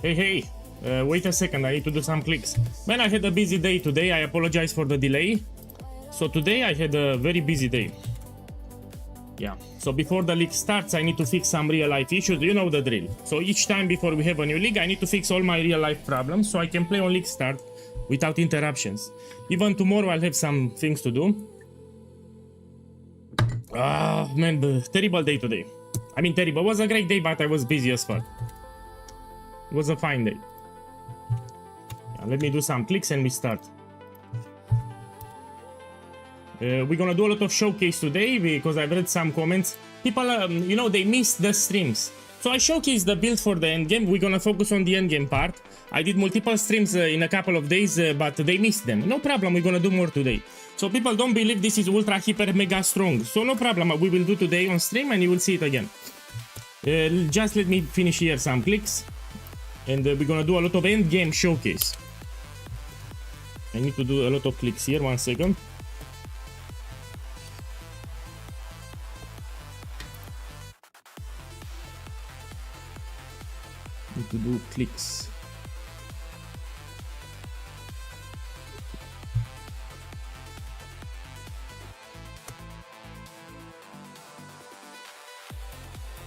Hey, wait a second, I need to do some clicks. Man, I had a busy day today, I apologize for the delay. So today I had a very busy day. Yeah, so before the league starts, I need to fix some real life issues, you know the drill. So each time before we have a new league, I need to fix all my real life problems so I can play on league start without interruptions. Even tomorrow I'll have some things to do. Ah, man, terrible day today. I mean terrible, it was a great day, but I was busy as fuck. It was a fine day. Yeah, let me do some clicks and we start. We're gonna do a lot of showcase today because I've read some comments. People, you know, they missed the streams. So I showcased the build for the endgame. We're gonna focus on the endgame part. I did multiple streams in a couple of days, but they missed them. No problem, we're gonna do more today. So people don't believe this is ultra hyper mega strong. So no problem, we will do today on stream and you will see it again. Just let me finish here some clicks. And we're gonna do a lot of endgame showcase. I need to do a lot of clicks here, 1 second. Need to do clicks.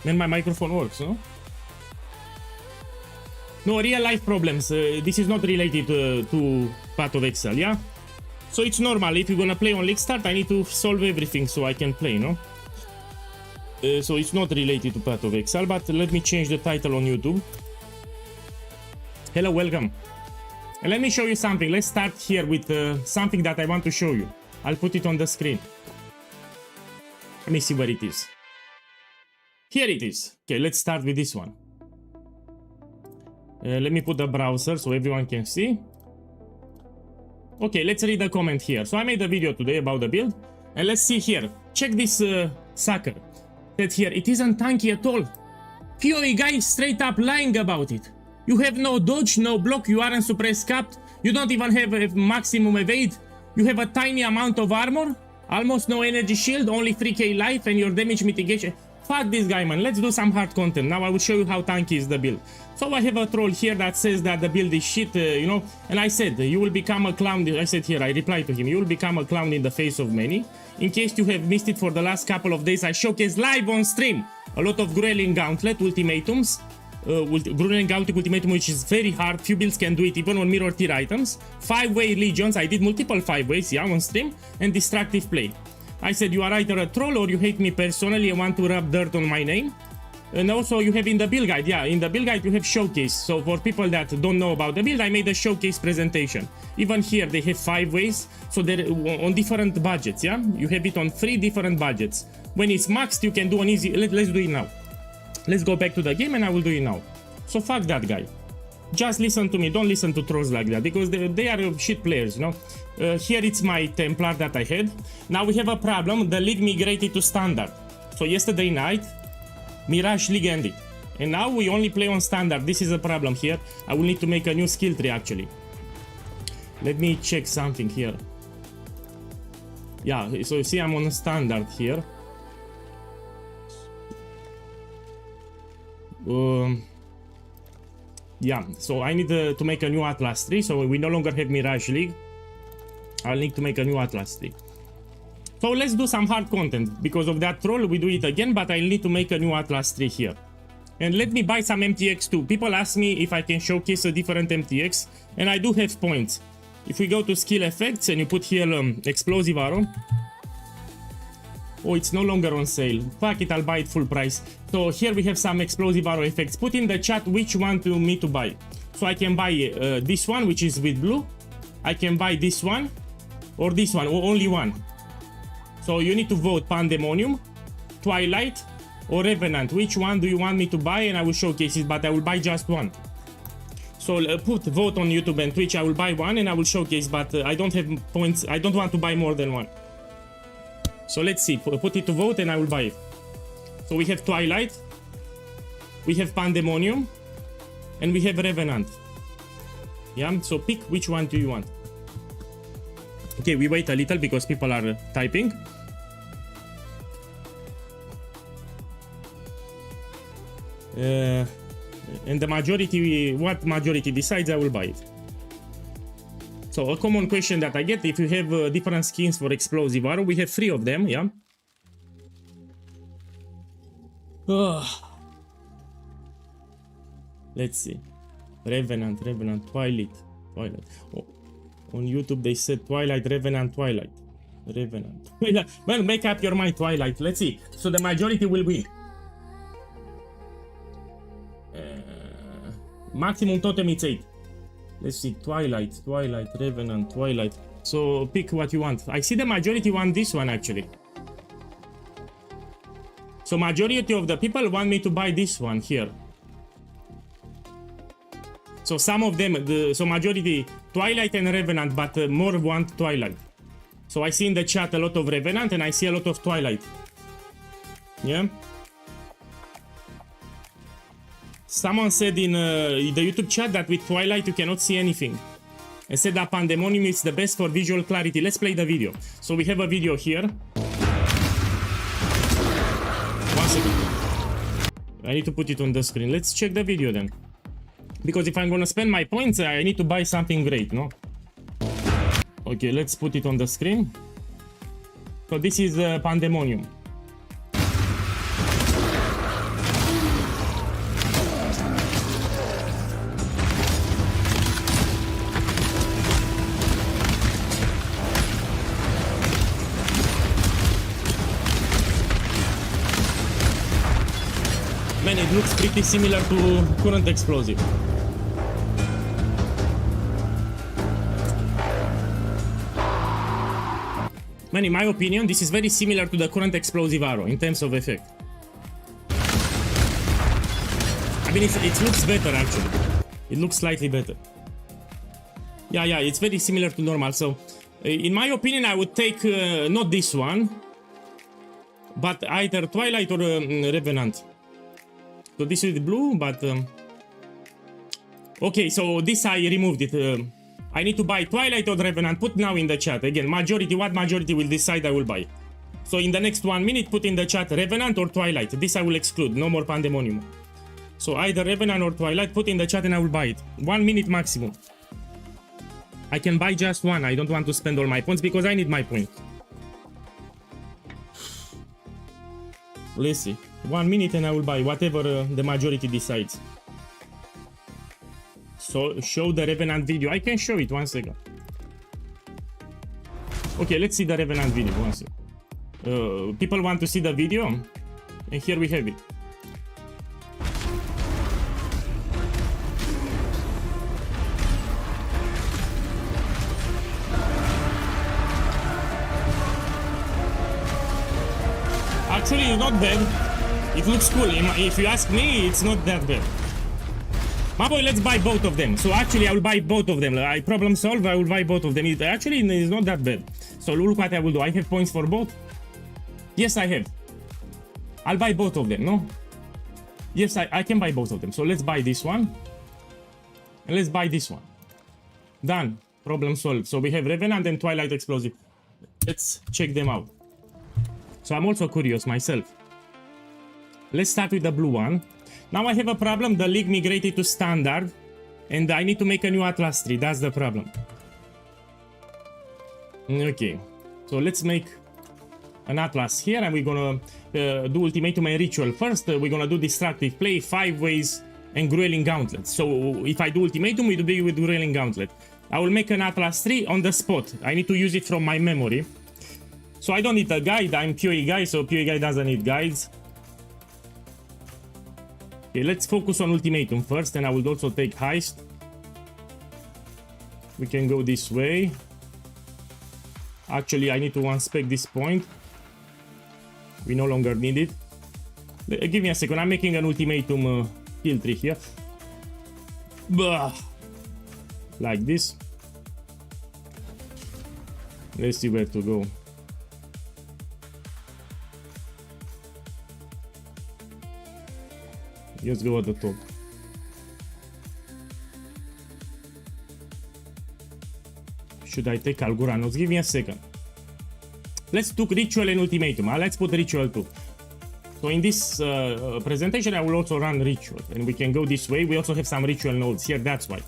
Then my microphone works, no? No, real life problems. This is not related to Path of Exile, yeah? So it's normal. If you're gonna play on League Start, I need to solve everything so I can play, no? So it's not related to Path of Exile, but let me change the title on YouTube. Hello, welcome. And let me show you something. Let's start here with something that I want to show you. I'll put it on the screen. Let me see where it is. Here it is. Okay, let's start with this one. Let me put the browser so everyone can see. Okay, let's read the comment here. So I made a video today about the build. And let's see here. Check this sucker. That here, it isn't tanky at all. POEGuy is straight up lying about it. You have no dodge, no block, you aren't suppressed capped, you don't even have a maximum evade, you have a tiny amount of armor, almost no energy shield, only 3k life and your damage mitigation. Fuck this guy, man, let's do some hard content. Now I will show you how tanky is the build. So I have a troll here that says that the build is shit, you know, and I said, you will become a clown. I said here, I replied to him, you will become a clown in the face of many. In case you have missed it for the last couple of days, I showcased live on stream a lot of Grueling Gauntlet ultimatums. Grueling Gauntlet ultimatum, which is very hard, few builds can do it even on mirror tier items. 5-way legions, I did multiple 5-ways, yeah, on stream, and destructive play. I said you are either a troll or you hate me personally and want to rub dirt on my name. And also you have in the build guide, yeah, in the build guide you have showcase. So for people that don't know about the build, I made a showcase presentation. Even here they have 5 ways, so they're on different budgets, yeah? You have it on 3 different budgets. When it's maxed, you can do an easy, let's do it now. Let's go back to the game and I will do it now. So fuck that guy. Just listen to me, don't listen to trolls like that, because they are shit players, you know. Here it's my Templar that I had. Now we have a problem, the league migrated to standard. So yesterday night, Mirage League ended. And now we only play on standard, this is a problem here. I will need to make a new skill tree actually. Let me check something here. Yeah, so you see I'm on standard here. Yeah, so I need to make a new Atlas tree, so we no longer have Mirage League. I'll need to make a new Atlas tree. So let's do some hard content. Because of that troll, we do it again, but I'll need to make a new Atlas tree here. And let me buy some MTX too. People ask me if I can showcase a different MTX, and I do have points. If we go to skill effects and you put here explosive arrow. Oh, it's no longer on sale. Fuck it, I'll buy it full price. So here we have some explosive arrow effects. Put in the chat which one to me to buy. So I can buy this one, which is with blue. I can buy this one or this one, or only one. So you need to vote Pandemonium, Twilight, or Revenant. Which one do you want me to buy? And I will showcase it, but I will buy just one. So put vote on YouTube and Twitch. I will buy one and I will showcase, but I don't have points. I don't want to buy more than one. So let's see, put it to vote and I will buy it. So we have Twilight, we have Pandemonium, and we have Revenant. Yeah, so pick which one do you want. Okay, we wait a little because people are typing. And the majority, what majority decides, I will buy it. So a common question that I get, if you have different skins for explosive arrow, we have 3 of them, yeah? Let's see. Revenant, Twilight. Oh, on YouTube they said Twilight, Revenant. Well, make up your mind, Twilight. Let's see. So the majority will be maximum totem it's 8. Let's see. Twilight, Revenant, Twilight. So pick what you want. I see the majority want this one actually. So majority of the people want me to buy this one here. So some of them, so majority Twilight and Revenant, but more want Twilight. So I see in the chat a lot of Revenant and I see a lot of Twilight. Yeah. Someone said in the YouTube chat that with Twilight you cannot see anything. And said that Pandemonium is the best for visual clarity. Let's play the video. So we have a video here. 1 second. I need to put it on the screen. Let's check the video then. Because if I'm gonna spend my points, I need to buy something great, no? Okay, let's put it on the screen. So this is Pandemonium. Man, it looks pretty similar to current explosive. Man, in my opinion, this is very similar to the current explosive arrow in terms of effect. I mean, it looks better actually. It looks slightly better. Yeah, it's very similar to normal. So, in my opinion, I would take not this one, but either Twilight or Revenant. So this is blue, but okay. So this I removed it. I need to buy Twilight or Revenant. Put now in the chat. Again, majority, what majority will decide I will buy. So in the next 1 minute, put in the chat Revenant or Twilight. This I will exclude. No more Pandemonium. So either Revenant or Twilight, put in the chat and I will buy it. 1 minute maximum. I can buy just one. I don't want to spend all my points because I need my points. Let's see. 1 minute and I will buy whatever the majority decides. So show the Revenant video. I can show it. 1 second. Okay, let's see the Revenant video. 1 second. People want to see the video, and here we have it. Actually, it's not bad. It looks cool. If you ask me, it's not that bad. My boy, let's buy both of them. So actually, I will buy both of them. I problem solve, I will buy both of them. Actually, it's not that bad. So look what I will do. I have points for both. Yes, I have. I'll buy both of them, no? Yes, I can buy both of them. So let's buy this one. And let's buy this one. Done. Problem solved. So we have Revenant and Twilight Explosive. Let's check them out. So I'm also curious myself. Let's start with the blue one. Now I have a problem. The league migrated to standard. And I need to make a new Atlas tree. That's the problem. Okay. So let's make an Atlas here. And we're gonna do Ultimatum and Ritual. First, we're gonna do Destructive Play, 5 ways, and Grueling Gauntlet. So if I do Ultimatum, we do with Grueling Gauntlet. I will make an Atlas tree on the spot. I need to use it from my memory. So I don't need a guide. I'm POEGuy, so POEGuy doesn't need guides. Okay, let's focus on Ultimatum first, and I will also take Heist. We can go this way. Actually, I need to unspec this point. We no longer need it. Give me a second. I'm making an Ultimatum kill tree here. Bah. Like this. Let's see where to go. Let's go at the top. Should I take Algoranos? Give me a second. Let's do Ritual and Ultimatum. Let's put Ritual too. So in this presentation, I will also run ritual, and we can go this way. We also have some ritual nodes here. That's why.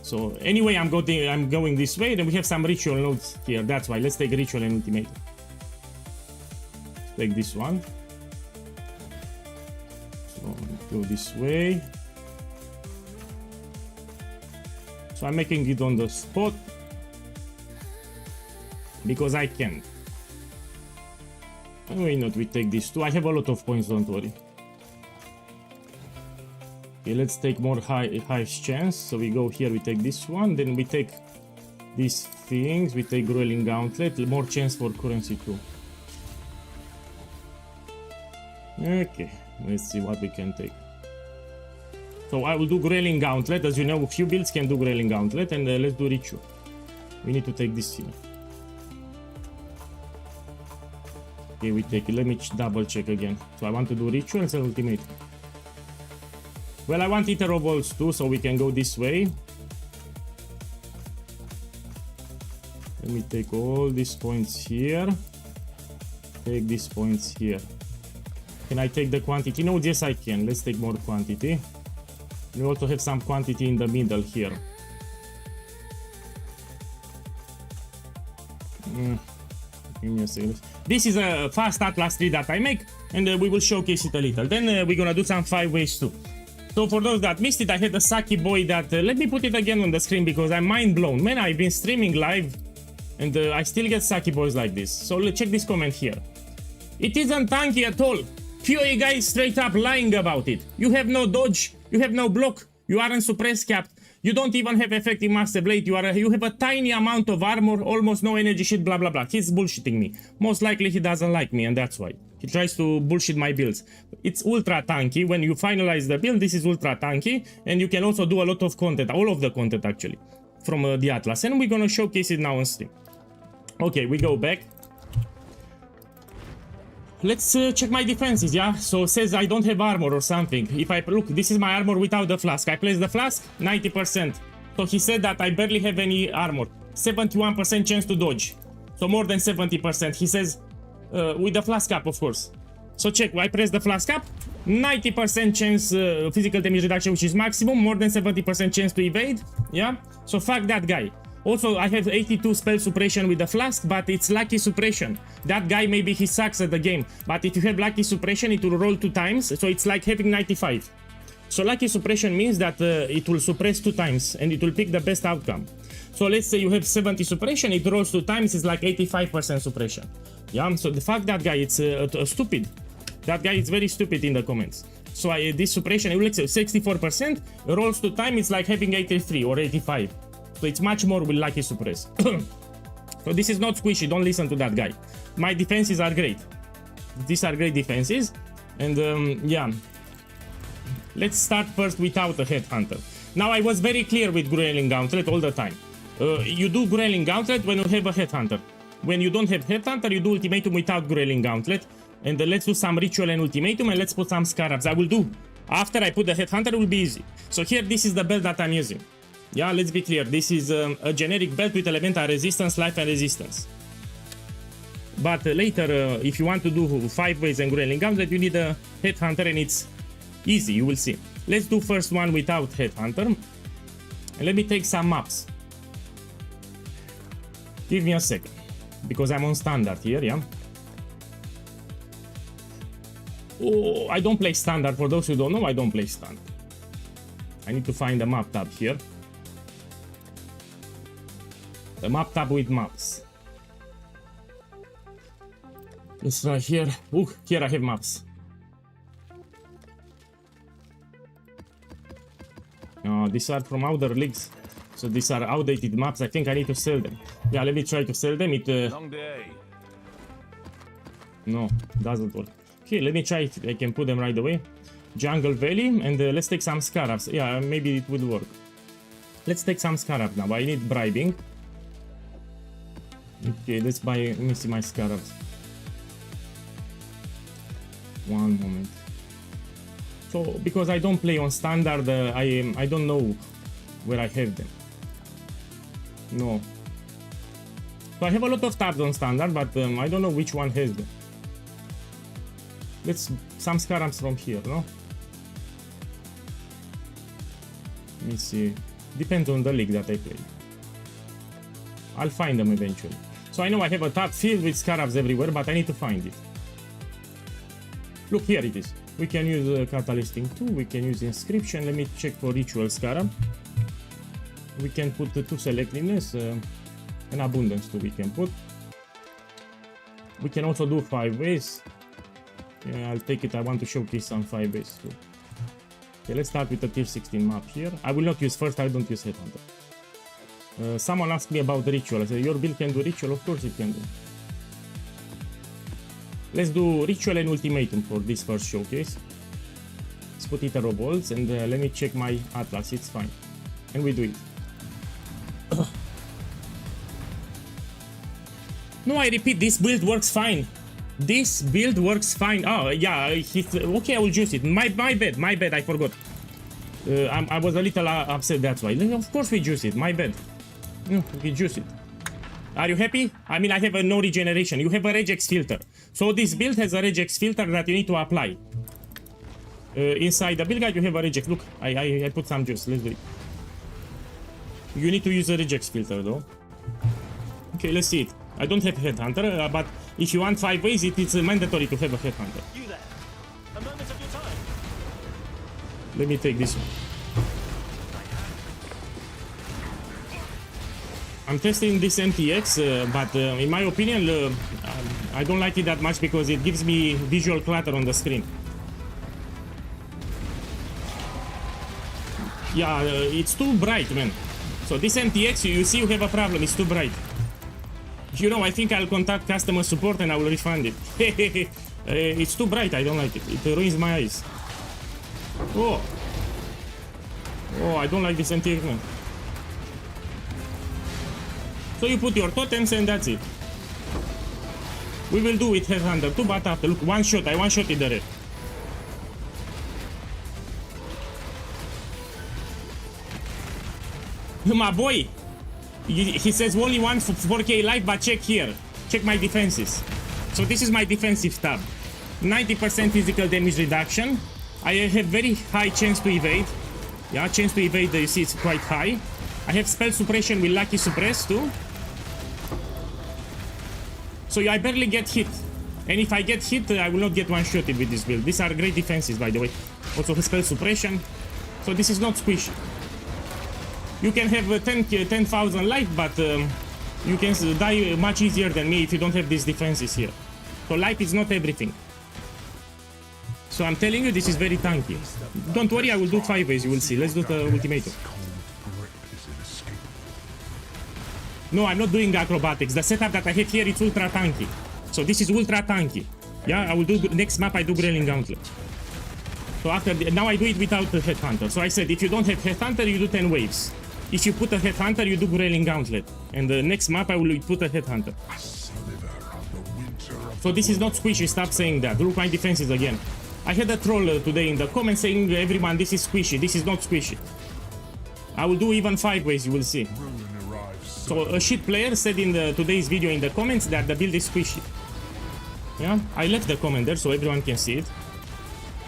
So anyway, I'm going this way. Then we have some ritual nodes here. That's why. Let's take ritual and ultimatum. Take this one. So go this way. So I'm making it on the spot because I can. Why not we take these two? I have a lot of points, don't worry. Okay, let's take more highest chance. So we go here, we take this one, then we take these things, we take Grueling Gauntlet, more chance for currency too. Okay, let's see what we can take. So I will do Grueling Gauntlet. As you know, a few builds can do Grueling Gauntlet, and let's do Ritual. We need to take this here. Okay, we take it. Let me double check again. So I want to do Rituals and Ultimate. Well, I want Ether of Worlds too, so we can go this way. Let me take all these points here. Take these points here. Can I take the quantity? No, yes I can. Let's take more quantity. We also have some quantity in the middle here. Give me a second. This is a fast Atlas 3 that I make, and we will showcase it a little. Then we're gonna do some 5 ways too. So for those that missed it, I had a Saki boy that, let me put it again on the screen because I'm mind blown. Man, I've been streaming live and I still get Saki boys like this. So let's check this comment here. It isn't tanky at all. POEGuy is straight up lying about it. You have no dodge, you have no block, you aren't suppress capped, you don't even have effective Master Blade, you have a tiny amount of armor, almost no energy shit, blah blah blah. He's bullshitting me. Most likely he doesn't like me, and that's why. He tries to bullshit my builds. It's ultra tanky. When you finalize the build, this is ultra tanky, and you can also do a lot of content, all of the content actually, from the Atlas, and we're gonna showcase it now on stream. Okay, we go back. Let's check my defenses, yeah? So it says I don't have armor or something. If I look, this is my armor without the flask. I place the flask, 90%. So he said that I barely have any armor. 71% chance to dodge. So more than 70%. He says, with the flask up, of course. So check, I press the flask up, 90% chance physical damage reduction, which is maximum, more than 70% chance to evade, yeah? So fuck that guy. Also, I have 82 spell suppression with the flask, but it's lucky suppression. That guy, maybe he sucks at the game, but if you have lucky suppression, it will roll 2 times, so it's like having 95. So lucky suppression means that it will suppress 2 times, and it will pick the best outcome. So let's say you have 70 suppression, it rolls 2 times, it's like 85% suppression. Yeah, so the fact that guy, it's stupid. That guy is very stupid in the comments. So this suppression, let's say 64%, rolls 2 times, it's like having 83 or 85. So it's much more with lucky suppress. So this is not squishy, don't listen to that guy. My defenses are great. These are great defenses. And yeah, let's start first without a Headhunter. Now I was very clear with Grueling Gauntlet all the time. You do Grueling Gauntlet when you have a Headhunter. When you don't have Headhunter, you do Ultimatum without Grueling Gauntlet. And let's do some Ritual and Ultimatum, and let's put some Scarabs. I will do. After I put the Headhunter, it will be easy. So here, this is the belt that I'm using. Yeah, let's be clear. This is a generic belt with elemental resistance, life, and resistance. But later, if you want to do 5 ways and Grueling Gauntlet, you need a Headhunter, and it's easy, you will see. Let's do first one without Headhunter. And let me take some maps. Give me a second, because I'm on standard here, yeah? Oh, I don't play standard. For those who don't know, I don't play standard. I need to find the map tab here. The map tab with maps. Let's try here. Ooh, here I have maps. These are from other leagues. So these are outdated maps. I think I need to sell them. Yeah, let me try to sell them. Long day. No, doesn't work. Okay, let me try if I can put them right away. Jungle Valley, and let's take some Scarabs. Yeah, maybe it would work. Let's take some Scarabs now. I need bribing. Okay, let's buy. Let me see my Scarabs. One moment. So, because I don't play on standard, I don't know where I have them. No. So I have a lot of tabs on standard, but I don't know which one has them. Let's some scarabs from here, no? Let me see. Depends on the league that I play. I'll find them eventually. So I know I have a tab filled with scarabs everywhere, but I need to find it. Look, here it is. We can use catalysting too. We can use inscription. Let me check for ritual scarab. We can put the 2 selectedness and abundance too. We can put. We can also do 5 ways. Yeah, I'll take it. I want to showcase some 5 ways too. Okay, let's start with the tier 16 map here. I will not use first. I don't use headhunter. Someone asked me about the ritual. I said, your build can do ritual? Of course it can do. Let's do ritual and ultimatum for this first showcase. Let's put Ether of Bolts and let me check my atlas. It's fine. And we do it. No, I repeat, this build works fine. This build works fine. Oh, yeah, okay, I will juice it. My bad, I forgot. I was a little upset, that's why. Of course we juice it, my bad. We juice it. Are you happy? I mean, I have no regeneration. You have a regex filter. So this build has a regex filter that you need to apply. Inside the build guide, you have a regex. Look, I put some juice. Let's do it. You need to use a regex filter, though. Okay, let's see it. I don't have headhunter, but if you want 5 ways, it's mandatory to have a headhunter. You there? A moment of your time. Let me take this one. I'm testing this MTX, but in my opinion, I don't like it that much because it gives me visual clutter on the screen. Yeah, it's too bright, man. So this MTX, you see you have a problem, it's too bright. You know, I think I'll contact customer support and I will refund it. It's too bright, I don't like it. It ruins my eyes. Oh, I don't like this MTX, man. So you put your totems and that's it. We will do with headhunter too, but after, look, one shot, I one-shot it the red. My boy, he says only one 4K life, but check here. Check my defenses. So this is my defensive tab. 90% physical damage reduction. I have very high chance to evade. Yeah, chance to evade, you see it's quite high. I have spell suppression with lucky suppress too. So I barely get hit. And if I get hit, I will not get one-shotted with this build. These are great defenses, by the way. Also spell suppression. So this is not squishy. You can have 10,000 life, but you can die much easier than me if you don't have these defenses here. So life is not everything. So I'm telling you, this is very tanky. Don't worry, I will do 5 ways, you will see. Let's do the ultimatum. No, I'm not doing acrobatics. The setup that I have here is ultra tanky. So this is ultra tanky. Yeah, I will do next map. I do Grailing Gauntlet. So after now I do it without a headhunter. So I said if you don't have headhunter, you do 10 waves. If you put a headhunter, you do Grailing Gauntlet. And the next map I will put a headhunter. So this is not squishy. Stop saying that. Look my defenses again. I had a troll today in the comments saying everyone this is squishy. This is not squishy. I will do even 5 ways. You will see. So a shit player said in today's video in the comments that the build is squishy. Yeah, I left the comment there so everyone can see it.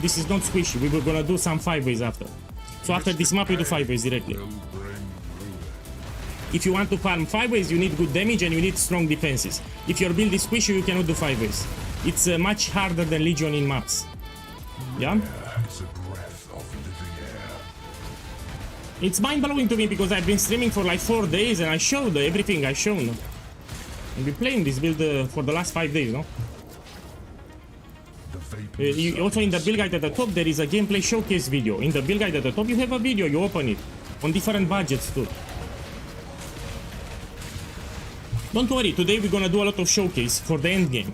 This is not squishy. We were gonna do some 5 ways after. So after this map we do 5 ways directly. If you want to farm 5 ways, you need good damage and you need strong defenses. If your build is squishy, you cannot do 5 ways. It's much harder than Legion in maps. Yeah? It's mind-blowing to me because I've been streaming for like 4 days and I showed everything I've shown. I've been playing this build for the last 5 days, no? Also in the build guide at the top there is a gameplay showcase video. In the build guide at the top you have a video, you open it. On different budgets too. Don't worry, today we're gonna do a lot of showcase for the end game.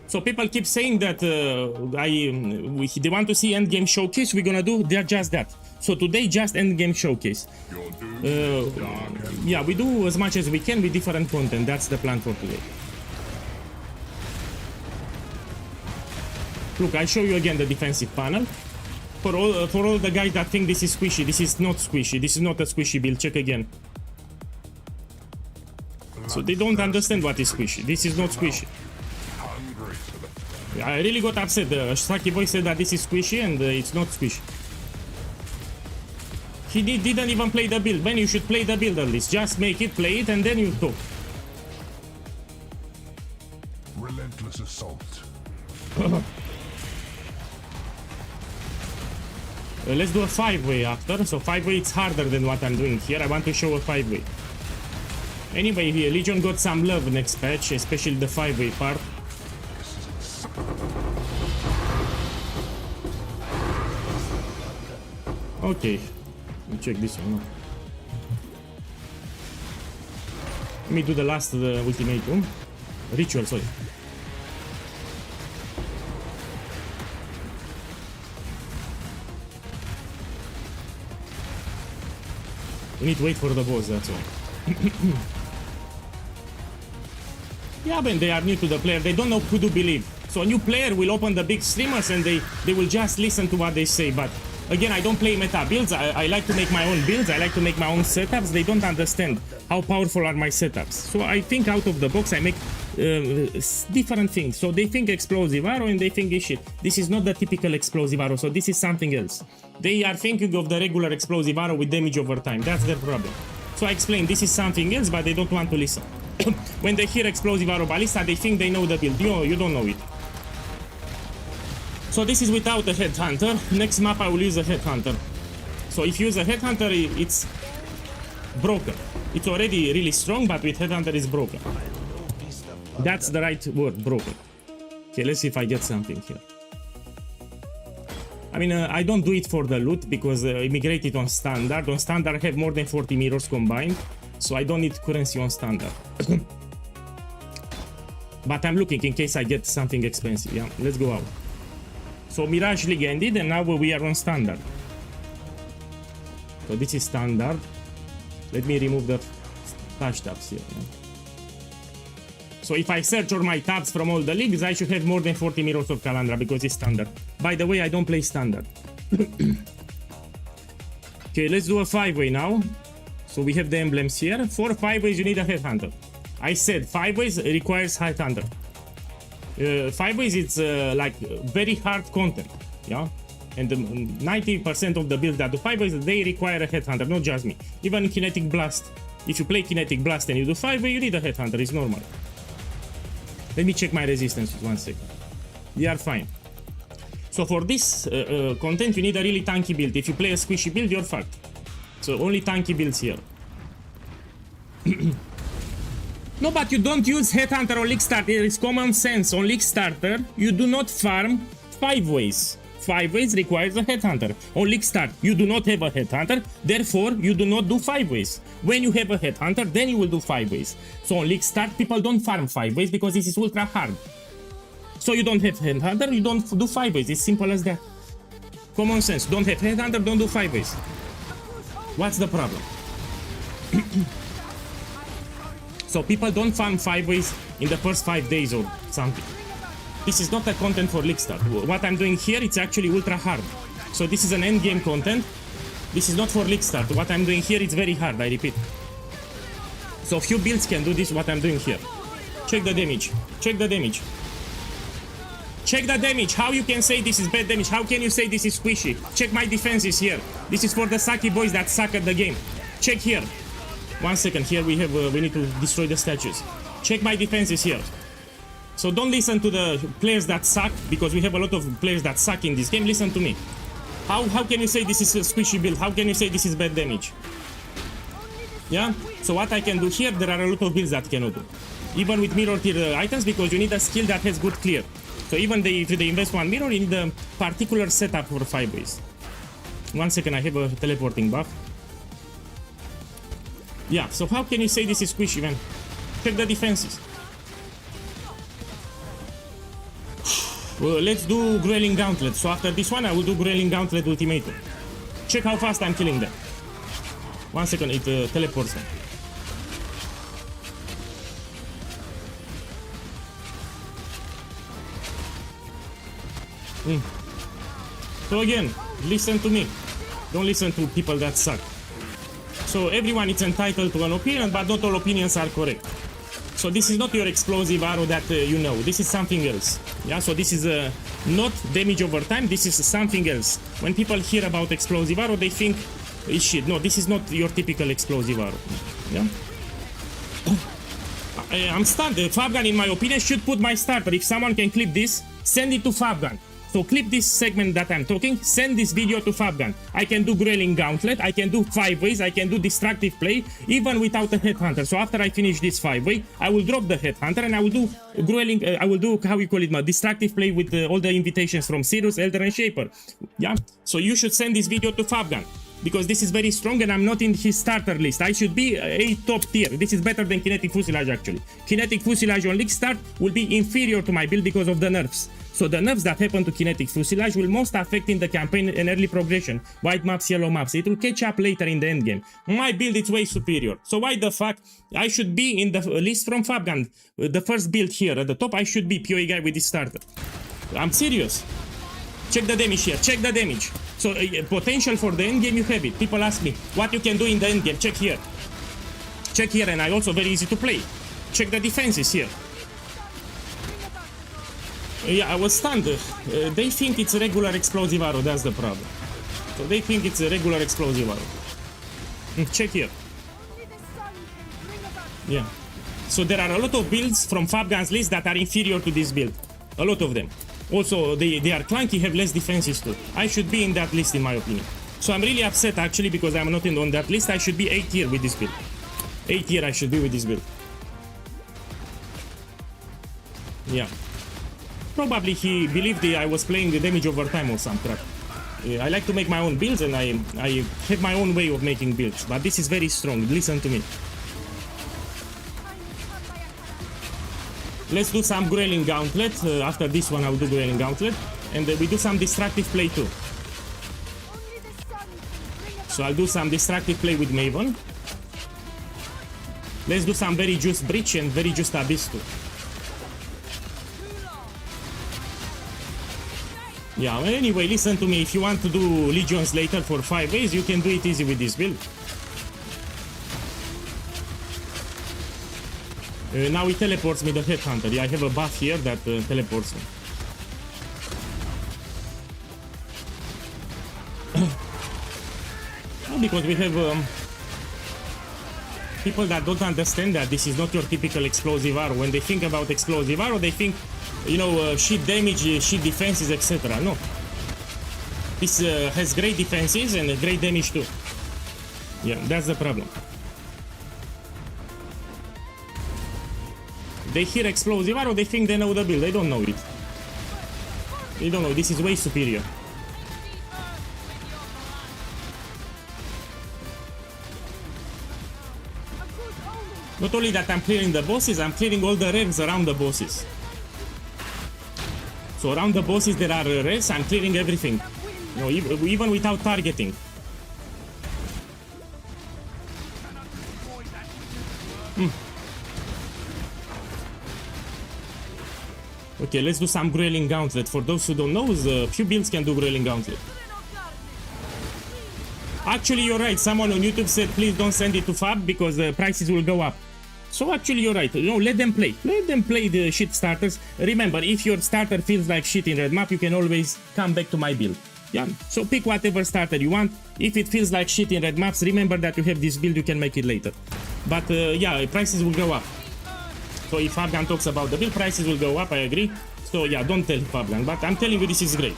So people keep saying that they want to see endgame showcase, we're gonna do just that. So today just endgame showcase. Yeah, we do as much as we can with different content, that's the plan for today. Look, I show you again the defensive panel. For all the guys that think this is squishy, this is not squishy, this is not a squishy build, check again. So they don't understand what is squishy, this is not squishy. I really got upset. Saki boy said that this is squishy and it's not squishy. He didn't even play the build. Man, you should play the build at least. Just make it, play it, and then you talk. Relentless assault. Let's do a 5-way after. So 5-way it's harder than what I'm doing here. I want to show a 5-way. Anyway, Legion got some love next patch, especially the 5-way part. Okay, let me check this one. Let me do the last ultimatum. Ritual, sorry. We need to wait for the boss, that's all. Yeah, but they are new to the player. They don't know who to believe. So a new player will open the big streamers and they will just listen to what they say. But again, I don't play meta builds. I like to make my own builds. I like to make my own setups. They don't understand how powerful are my setups. So I think out of the box, I make different things. So they think explosive arrow and they think this shit. This is not the typical explosive arrow. So this is something else. They are thinking of the regular explosive arrow with damage over time. That's their problem. So I explain this is something else, but they don't want to listen. When they hear explosive arrow ballista, they think they know the build. You don't know it. So this is without a headhunter. Next map I will use a headhunter. So if you use a headhunter, it's broken. It's already really strong, but with headhunter it's broken. That's the right word, broken. Okay, let's see if I get something here. I mean, I don't do it for the loot because I migrated on standard. On standard I have more than 40 mirrors combined, so I don't need currency on standard. But I'm looking in case I get something expensive. Yeah, let's go out. So Mirage League ended and now we are on standard. So this is standard. Let me remove the touch tabs here. Yeah. So if I search all my tabs from all the leagues, I should have more than 40 mirrors of Calandra because it's standard. By the way, I don't play standard. Okay, let's do a 5-way now. So we have the emblems here. For 5-ways, you need a headhunter. I said 5-ways requires headhunter. 5-ways, it's like very hard content, yeah? And 90% of the builds that do 5-ways, they require a headhunter, not just me. Even Kinetic Blast. If you play Kinetic Blast and you do 5-way, you need a headhunter, it's normal. Let me check my resistance with 1 second. They are fine. So for this content, you need a really tanky build. If you play a squishy build, you're fucked. So only tanky builds here. No, but you don't use headhunter on League Starter. It's common sense. On League Starter, you do not farm 5-ways. 5-ways requires a headhunter. On League Start, you do not have a headhunter, therefore you do not do 5-ways. When you have a headhunter, then you will do 5-ways. So on League Start, people don't farm 5-ways because this is ultra hard. So you don't have headhunter, you don't do 5-ways. It's simple as that. Common sense. Don't have headhunter, don't do 5-ways. What's the problem? So people don't farm 5-ways in the first 5 days or something. This is not a content for League Start. What I'm doing here, it's actually ultra hard. So this is an end game content. This is not for League Start. What I'm doing here, it's very hard, I repeat. So few builds can do this, what I'm doing here. Check the damage. Check the damage. Check the damage. How you can say this is bad damage? How can you say this is squishy? Check my defenses here. This is for the sucky boys that suck at the game. Check here. 1 second. Here we have we need to destroy the statues. Check my defenses here. So don't listen to the players that suck, because we have a lot of players that suck in this game. Listen to me. How can you say this is a squishy build? How can you say this is bad damage? Yeah? So what I can do here, there are a lot of builds that cannot do. Even with mirror tier items, because you need a skill that has good clear. So even if they invest 1 mirror, you need a particular setup for 5-ways. 1 second, I have a teleporting buff. Yeah, so how can you say this is squishy, man? Check the defenses. Let's do Growling Gauntlet. So after this one, I will do Growling Gauntlet Ultimatum. Check how fast I'm killing them. 1 second, it teleports them. So again, listen to me. Don't listen to people that suck. So everyone is entitled to an opinion, but not all opinions are correct. So this is not your explosive arrow that you know. This is something else. Yeah, so this is not damage over time. This is something else. When people hear about explosive arrow, they think it's shit. No, this is not your typical explosive arrow. Yeah. I'm stunned. Fabgun, in my opinion, should put my starter. If someone can clip this, send it to Fabgun. So clip this segment that I'm talking, send this video to Fabgun. I can do Growling Gauntlet, I can do 5 ways, I can do Destructive Play, even without a Headhunter. So after I finish this 5 way, I will drop the Headhunter and I will do Growling, I will do, how you call it, Destructive Play with all the invitations from Sirius, Elder and Shaper. Yeah, so you should send this video to Fabgun, because this is very strong and I'm not in his starter list. I should be a top tier. This is better than Kinetic Fusilage actually. Kinetic Fusilage on League Start will be inferior to my build because of the nerfs. So the nerfs that happen to Kinetic Fusilage will most affect in the campaign and early progression. White maps, yellow maps. It will catch up later in the endgame. My build is way superior. So why the fuck I should be in the list from Fabgun? The first build here at the top, I should be POEGuy with this starter. I'm serious. Check the damage here, check the damage. So potential for the endgame, you have it. People ask me what you can do in the endgame. Check here. Check here, and I also very easy to play. Check the defenses here. Yeah, I was stunned. They think it's a regular explosive arrow, that's the problem. So they think it's a regular explosive arrow. Check here. Yeah. So there are a lot of builds from Fabgun's list that are inferior to this build. A lot of them. Also, they are clunky, have less defenses too. I should be in that list in my opinion. So I'm really upset actually because I'm not on that list. I should be 8 tier with this build. 8 tier I should be with this build. Yeah. Probably he believed I was playing the damage over time or some crap. I like to make my own builds and I have my own way of making builds. But this is very strong, listen to me. Let's do some Growling Gauntlet. After this one I'll do Growling Gauntlet. And we do some Destructive Play too. So I'll do some Destructive Play with Maven. Let's do some Very Juiced Breach and Very Juiced Abyss too. Yeah, anyway, listen to me. If you want to do Legions later for 5 ways, you can do it easy with this build. Now it teleports me the Headhunter. Yeah, I have a buff here that teleports me. Well, because we have people that don't understand that this is not your typical explosive arrow. When they think about explosive arrow, they think, you know, shit damage, shit defenses, etc. No. This has great defenses and great damage too. Yeah, that's the problem. They hear explosive arrow, they think they know the build. They don't know it. They don't know. This is way superior. Not only that I'm clearing the bosses, I'm clearing all the rares around the bosses. So around the bosses there are rares, I'm clearing everything. You know, even without targeting. Okay, let's do some Growling Gauntlet. For those who don't know, few builds can do Growling Gauntlet. Actually, you're right. Someone on YouTube said, please don't send it to Fab because the prices will go up. So actually, you're right. You know, let them play. Let them play the shit starters. Remember, if your starter feels like shit in red map, you can always come back to my build. Yeah, so pick whatever starter you want. If it feels like shit in red maps, remember that you have this build, you can make it later. But yeah, prices will go up. So if Fabgun talks about the build, prices will go up, I agree. So yeah, don't tell Fabgun, but I'm telling you this is great.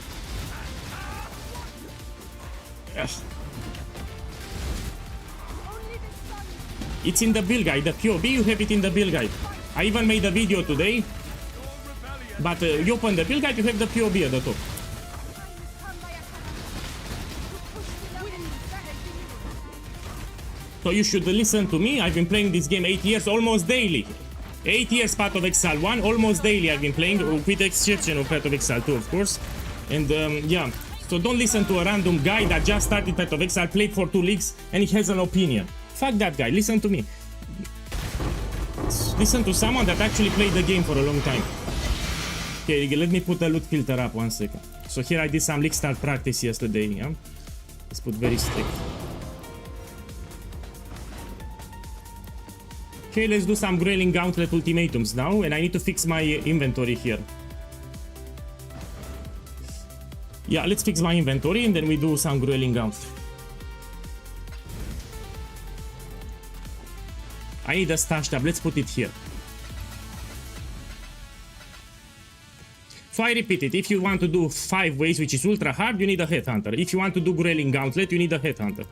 It's in the build guide, the POB, you have it in the build guide. I even made a video today, but you open the build guide, you have the POB at the top. So you should listen to me. I've been playing this game 8 years, almost daily. 8 years Path of Exile 1, almost daily I've been playing, with the exception of Path of Exile 2, of course. And yeah, so don't listen to a random guy that just started Path of Exile, played for 2 leagues, and he has an opinion. Fuck that guy, listen to me. Listen to someone that actually played the game for a long time. Okay, let me put the loot filter up 1 second. So here I did some league start practice yesterday, yeah? Let's put very strict. Okay, let's do some Grayling Gauntlet ultimatums now, and I need to fix my inventory here. Yeah, let's fix my inventory, and then we do some Grayling Gauntlet. I need a stash tab, let's put it here. So I repeat it, if you want to do 5 ways, which is ultra hard, you need a Headhunter. If you want to do Grayling Gauntlet, you need a Headhunter.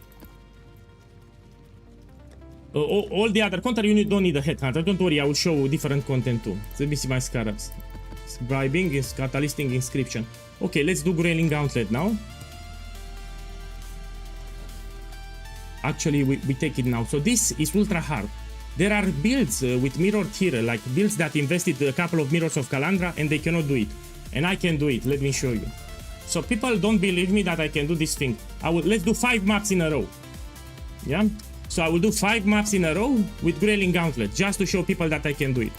All the other content, you don't need a Headhunter. Don't worry, I will show different content too. Let me see my scarabs. Bribing is catalysting inscription. Okay, let's do Grayling Gauntlet now. Actually, we take it now. So this is ultra hard. There are builds with mirror tier, like builds that invested a couple of mirrors of Calandra and they cannot do it. And I can do it, let me show you. So people don't believe me that I can do this thing. Let's do 5 maps in a row. Yeah? So I will do 5 maps in a row with Grayling Gauntlet, just to show people that I can do it.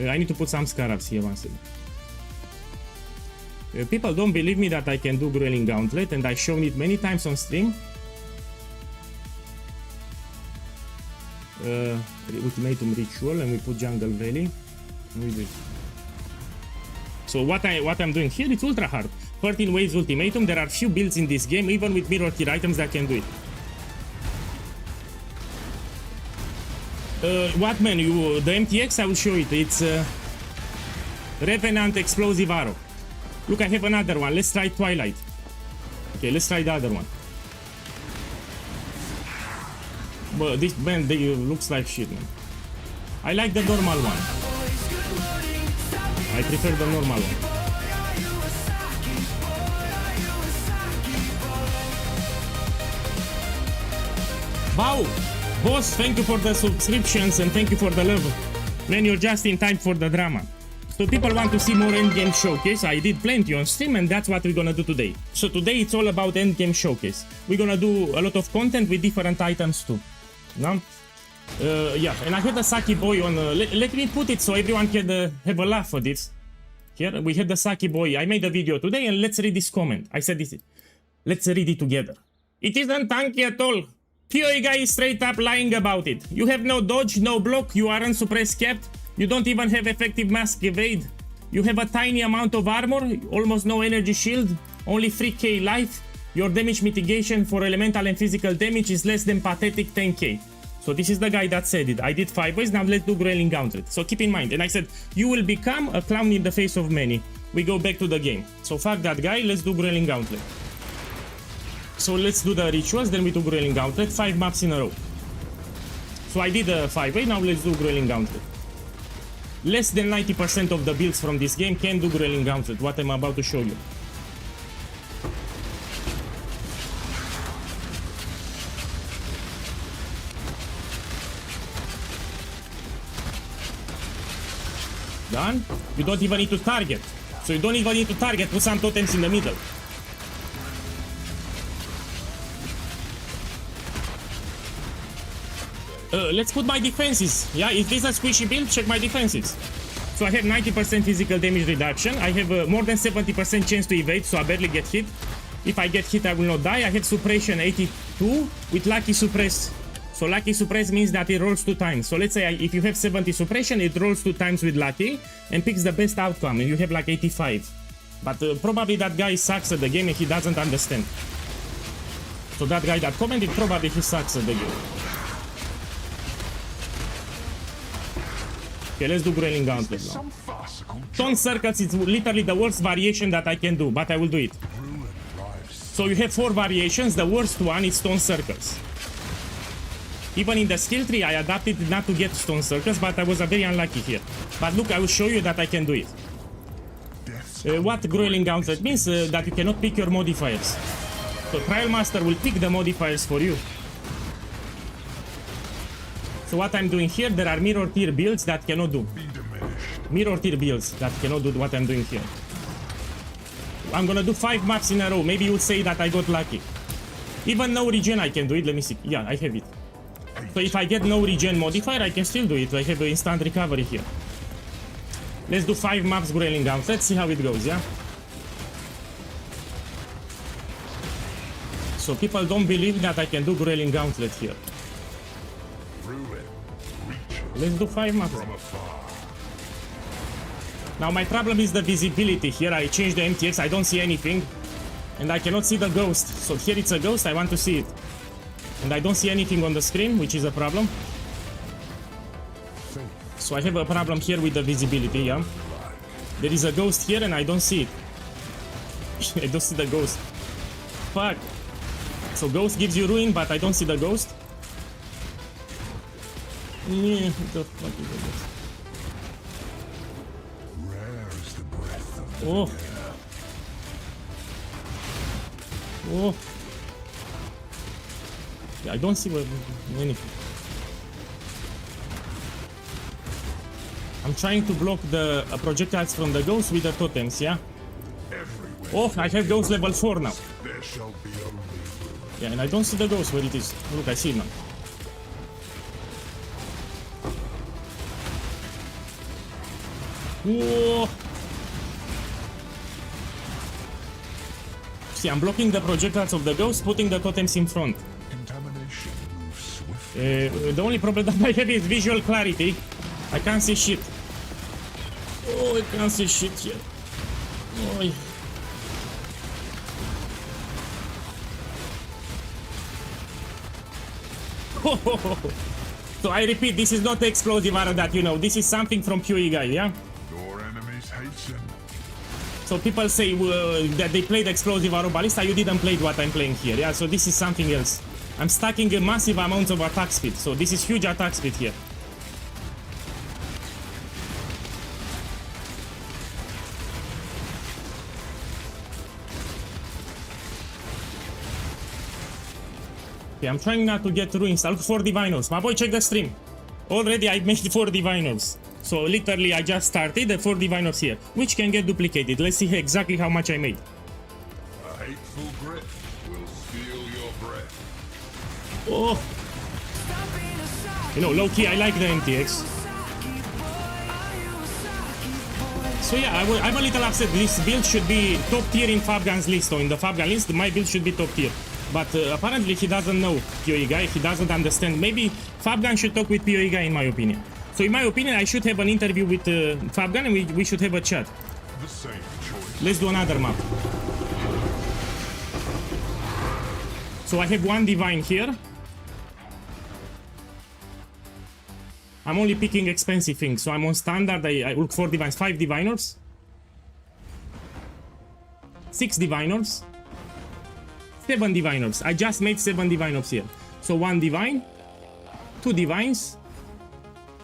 I need to put some scarabs here once again. People don't believe me that I can do Grayling Gauntlet, and I've shown it many times on stream. Ultimatum Ritual, and we put Jungle Valley. We do it. So what I'm doing here, it's ultra hard. 13 waves ultimatum. There are few builds in this game, even with mirror tier items, that can do it. What menu? The MTX, I will show it. It's Revenant Explosive Arrow. Look, I have another one. Let's try Twilight. Okay, let's try the other one. But this band, they looks like shit, man. I like the normal one. I prefer the normal one. Wow! Boss, thank you for the subscriptions and thank you for the love. Man, you're just in time for the drama. So people want to see more endgame showcase. I did plenty on stream and that's what we're gonna do today. So today it's all about endgame showcase. We're gonna do a lot of content with different items too. No? Yeah, and I had the Saki boy on... let me put it so everyone can have a laugh at this. Here, we had the Saki boy. I made a video today and let's read this comment. I said this. Let's read it together. It isn't tanky at all. POEGuy is straight up lying about it. You have no dodge, no block, you aren't suppressed capped, you don't even have effective mask evade. You have a tiny amount of armor, almost no energy shield, only 3k life. Your damage mitigation for elemental and physical damage is less than pathetic 10k. So this is the guy that said it. I did 5 ways, now let's do Grayling Gauntlet. So keep in mind, and I said, you will become a clown in the face of many. We go back to the game. So fuck that guy, let's do Grayling Gauntlet. So let's do the rituals, then we do Grayling Gauntlet, 5 maps in a row. So I did a 5-way, now let's do Grayling Gauntlet. Less than 90% of the builds from this game can do Grayling Gauntlet, what I'm about to show you. Done? You don't even need to target. So you don't even need to target, put some totems in the middle. Let's put my defenses. Yeah, if this is a squishy build, check my defenses. So I have 90% physical damage reduction. I have more than 70% chance to evade, so I barely get hit. If I get hit, I will not die. I have suppression 82 with lucky suppress. So lucky suppress means that it rolls 2 times. So let's say if you have 70 suppression, it rolls 2 times with lucky and picks the best outcome, and you have like 85. But probably that guy sucks at the game and he doesn't understand. So that guy that commented, probably he sucks at the game. Okay, let's do Grayling Gauntlet now. Stone Circles is literally the worst variation that I can do, but I will do it. So you have 4 variations, the worst one is Stone Circles. Even in the skill tree, I adapted not to get Stone Circles, but I was very unlucky here. But look, I will show you that I can do it. What Grayling Gauntlet means, that you cannot pick your modifiers. So Trial Master will pick the modifiers for you. So what I'm doing here, there are mirror tier builds that cannot do. Mirror tier builds that cannot do what I'm doing here. I'm gonna do 5 maps in a row. Maybe you would say that I got lucky. Even no regen I can do it. Let me see. Yeah, I have it. So if I get no regen modifier, I can still do it. I have instant recovery here. Let's do 5 maps Grayling Gauntlet. Let's see how it goes, yeah? So people don't believe that I can do Grayling Gauntlet here. Ruin reaches Let's do 5 maps. from afar. Now my problem is the visibility. Here I changed the MTX, I don't see anything. And I cannot see the ghost. So here it's a ghost, I want to see it. And I don't see anything on the screen, which is a problem. So I have a problem here with the visibility, yeah. There is a ghost here and I don't see it. I don't see the ghost. Fuck. So ghost gives you ruin, but I don't see the ghost. Yeah, what the fuck is the ghost? Rare is the breath of the Oh. Oh. Yeah, I don't see anything. I'm trying to block the projectiles from the ghost with the totems, yeah? everywhere. Oh, I have ghost level 4 now. There shall be only ruin. Yeah, and I don't see the ghost where it is. Look, I see it now. Whoa. See, I'm blocking the projectiles of the ghost, putting the totems in front. Contamination moves swiftly. The only problem that I have is visual clarity. I can't see shit. Oh, I can't see shit here. Oh. So I repeat, this is not the explosive arrow that you know. This is something from POEGuy, yeah? Your enemies hasten. So people say that they played explosive arrow ballista. You didn't play what I'm playing here, yeah? So this is something else. I'm stacking a massive amounts of attack speed. So this is huge attack speed here. Okay, I'm trying not to get ruins. I'll look for diviners. My boy, check the stream. Already I made 4 diviners. So literally I just started the 4 diviners here, which can get duplicated. Let's see exactly how much I made. A hateful grip will steal your breath. Oh, you know, low key I like the MTX. So yeah, I'm a little upset. This build should be top tier in Fabgun's list, or in the Fabgun list. My build should be top tier. But apparently he doesn't know POEGuy, he doesn't understand. Maybe Fabgun should talk with POEGuy in my opinion. So in my opinion, I should have an interview with Fabgun and we should have a chat. The same choice. Let's do another map. So I have 1 divine here. I'm only picking expensive things. So I'm on standard, I look for divines, 5 diviners. 6 diviners. 7 diviners. I just made 7 diviners here. So 1 divine, 2 divines,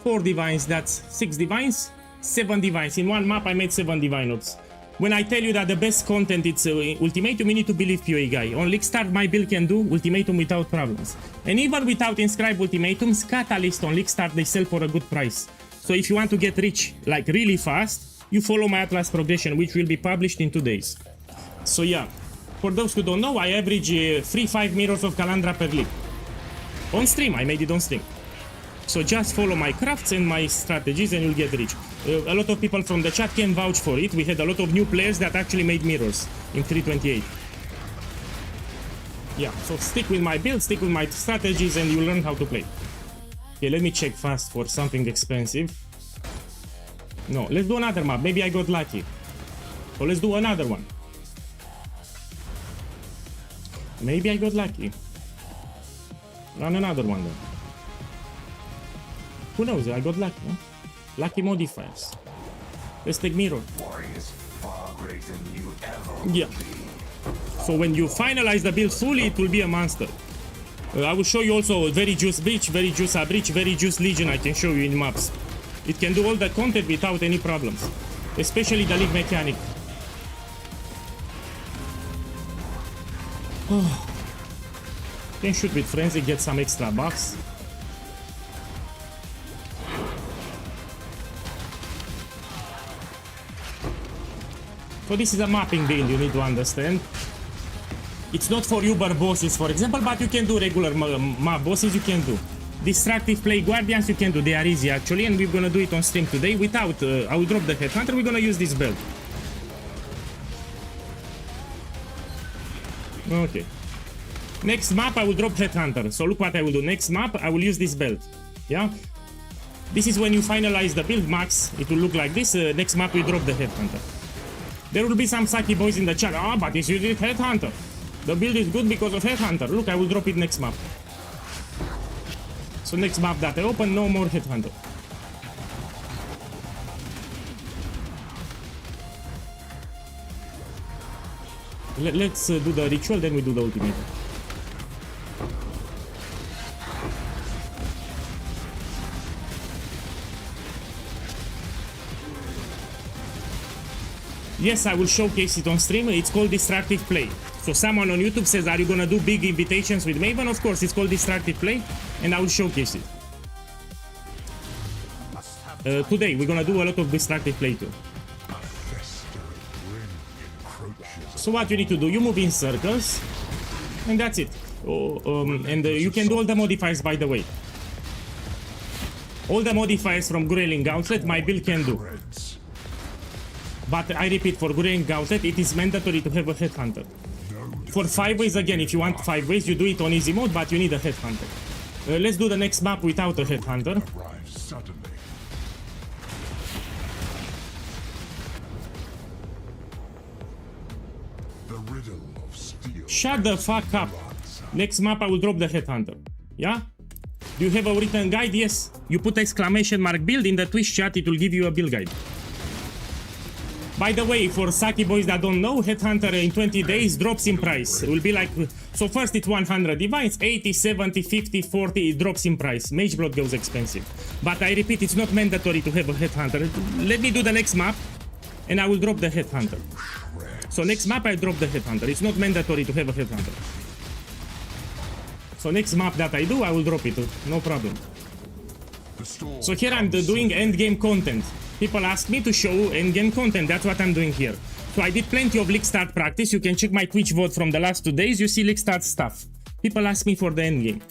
4 divines, that's 6 divines, 7 divines. In one map I made 7 diviners. When I tell you that the best content is ultimatum, you need to believe POEGuy. On League my build can do ultimatum without problems. And even without inscribed ultimatums, Catalyst on League they sell for a good price. So if you want to get rich like really fast, you follow my Atlas progression, which will be published in 2 days. So yeah. For those who don't know, I average 3-5 mirrors of Calandra per league. On stream, I made it on stream. So just follow my crafts and my strategies and you'll get rich. A lot of people from the chat can vouch for it. We had a lot of new players that actually made mirrors in 3.28. Yeah, so stick with my build, stick with my strategies and you'll learn how to play. Okay, let me check fast for something expensive. No, let's do another map. Maybe I got lucky. So let's do another one. Maybe I got lucky. Run another one then. Who knows? I got lucky, huh? Lucky modifiers. Let's take mirror. Yeah. So when you finalize the build fully, it will be a monster. I will show you also very juice breach, very juice breach, very juice legion. I can show you in maps. It can do all the content without any problems, especially the league mechanic. Can shoot with frenzy, get some extra buffs. So this is a mapping build, you need to understand. It's not for Uber bosses, for example, but you can do regular map bosses, you can do. Destructive play guardians, you can do, they are easy actually, and we're gonna do it on stream today without, I will drop the headhunter, we're gonna use this belt. Okay. Next map I will drop headhunter. So look what I will do. Next map I will use this belt. Yeah? This is when you finalize the build, max. It will look like this. Next map, we drop the Headhunter. There will be some Saki boys in the chat. Ah, but it's using Headhunter. The build is good because of Headhunter. Look, I will drop it next map. So next map that I open, no more Headhunter. Let's do the ritual, then we do the ultimate. Yes, I will showcase it on stream. It's called Distractive Play. So someone on YouTube says, are you gonna do big invitations with Maven? Of course, it's called Distractive Play, and I will showcase it. Today, we're gonna do a lot of Distractive Play too. So what you need to do, you move in circles, and that's it. You can do all the modifiers, by the way. All the modifiers from Grayling Gauntlet, my build can do. But I repeat, for Grayling Gauntlet, it is mandatory to have a Headhunter. For 5 ways, again, if you want 5 ways, you do it on easy mode, but you need a Headhunter. Let's do the next map without a Headhunter. Shut the fuck up. Next map I will drop the Headhunter. Yeah? Do you have a written guide? Yes. You put exclamation mark build in the Twitch chat, it will give you a build guide. By the way, for Saki boys that don't know, Headhunter in 20 days drops in price. It will be like, so first it's 100 divines, 80, 70, 50, 40, it drops in price. Mage Blood goes expensive. But I repeat, it's not mandatory to have a Headhunter. Let me do the next map, and I will drop the Headhunter. So next map I drop the Headhunter. It's not mandatory to have a Headhunter. So next map that I do, I will drop it. No problem. So here I'm doing endgame content. People ask me to show endgame content. That's what I'm doing here. So I did plenty of league start practice. You can check my Twitch vote from the last 2 days. You see league start stuff. People ask me for the endgame.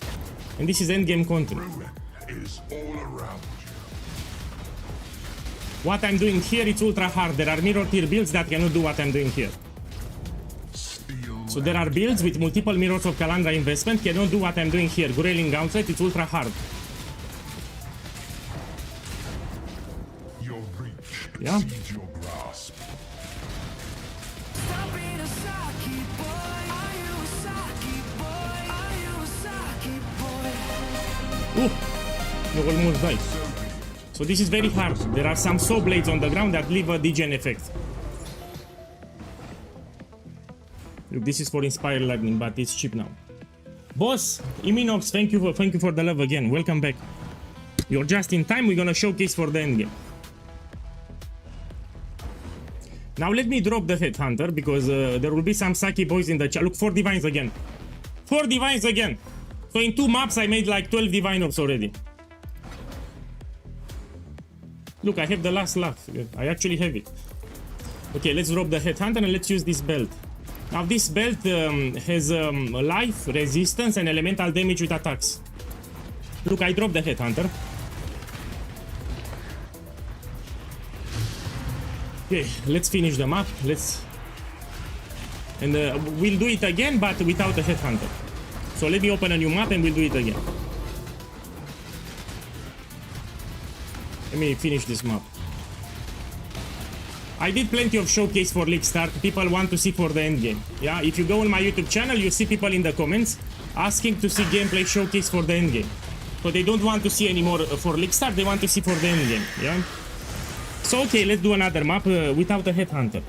And this is endgame content. What I'm doing here, it's ultra hard. There are mirror tier builds that cannot do what I'm doing here. So there are builds with multiple mirrors of Kalandra investment cannot do what I'm doing here. Grayling Gauntlet, it's ultra hard. Yeah? Ooh, you almost died. So this is very hard. There are some saw blades on the ground that leave a degen effect. Look, this is for Inspired Lightning, but it's cheap now. Boss, Iminox, thank you for the love again. Welcome back. You're just in time. We're gonna showcase for the endgame. Now let me drop the Headhunter because there will be some Saki boys in the chat. Look, 4 divines again. 4 divines again. So in 2 maps I made like 12 diviners already. Look, I have the last laugh. I actually have it. Okay, let's drop the Headhunter and let's use this belt. Now this belt has life, resistance and elemental damage with attacks. Look, I dropped the Headhunter. Okay, let's finish the map. And we'll do it again, but without a Headhunter. So let me open a new map and we'll do it again. Let me finish this map. I did plenty of showcase for League Start. People want to see for the end game. Yeah, if you go on my YouTube channel, you see people in the comments asking to see gameplay showcase for the end game. So they don't want to see anymore for League Start, they want to see for the end game. Yeah. So okay, let's do another map without a Headhunter.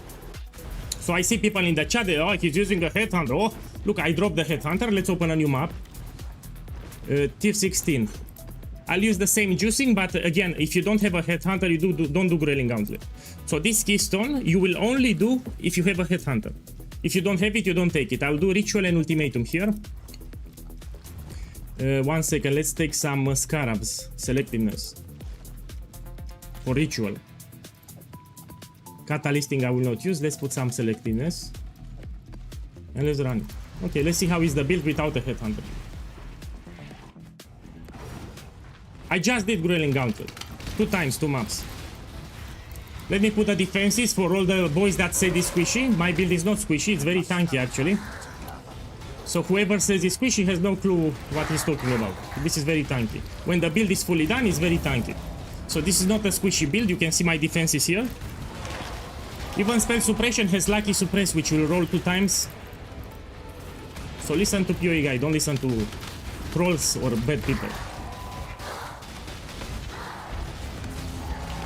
So I see people in the chat, oh, he's using a Headhunter. Oh, look, I dropped the Headhunter. Let's open a new map. Tier 16. I'll use the same juicing, but again, if you don't have a Headhunter, you don't do Grayling Gauntlet. So this keystone, you will only do if you have a Headhunter. If you don't have it, you don't take it. I'll do Ritual and Ultimatum here. 1 second, let's take some Scarabs, Selectiveness. For Ritual. Catalysting I will not use, let's put some Selectiveness. And let's run it. Okay, let's see how is the build without a Headhunter. I just did Grayling Gauntlet. 2 times, 2 maps. Let me put the defenses for all the boys that say this squishy. My build is not squishy, it's very tanky actually. So whoever says it's squishy has no clue what he's talking about. This is very tanky. When the build is fully done, it's very tanky. So this is not a squishy build. You can see my defenses here. Even spell suppression has lucky suppress, which will roll 2 times. So listen to POEGuy, don't listen to trolls or bad people.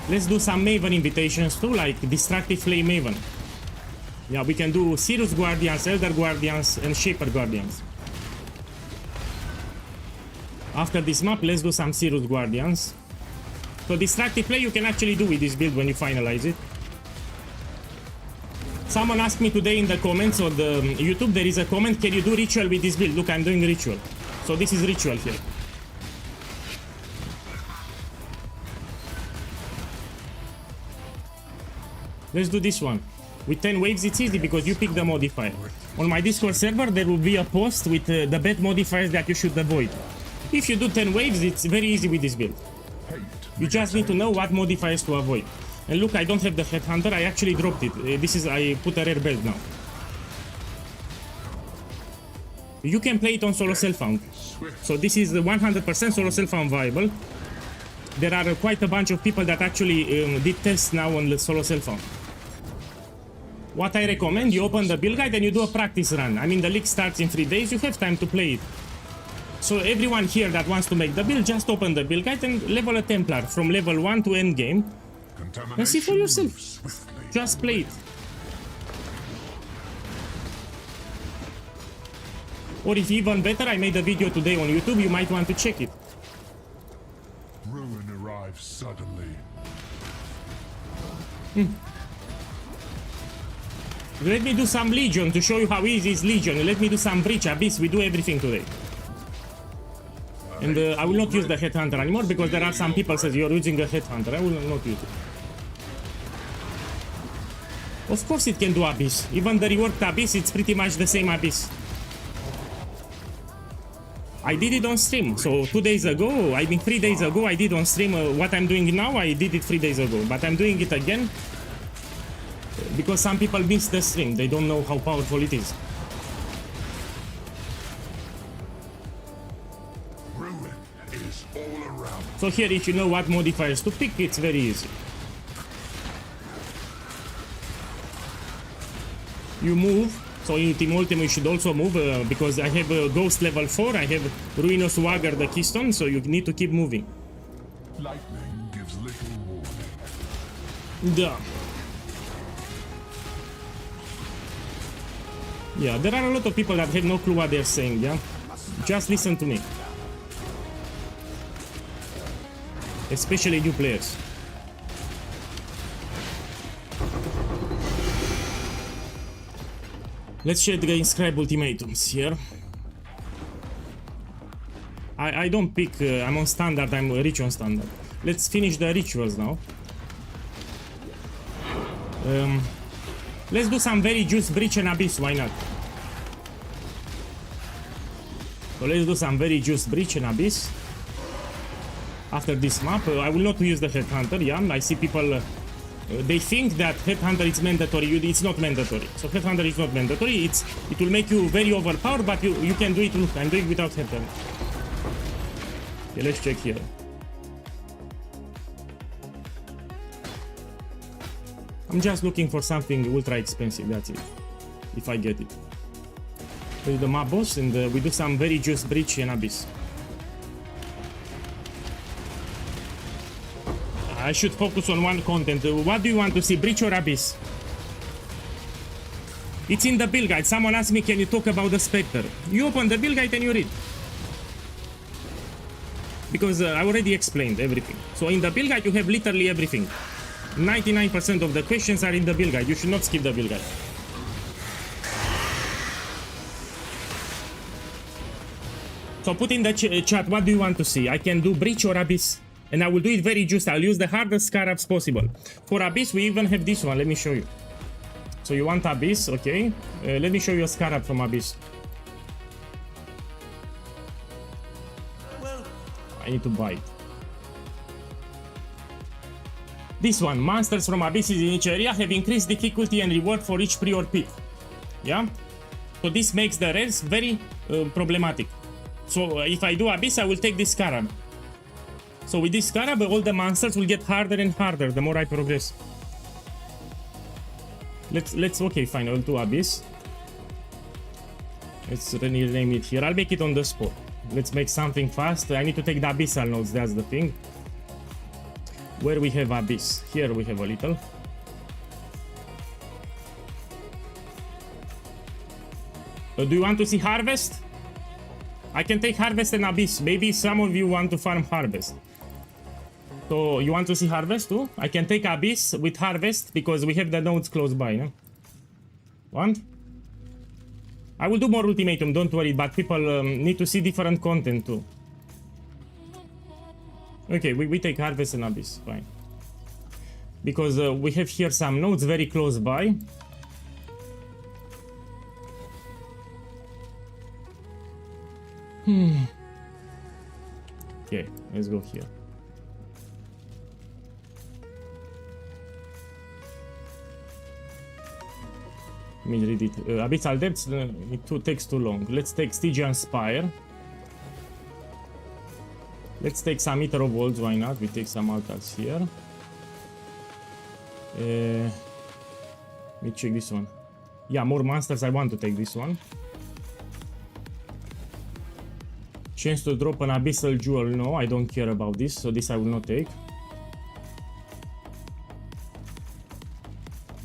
Let's do some Maven invitations too, like Destructive Flame Maven. Yeah, we can do Sirius Guardians, Elder Guardians, and Shaper Guardians. After this map, let's do some Sirius Guardians. So Destructive Play you can actually do with this build when you finalize it. Someone asked me today in the comments on the YouTube, there is a comment, can you do ritual with this build? Look, I'm doing ritual. So this is ritual here. Let's do this one. With 10 waves it's easy because you pick the modifier. On my Discord server there will be a post with the bad modifiers that you should avoid. If you do 10 waves it's very easy with this build. You just need to know what modifiers to avoid. And look, I don't have the Headhunter, I actually dropped it. I put a rare belt now. You can play it on solo self-found. So this is 100% solo self-found viable. There are quite a bunch of people that actually did tests now on the solo self-found. What I recommend, you open the build guide and you do a practice run. I mean, the league starts in 3 days, you have time to play it. So everyone here that wants to make the build, just open the build guide and level a Templar from level 1 to end game. And see for yourself. Just play it. Or if even better, I made a video today on YouTube, you might want to check it. Ruin arrives suddenly. Let me do some Legion to show you how easy is Legion. Let me do some Breach, Abyss, we do everything today. And I will not use the Headhunter anymore because there are some people says you're using a Headhunter. I will not use it. Of course it can do Abyss. Even the reworked Abyss, it's pretty much the same Abyss. I did it on stream. So 2 days ago, I mean 3 days ago, I did on stream what I'm doing now. I did it 3 days ago. But I'm doing it again because some people miss the stream. They don't know how powerful it is. Ruin is all around. So here, if you know what modifiers to pick, it's very easy. You move. So in Team Ultimate you should also move because I have Ghost level 4, I have Ruinous Wagger the Keystone, so you need to keep moving. Lightning gives little warning. Duh. Yeah, there are a lot of people that have no clue what they're saying, yeah? Just listen to me. Especially new players. Let's check the inscribe ultimatums here. I don't pick, I'm on standard, I'm rich on standard. Let's finish the rituals now. Let's do some very juice, Breach and Abyss, why not? So let's do some very juice, Breach and Abyss. After this map, I will not use the Headhunter, yeah, I see people... they think that Headhunter is mandatory, it's not mandatory. So Headhunter is not mandatory, it will make you very overpowered, but you can do it, look, I'm doing it without Headhunter. Okay, let's check here. I'm just looking for something ultra expensive, that's it. If I get it. We do the map boss and we do some very juice Breach and Abyss. I should focus on one content. What do you want to see, Breach or Abyss? It's in the build guide. Someone asked me, can you talk about the Spectre? You open the build guide and you read. Because I already explained everything. So in the build guide you have literally everything. 99% of the questions are in the build guide. You should not skip the build guide. So put in the chat, what do you want to see? I can do Breach or Abyss. And I will do it very just. I'll use the hardest scarabs possible. For Abyss, we even have this one. Let me show you. So you want Abyss, okay? Let me show you a scarab from Abyss. Well, I need to buy it. This one, monsters from Abysses in each area have increased difficulty and reward for each prior pick. Yeah? So this makes the rares very problematic. So if I do Abyss, I will take this Scarab. So with this Scarab, all the monsters will get harder and harder the more I progress. Let's okay, fine, I'll do Abyss. Let's rename it here. I'll make it on the spot. Let's make something fast. I need to take the Abyssal nodes, that's the thing. Where we have Abyss? Here we have a little. Do you want to see Harvest? I can take Harvest and Abyss. Maybe some of you want to farm Harvest. So you want to see Harvest too? I can take Abyss with Harvest because we have the nodes close by, no? Want? I will do more ultimatum, don't worry, but people need to see different content too. Okay, we take Harvest and Abyss, fine. Because we have here some nodes very close by. Okay, let's go here. Let me read it. Abyssal Depths, it takes too long. Let's take Stygian Spire. Let's take some Eater of Worlds, why not? We take some altars here. Let me check this one. Yeah, more monsters, I want to take this one. Chance to drop an Abyssal Jewel, no, I don't care about this, so this I will not take.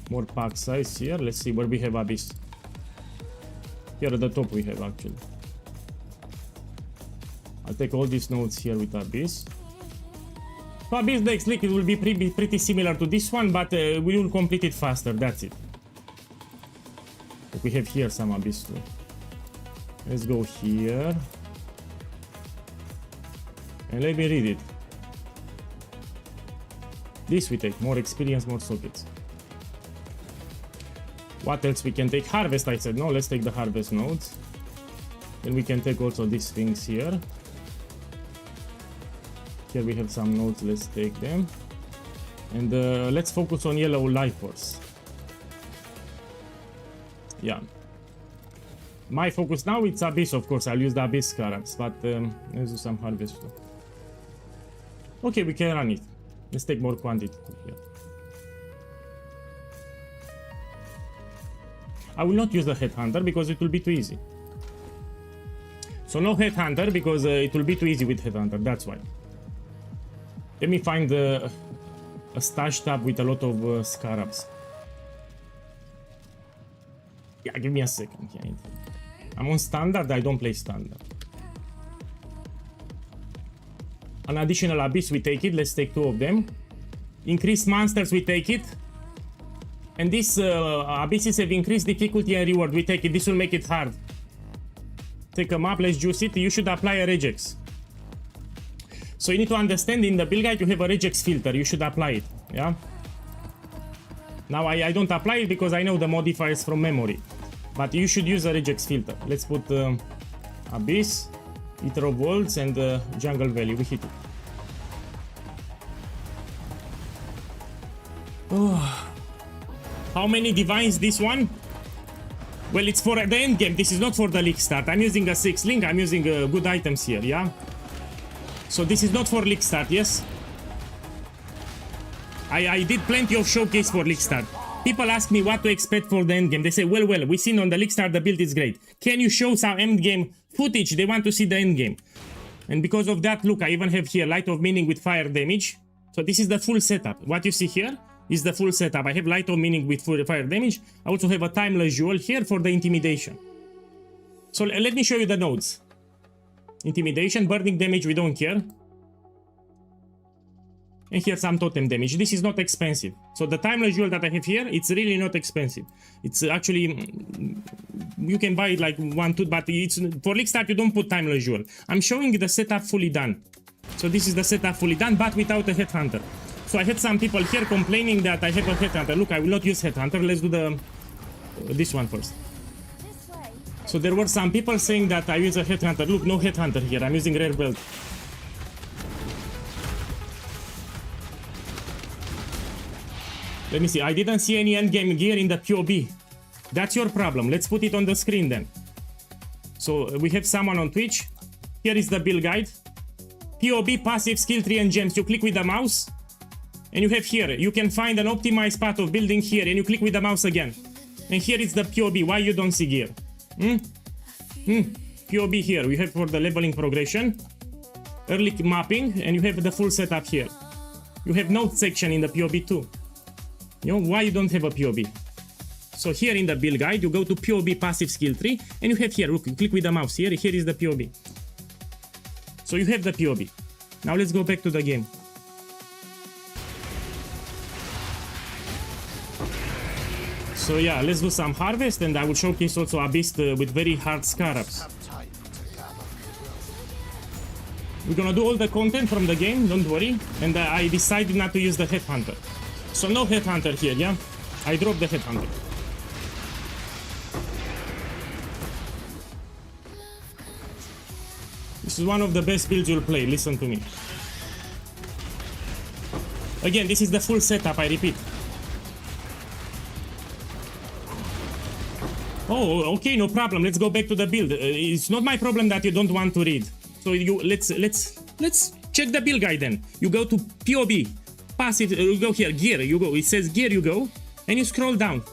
More pack size here, let's see where we have Abyss. Here at the top we have actually. I'll take all these nodes here with Abyss. So Abyss next league it will be pretty similar to this one, but we will complete it faster, that's it. But we have here some Abyss too. Let's go here. And let me read it. This we take, more experience, more sockets. What else we can take? Harvest, I said. No, let's take the Harvest nodes. Then we can take also these things here. Here we have some nodes, let's take them. And let's focus on yellow life force. Yeah. My focus now it's Abyss, of course. I'll use the Abyss Scarabs, but let's do some Harvest too. Okay, we can run it. Let's take more quantity here. I will not use the Headhunter because it will be too easy. So no Headhunter because it will be too easy with Headhunter, that's why. Let me find a stash tab with a lot of Scarabs. Yeah, give me a second here. I'm on standard, I don't play standard. An additional Abyss, we take it. Let's take two of them. Increase monsters, we take it. And these Abysses have increased difficulty and reward. We take it. This will make it hard. Take them up, let's juice it. You should apply a regex. So you need to understand in the build guide you have a regex filter. You should apply it. Yeah. Now I don't apply it because I know the modifiers from memory. But you should use a regex filter. Let's put Abyss, Eater of Worlds, and Jungle Valley. We hit it. Oh. How many divines this one? Well, it's for the end game. This is not for the league start. I'm using a 6 link. I'm using good items here, yeah? So this is not for league start, yes? I did plenty of showcase for league start. People ask me what to expect for the end game. They say, well, we seen on the league start the build is great. Can you show some end game footage? They want to see the end game. And because of that, look, I even have here Light of Meaning with fire damage. So this is the full setup. What you see here is the full setup. I have Light of Meaning with fire damage. I also have a Timeless Jewel here for the intimidation. So let me show you the nodes. Intimidation, burning damage, we don't care. And here some totem damage. This is not expensive. So the Timeless Jewel that I have here, it's really not expensive. It's actually, you can buy it like 1, 2, but it's for league start you don't put Timeless Jewel. I'm showing the setup fully done. So this is the setup fully done, but without a Headhunter. So I had some people here complaining that I have a Headhunter. Look, I will not use Headhunter. Let's do the this one first. So there were some people saying that I use a Headhunter. Look, no Headhunter here. I'm using Rare Belt. Let me see. I didn't see any endgame gear in the POB. That's your problem. Let's put it on the screen then. So we have someone on Twitch. Here is the build guide. POB, passive, skill tree, and gems. You click with the mouse, and you have here. You can find an optimized path of building here, and you click with the mouse again. And here is the POB. Why you don't see gear? POB here. We have for the leveling progression, early mapping, and you have the full setup here. You have note section in the POB too. You know why you don't have a POB? So here in the build guide, you go to POB passive skill tree, and you have here, look, you click with the mouse here, here is the POB. So you have the POB. Now let's go back to the game. So yeah, let's do some harvest, and I will showcase also a beast with very hard scarabs. We're gonna do all the content from the game, don't worry. And I decided not to use the headhunter. So no headhunter here, yeah? I dropped the headhunter. This is one of the best builds you'll play, listen to me. Again, this is the full setup, I repeat. Oh, okay, no problem. Let's go back to the build. It's not my problem that you don't want to read. So let's check the build guide then. You go to POB, passive, you go here, gear, you go, it says gear, you go, and you scroll down.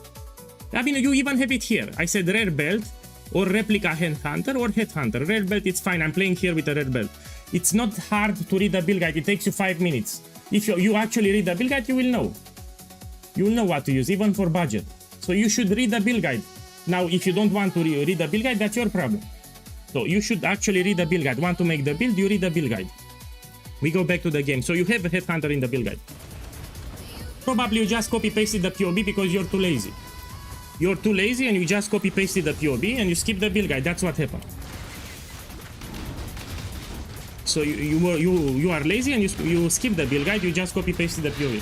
I mean, you even have it here. I said rare belt, or replica headhunter, or headhunter. Rare belt, it's fine. I'm playing here with a rare belt. It's not hard to read the build guide. It takes you 5 minutes. If you actually read the build guide, you will know. You will know what to use, even for budget. So you should read the build guide. Now, if you don't want to read the build guide, that's your problem. So you should actually read the build guide. Want to make the build, you read the build guide. We go back to the game. So you have a headhunter in the build guide. Probably you just copy pasted the POB because you're too lazy. You're too lazy and you just copy pasted the POB and you skip the build guide. That's what happened. So you are lazy and you skip the build guide. You just copy pasted the POB.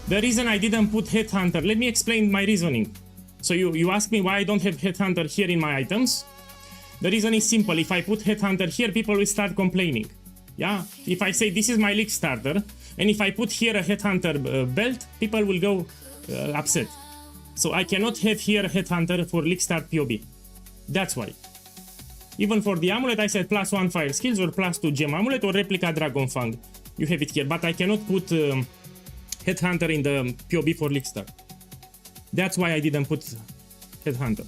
The reason I didn't put headhunter. Let me explain my reasoning. So you ask me why I don't have headhunter here in my items. The reason is simple. If I put headhunter here, people will start complaining. Yeah, if I say this is my league starter, and if I put here a headhunter belt, people will go upset. So I cannot have here a headhunter for league start POB. That's why. Even for the amulet, I said +1 fire skills or +2 gem amulet or replica dragon fang. You have it here, but I cannot put headhunter in the POB for league start. That's why I didn't put headhunter.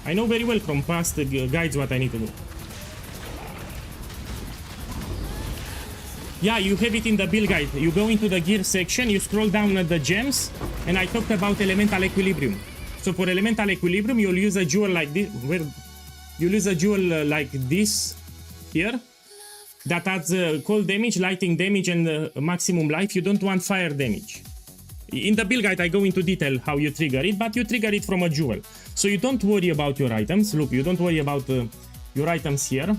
I know very well from past guides what I need to do. Yeah, you have it in the build guide. You go into the gear section, you scroll down at the gems, and I talked about elemental equilibrium. So for elemental equilibrium, you'll use a jewel like this. Where you'll use a jewel like this here that adds cold damage, lighting damage, and maximum life. You don't want fire damage. In the build guide, I go into detail how you trigger it, but you trigger it from a jewel. So you don't worry about your items. Look, you don't worry about your items here.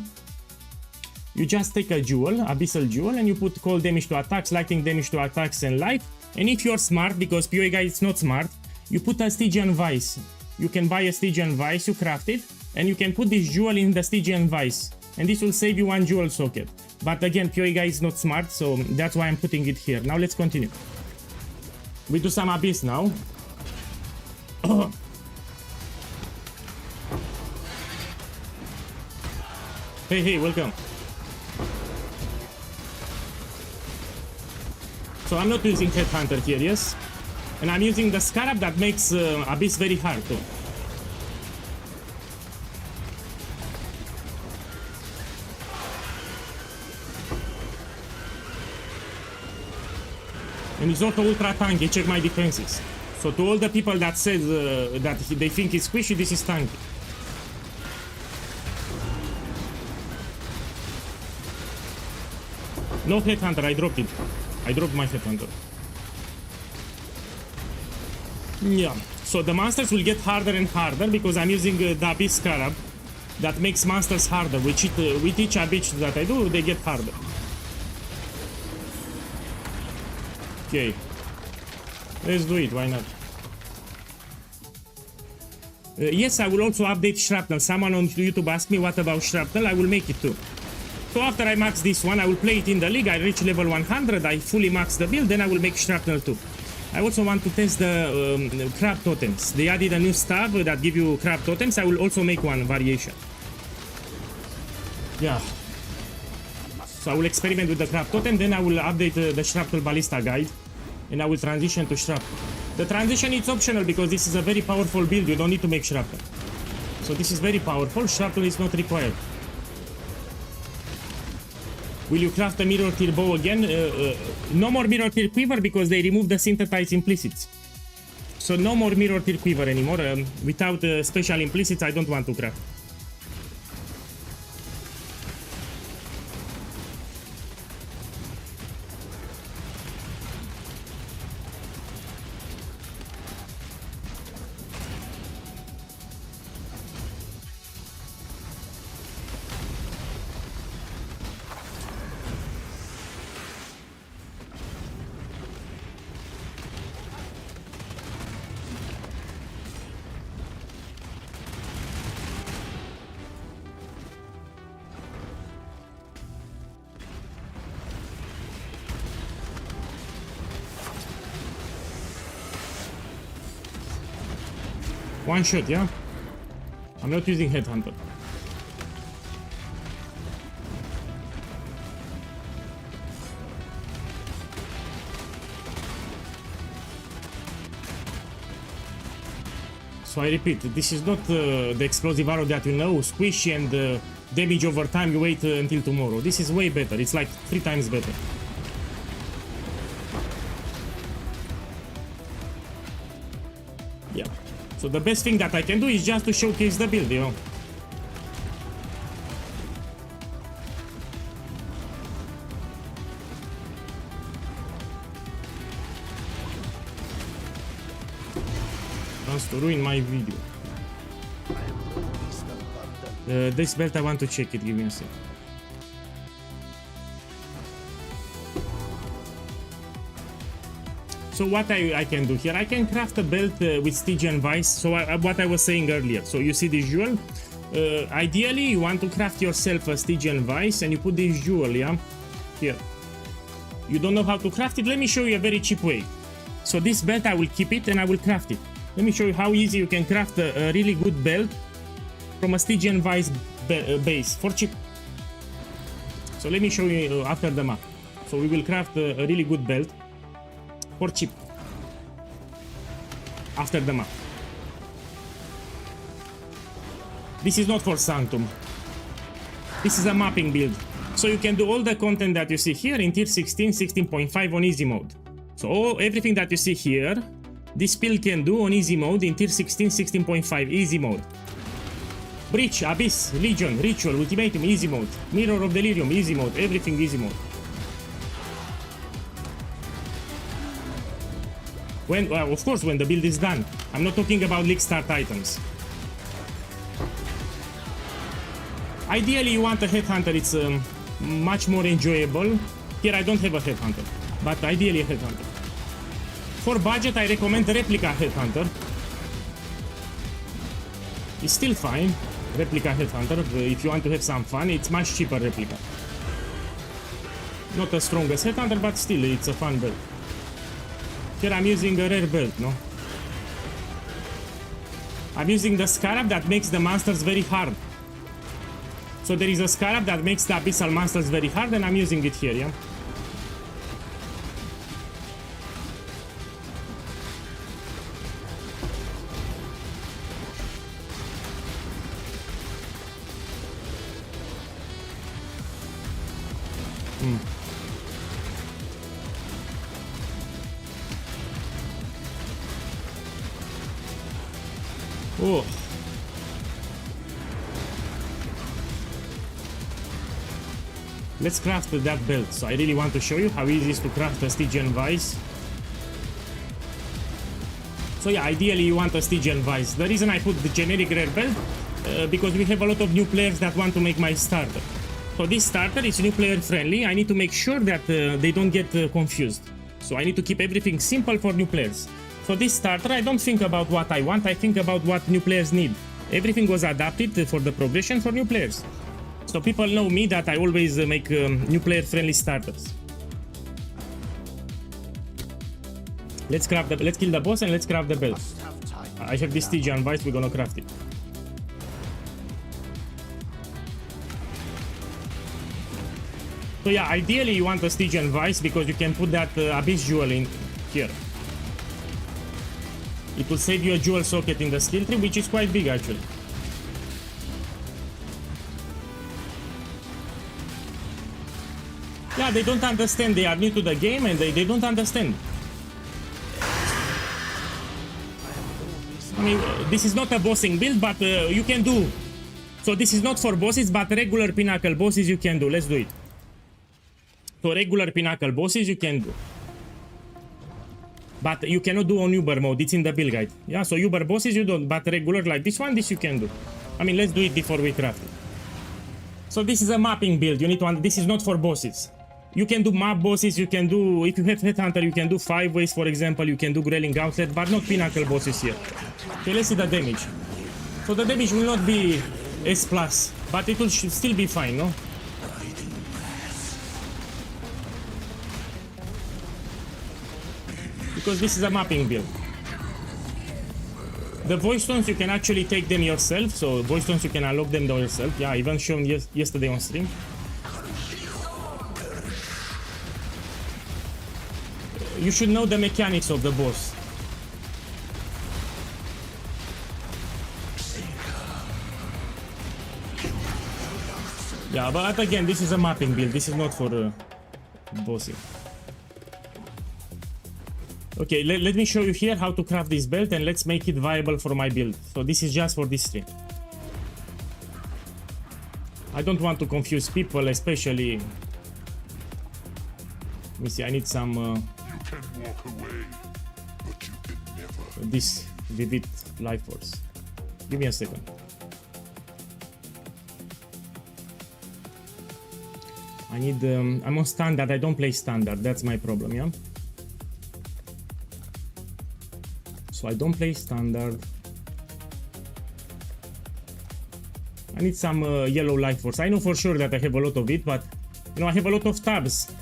You just take a jewel, abyssal jewel, and you put cold damage to attacks, lighting damage to attacks, and life. And if you're smart, because POEGuy is not smart, you put a Stygian Vice. You can buy a Stygian Vice, you craft it, and you can put this jewel in the Stygian Vice. And this will save you 1 jewel socket. But again, POEGuy is not smart, so that's why I'm putting it here. Now let's continue. We do some abyss now. Hey, welcome. So I'm not using headhunter here, yes? And I'm using the scarab that makes abyss very hard too. And it's also ultra tanky, check my defenses. So to all the people that says that they think it's squishy, this is tanky. No headhunter, I dropped it. I dropped my headhunter. Yeah, so the monsters will get harder and harder because I'm using the Abyss Scarab that makes monsters harder. With each Abyss that I do, they get harder. Okay, let's do it, why not? Yes, I will also update Shrapnel. Someone on YouTube asked me what about Shrapnel, I will make it too. So after I max this one, I will play it in the league. I reach level 100, I fully max the build, then I will make shrapnel too. I also want to test the crab totems. They added a new stuff that give you crab totems. I will also make one variation. Yeah. So I will experiment with the crab totem, then I will update the shrapnel ballista guide, and I will transition to shrapnel. The transition is optional because this is a very powerful build. You don't need to make shrapnel. So this is very powerful. Shrapnel is not required. Will you craft a mirror tier bow again? No more mirror tier quiver because they removed the synthesized implicits. So no more mirror tier quiver anymore. Without special implicits, I don't want to craft. One shot, yeah? I'm not using Headhunter. So I repeat, this is not the explosive arrow that you know, squishy and damage over time, you wait until tomorrow. This is way better, it's like 3 times better. Yeah. So the best thing that I can do is just to showcase the build, you know. Wants to ruin my video. This belt I want to check it, give me a sec. So what I can do here, I can craft a belt with Stygian Vice. So what I was saying earlier. So you see this jewel. Ideally, you want to craft yourself a Stygian Vice and you put this jewel, yeah, here. You don't know how to craft it? Let me show you a very cheap way. So this belt, I will keep it and I will craft it. Let me show you how easy you can craft a really good belt from a Stygian Vice base for cheap. So let me show you after the map. So we will craft a really good belt for cheap after the map. This is not for Sanctum. This is a mapping build. So you can do all the content that you see here in tier 16, 16.5 on easy mode. So everything that you see here, this build can do on easy mode in tier 16, 16.5 easy mode. Breach, Abyss, Legion, Ritual, Ultimatum, easy mode. Mirror of Delirium, easy mode. Everything easy mode. When, of course, when the build is done. I'm not talking about league start items. Ideally, you want a Headhunter. It's much more enjoyable. Here, I don't have a Headhunter, but ideally a Headhunter. For budget, I recommend Replica Headhunter. It's still fine. Replica Headhunter. If you want to have some fun, it's much cheaper Replica. Not as strong as Headhunter, but still, it's a fun build. Here I'm using a rare belt, no? I'm using the Scarab that makes the monsters very hard. So there is a Scarab that makes the Abyssal monsters very hard, and I'm using it here, yeah? Oh. Let's craft that belt. So I really want to show you how easy it is to craft a Stygian Vice. So yeah, ideally you want a Stygian Vice. The reason I put the generic rare belt, because we have a lot of new players that want to make my starter. So this starter is new player friendly. I need to make sure that they don't get confused. So I need to keep everything simple for new players. For this starter, I don't think about what I want, I think about what new players need. Everything was adapted for the progression for new players. So people know me that I always make new player-friendly starters. Let's kill the boss and let's craft the belt. I have this Stygian Vice, we're gonna craft it. So yeah, ideally you want a Stygian Vice because you can put that Abyss Jewel in here. It will save you a jewel socket in the skill tree, which is quite big actually. Yeah, they don't understand, they are new to the game and they don't understand. I mean, this is not a bossing build, but you can do. So this is not for bosses, but regular pinnacle bosses you can do. Let's do it. So regular pinnacle bosses you can do. But you cannot do on Uber mode, it's in the build guide. Yeah, so Uber bosses you don't, but regular like this one, this you can do. I mean, let's do it before we craft it. So this is a mapping build, you need to, this is not for bosses. You can do map bosses, you can do, if you have Headhunter, you can do 5 ways, for example, you can do Grailing Outlet, but not pinnacle bosses here. Okay, let's see the damage. So the damage will not be S+, but it will still be fine, no? Because this is a mapping build. The voice tones, you can actually take them yourself, so voice tones you can unlock them yourself. Yeah, I even shown yesterday on stream. You should know the mechanics of the boss. Yeah, but again, this is a mapping build, this is not for bossing. Okay, let me show you here how to craft this belt and let's make it viable for my build. So this is just for this stream. I don't want to confuse people, especially... Let me see, I need some... You can walk away, but you can never. This Vivid Life Force. Give me a second. I need... I'm on standard, I don't play standard, that's my problem, yeah? So I don't play standard. I need some yellow life force. I know for sure that I have a lot of it, but you know, I have a lot of tabs.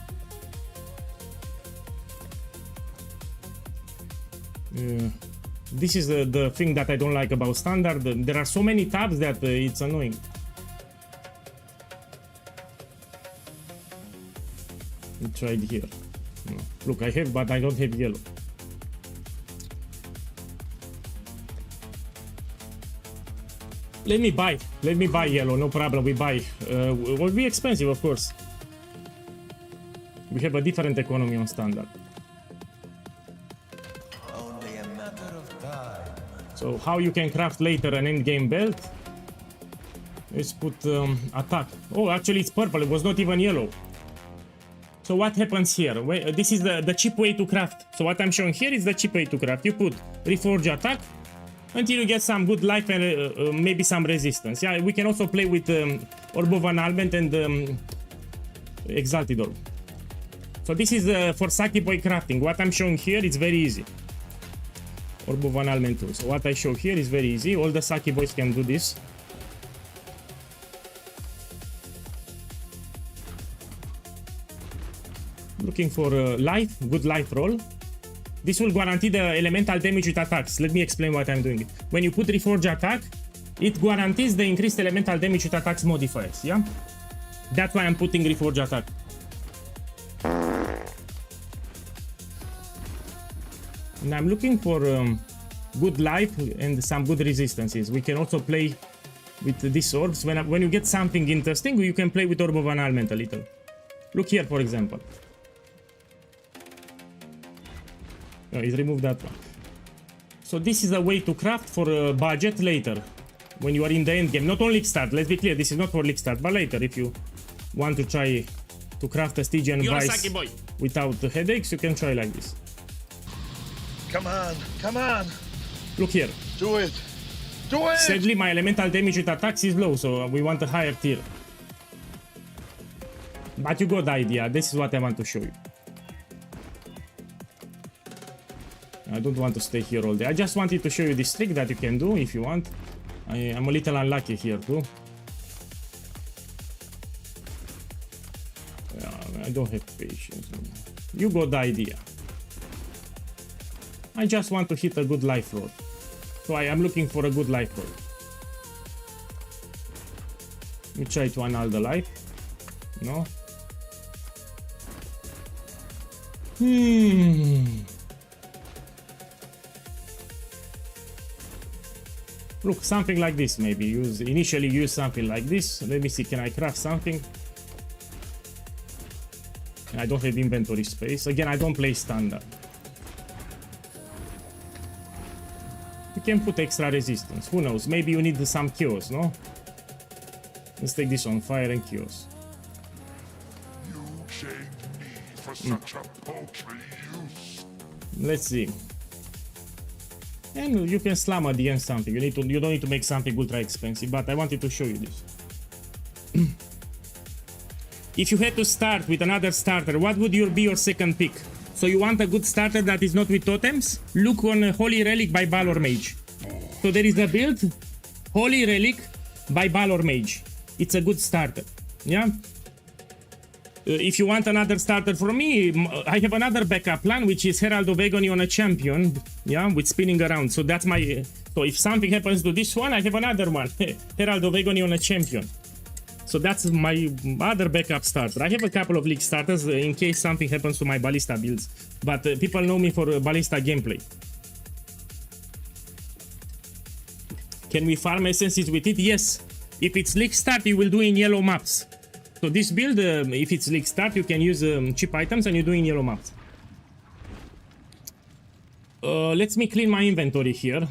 This is the thing that I don't like about standard. There are so many tabs that it's annoying. Let me try it here. No. Look, I have, but I don't have yellow. Let me buy yellow, no problem, we buy. It will be expensive, of course. We have a different economy on standard. Only a matter of time. So how you can craft later an endgame belt? Let's put attack. Oh, actually it's purple, it was not even yellow. So what happens here? This is the cheap way to craft. So what I'm showing here is the cheap way to craft. You put Reforge attack, until you get some good life and maybe some resistance. Yeah, we can also play with Orb of Annulment and Exalted Orb. So this is for Saki Boy crafting. What I'm showing here is very easy. Orb of Annulment too. So what I show here is very easy. All the Saki Boys can do this. Looking for life, good life roll. This will guarantee the elemental damage with attacks. Let me explain what I'm doing. When you put Reforge attack, it guarantees the increased elemental damage with attacks modifiers, yeah? That's why I'm putting Reforge attack. And I'm looking for good life and some good resistances. We can also play with these orbs. When you get something interesting, you can play with Orb of Annulment a little. Look here, for example. No, it removed that one. So this is a way to craft for budget later, when you are in the end game. Not on League Start, let's be clear, this is not for League Start, but later if you want to try to craft a Stygian Vice without headaches, you can try like this. Come on, come on. Look here. Do it. Do it. Sadly, my elemental damage with attacks is low, so we want a higher tier. But you got the idea, this is what I want to show you. I don't want to stay here all day. I just wanted to show you this trick that you can do if you want. I'm a little unlucky here too. I don't have patience. You got the idea. I just want to hit a good life road. So I am looking for a good life road. Let me try to annul the life. No. Look, something like this maybe. Initially use something like this. Let me see, can I craft something? I don't have inventory space. Again, I don't play standard. You can put extra resistance. Who knows? Maybe you need some chaos, no? Let's take this on fire and chaos. You shamed me for such a paltry use. Let's see. And you can slam at the end something. You don't need to make something ultra expensive, but I wanted to show you this. If you had to start with another starter, what would be your second pick? So you want a good starter that is not with totems? Look on Holy Relic by Valor Mage. So there is a build, Holy Relic by Valor Mage. It's a good starter, yeah? If you want another starter from me, I have another backup plan, which is Herald of Agony on a champion, yeah, with spinning around. So that's my... So if something happens to this one, I have another one, Herald of Agony on a champion. So that's my other backup starter. I have a couple of league starters in case something happens to my Ballista builds. But people know me for Ballista gameplay. Can we farm essences with it? Yes. If it's league start, you will do in yellow maps. So this build, if it's league start, you can use cheap items and you do in yellow maps. Let me clean my inventory here.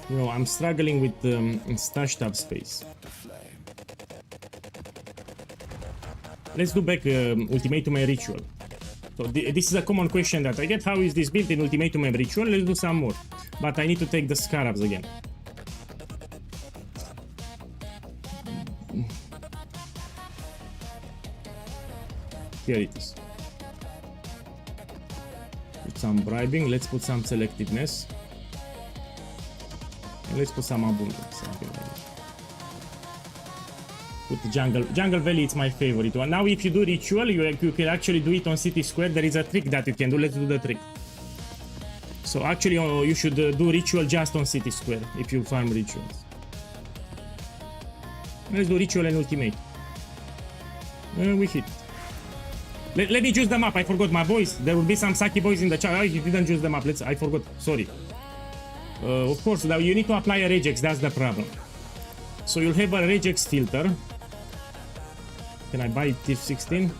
You know, I'm struggling with stash tab space. Let's do back Ultimatum and Ritual. So this is a common question that I get. How is this built in Ultimatum and Ritual? Let's do some more. But I need to take the Scarabs again. Here it is. Put some bribing. Let's put some selectiveness. And let's put some abundance. Something like that. Put the Jungle Valley, it's my favorite one. Now if you do Ritual, you can actually do it on City Square. There is a trick that you can do. Let's do the trick. So actually you should do Ritual just on City Square if you farm Rituals. Let's do Ritual and Ultimate. We hit. Let me choose the map. I forgot my boys. There will be some Saki boys in the chat. Oh, you didn't choose the map. I forgot. Sorry. Of course, now you need to apply a regex. That's the problem. So you'll have a regex filter. Can I buy tier 16?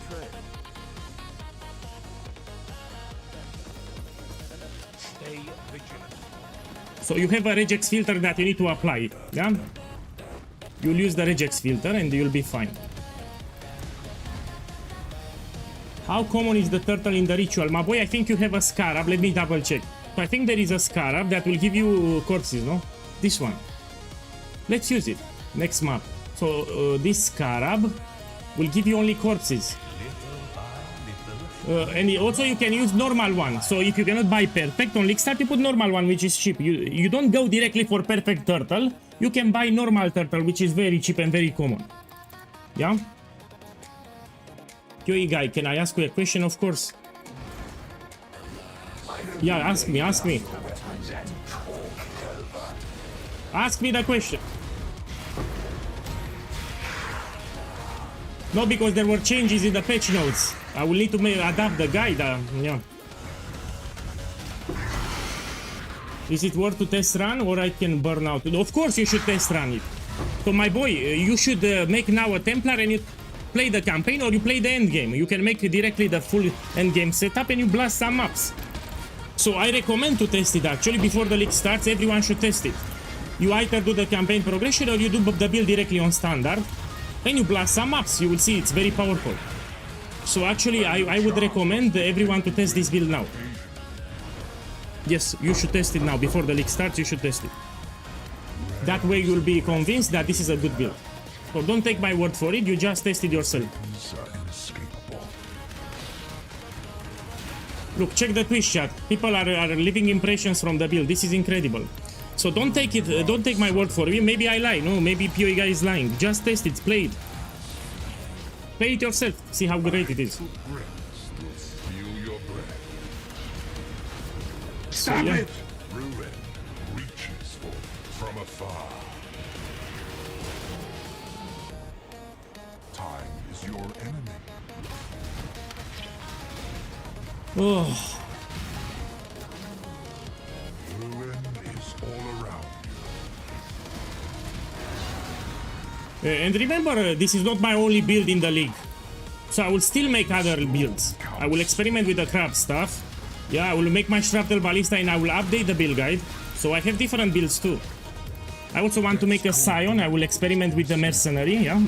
So you have a regex filter that you need to apply. Yeah? You'll use the regex filter and you'll be fine. How common is the turtle in the Ritual? My boy, I think you have a Scarab. Let me double check. So I think there is a Scarab that will give you corpses, no? This one. Let's use it. Next map. So this Scarab will give you only corpses. And also you can use normal one. So if you cannot buy perfect on League Start, you put normal one, which is cheap. You don't go directly for perfect turtle. You can buy normal turtle, which is very cheap and very common. Yeah? POEGuy, can I ask you a question? Of course. Yeah, ask me. Ask me the question. No, because there were changes in the patch notes. I will need to adapt the guide. Yeah. Is it worth to test run or I can burn out? Of course you should test run it. So my boy, you should make now a Templar and you play the campaign or you play the end game. You can make directly the full end game setup and you blast some maps. So I recommend to test it actually before the league starts. Everyone should test it. You either do the campaign progression or you do the build directly on standard. Then you blast some maps. You will see it's very powerful. So actually I would recommend everyone to test this build now. Yes, you should test it now. Before the league starts, you should test it. That way you'll be convinced that this is a good build. So don't take my word for it, you just test it yourself. Look, check the Twitch chat. People are leaving impressions from the build. This is incredible. So don't take it. Don't take my word for it. Maybe I lie. No, maybe POEGuy is lying. Just test it. Play it. Play it yourself. See how great it is. Stop yeah. it! Ruin reaches from afar. Time is your enemy. Oh. Ruin is all around you. And remember, this is not my only build in the league. So I will still make other builds. I will experiment with the crab stuff. Yeah, I will make my Shrapnel Ballista and I will update the build guide. So I have different builds too. I also want to make a Scion. I will experiment with the Mercenary, yeah.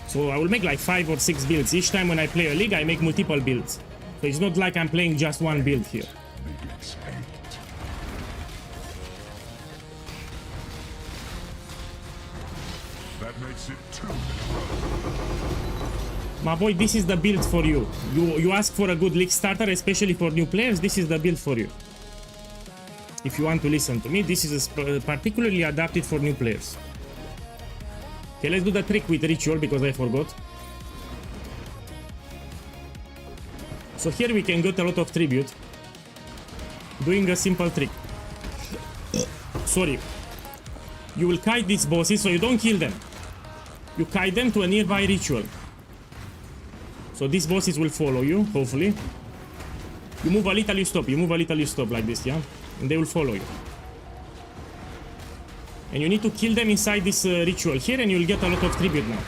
So I will make like 5 or 6 builds. Each time when I play a league, I make multiple builds. So it's not like I'm playing just one build here. That makes it 2. My boy, this is the build for you. You ask for a good league starter, especially for new players. This is the build for you. If you want to listen to me, this is particularly adapted for new players. Okay, let's do the trick with ritual because I forgot. So here we can get a lot of tribute. Doing a simple trick. Sorry. You will kite these bosses so you don't kill them. You kite them to a nearby ritual. So these bosses will follow you, hopefully. You move a little, you stop. You move a little, you stop, like this, yeah? And they will follow you. And you need to kill them inside this ritual here, and you'll get a lot of tribute now.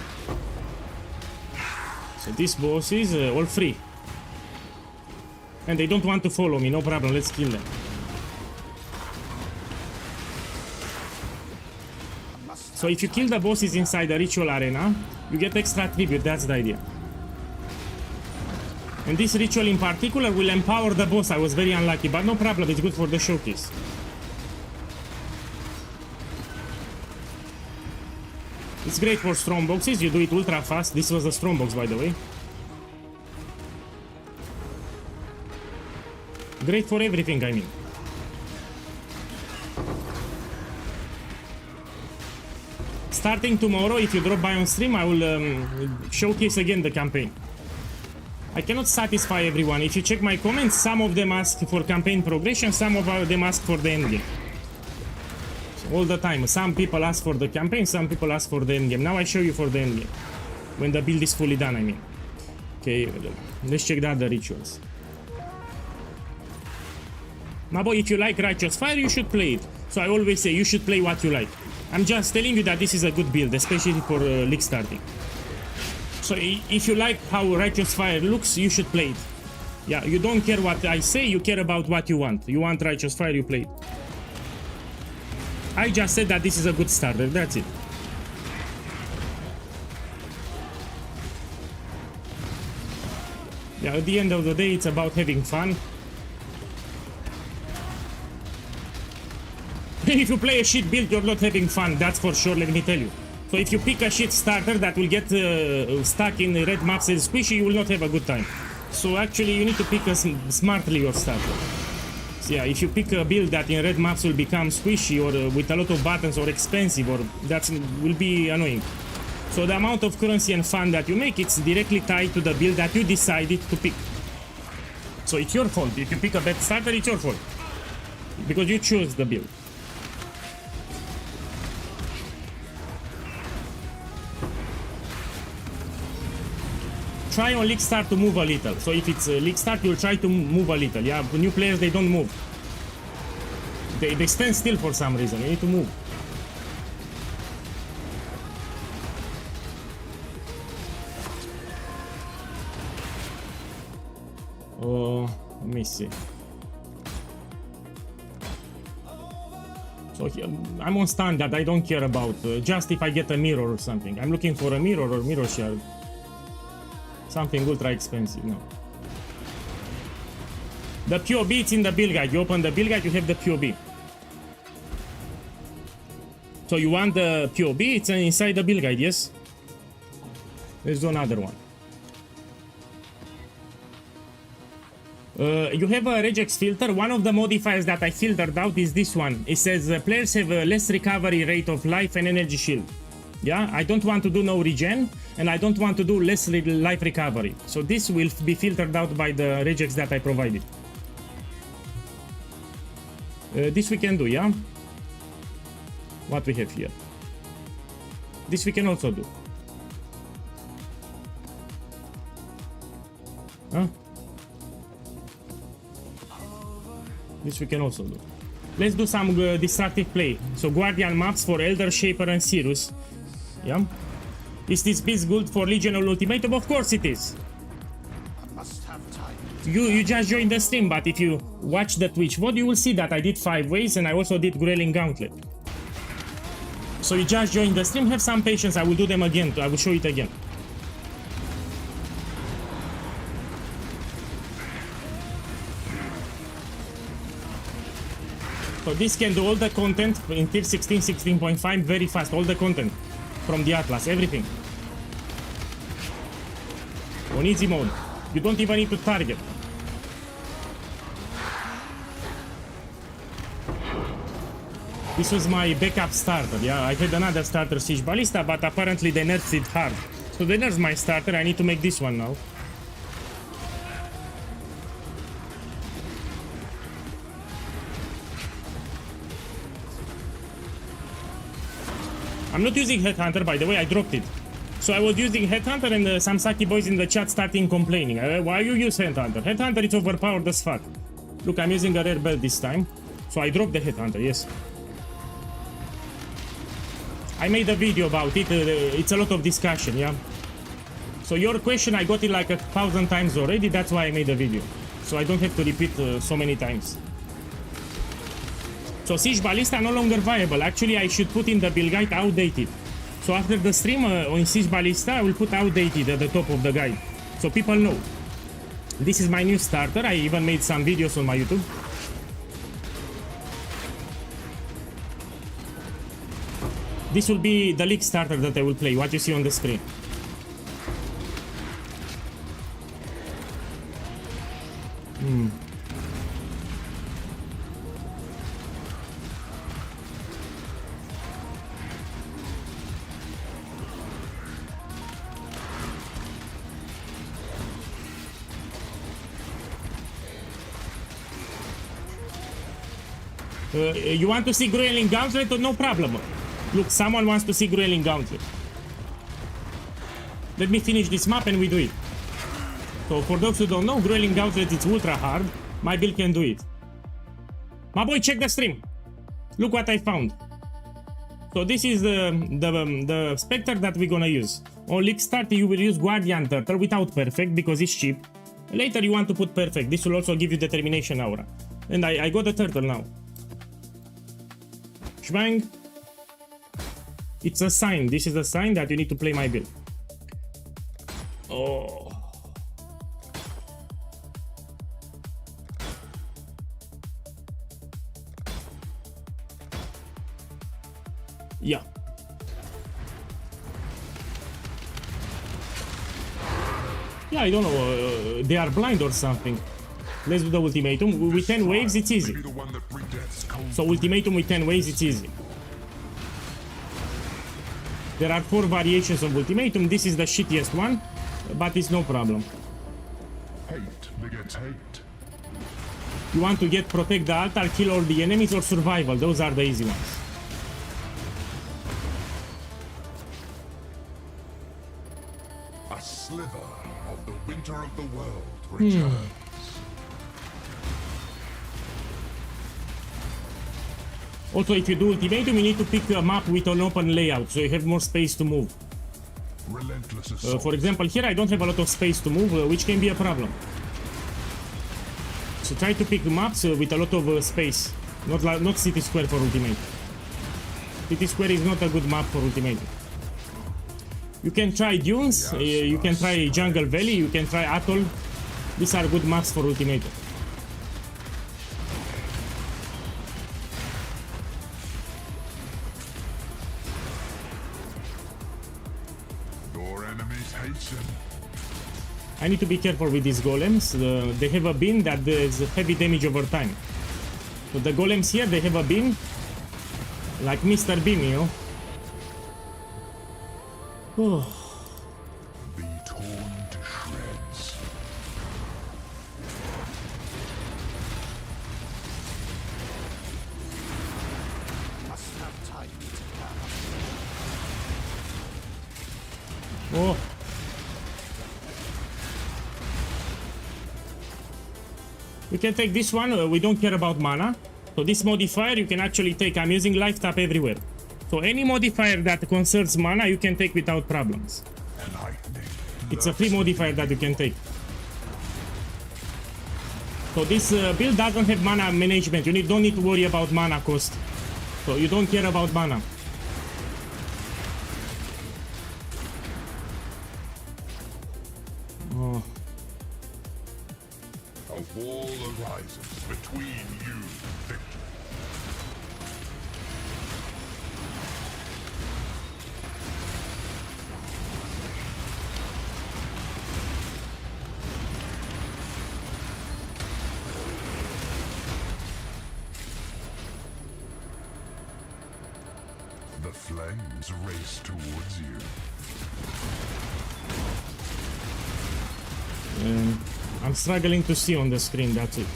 So these bosses, all free. And they don't want to follow me, no problem, let's kill them. So if you kill the bosses inside the ritual arena, you get extra tribute, that's the idea. And this ritual in particular will empower the boss. I was very unlucky, but no problem, it's good for the showcase. It's great for strong boxes, you do it ultra fast. This was a strong box, by the way. Great for everything, I mean. Starting tomorrow, if you drop by on stream, I will showcase again the campaign. I cannot satisfy everyone. If you check my comments, some of them ask for campaign progression, some of them ask for the endgame. So all the time, some people ask for the campaign, some people ask for the endgame. Now I show you for the endgame. When the build is fully done, I mean. Okay, let's check the other rituals. My boy, if you like Righteous Fire, you should play it. So I always say you should play what you like. I'm just telling you that this is a good build, especially for league starting. So if you like how Righteous Fire looks, you should play it. Yeah, you don't care what I say, you care about what you want. You want Righteous Fire, you play it. I just said that this is a good starter, that's it. Yeah, at the end of the day, it's about having fun. If you play a shit build, you're not having fun, that's for sure, let me tell you. So if you pick a shit starter that will get stuck in red maps and squishy, you will not have a good time. So actually you need to pick smartly your starter. So yeah, if you pick a build that in red maps will become squishy or with a lot of buttons or expensive, or that will be annoying. So the amount of currency and fun that you make, it's directly tied to the build that you decided to pick. So it's your fault. If you pick a bad starter, it's your fault. Because you choose the build. Try on League Start to move a little. So if it's League Start, you'll try to move a little. Yeah, new players, they don't move. They stand still for some reason. You need to move. Let me see. So here, I'm on standard. I don't care about just if I get a mirror or something. I'm looking for a mirror or mirror shard. Something ultra expensive, no. The POB, it's in the build guide. You open the build guide, you have the POB. So you want the POB, it's inside the build guide, yes? Let's do another one. You have a regex filter. One of the modifiers that I filtered out is this one. It says players have a less recovery rate of life and energy shield. Yeah, I don't want to do no regen, and I don't want to do less life recovery. So this will be filtered out by the regex that I provided. This we can do, yeah? What we have here? This we can also do. Huh? This we can also do. Let's do some destructive play. So Guardian maps for Elder, Shaper and Sirius. Yeah. Is this beast good for Legional Ultimatum? Of course it is. You just joined the stream, but if you watch the Twitch VOD, you will see that I did 5 waves and I also did Grelling Gauntlet. So you just joined the stream, have some patience, I will do them again, I will show it again. So this can do all the content in tier 16, 16.5 very fast, all the content from the Atlas, everything. On easy mode, you don't even need to target. This was my backup starter, yeah, I had another starter, Siege Ballista, but apparently they nerfed it hard. So they nerfed my starter, I need to make this one now. I'm not using Headhunter, by the way, I dropped it. So I was using Headhunter and some Saki boys in the chat starting complaining. Why you use Headhunter? Headhunter is overpowered as fuck. Look, I'm using a rare belt this time. So I dropped the Headhunter, yes. I made a video about it, it's a lot of discussion, yeah. So your question, I got it like 1,000 times already, that's why I made a video. So I don't have to repeat so many times. So Siege Ballista no longer viable. Actually, I should put in the build guide outdated. So after the stream on Siege Ballista, I will put outdated at the top of the guide. So people know. This is my new starter. I even made some videos on my YouTube. This will be the league starter that I will play, what you see on the screen. You want to see Grelling Gauntlet? No problem. Look, someone wants to see Grelling Gauntlet. Let me finish this map and we do it. So for those who don't know, Grelling Gauntlet is ultra hard. My build can do it. My boy, check the stream. Look what I found. So this is the Spectre that we're gonna use. On League Start you will use Guardian Turtle without Perfect because it's cheap. Later you want to put Perfect. This will also give you Determination Aura. And I got the Turtle now. Shbang. It's a sign. This is a sign that you need to play my build. Oh. Yeah. Yeah, I don't know. They are blind or something. Let's do the ultimatum. With 10 waves, it's easy. So ultimatum with 10 waves, it's easy. There are 4 variations of ultimatum. This is the shittiest one, but it's no problem. Hate begets hate. You want to get protect the altar, kill all the enemies, or survival. Those are the easy ones. A sliver of the winter of the world returns. Also, if you do ultimatum, you need to pick a map with an open layout, so you have more space to move. For example, here I don't have a lot of space to move, which can be a problem. So try to pick maps with a lot of space, not City Square for ultimate. City Square is not a good map for ultimate. You can try Dunes, you can try Jungle Valley, you can try Atoll. These are good maps for ultimate. I need to be careful with these golems. They have a beam that does heavy damage over time. So the golems here, they have a beam. Like Mr. Beam, you know? Oh. Be torn to shreds. Must have time to Oh. We can take this one, we don't care about mana. So this modifier you can actually take. I'm using life tap everywhere. So any modifier that concerns mana you can take without problems. It's a free modifier that you can take. So this build doesn't have mana management. You don't need to worry about mana cost. So you don't care about mana. Oh. A wall arises between you and victory. The flames race towards you. I'm struggling to see on the screen, that's it.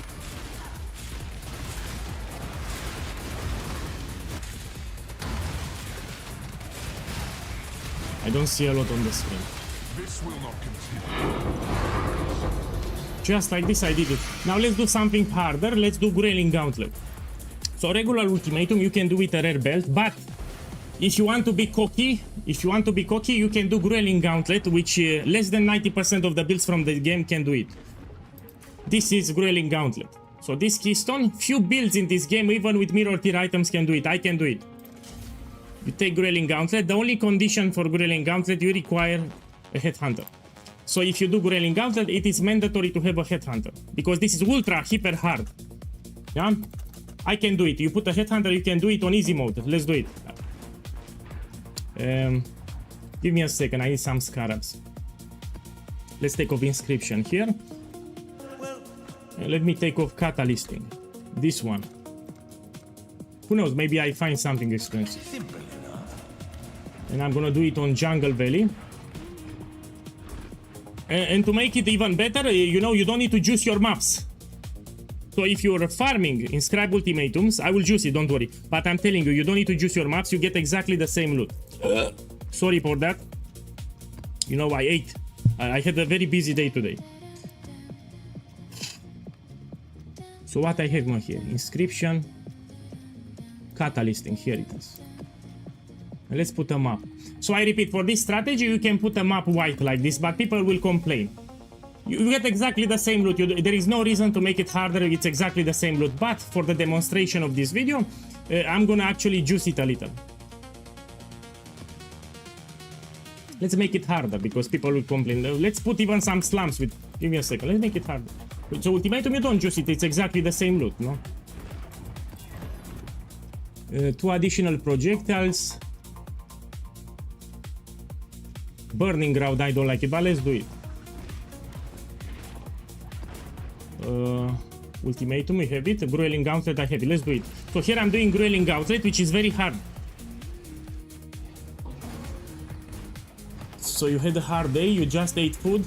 I don't see a lot on the screen. This will not continue. Just like this I did it. Now let's do something harder. Let's do Grayling Gauntlet. So regular ultimatum you can do with a rare belt, but if you want to be cocky, you can do Grayling Gauntlet, which less than 90% of the builds from the game can do it. This is Grayling Gauntlet. So this keystone, few builds in this game, even with mirror tier items, can do it. I can do it. You take Grayling Gauntlet. The only condition for Grayling Gauntlet, you require a Headhunter. So if you do Grayling Gauntlet, it is mandatory to have a Headhunter, because this is ultra hyper hard. Yeah, I can do it. You put a Headhunter, you can do it on easy mode. Let's do it. Give me a second, I need some scarabs. Let's take off inscription here. Let me take off catalysting. This one. Who knows, maybe I find something expensive. Simple enough. And I'm gonna do it on Jungle Valley. And to make it even better, you know, you don't need to juice your maps. So if you're farming in Scribe Ultimatums, I will juice it, don't worry. But I'm telling you, you don't need to juice your maps, you get exactly the same loot. Sorry for that. You know, I ate. I had a very busy day today. So what I have here? Inscription. Catalysting, here it is. And let's put a map. So I repeat, for this strategy, you can put a map white like this, but people will complain. You get exactly the same loot. There is no reason to make it harder. It's exactly the same loot. But for the demonstration of this video, I'm gonna actually juice it a little. Let's make it harder because people will complain. Let's put even some slums with... Give me a second. Let's make it harder. So ultimatum, you don't juice it. It's exactly the same loot, no? 2 additional projectiles. Burning ground, I don't like it, but let's do it. Ultimatum, we have it. Grayling Gauntlet, I have it. Let's do it. So here I'm doing Grayling Gauntlet, which is very hard. So you had a hard day, you just ate food.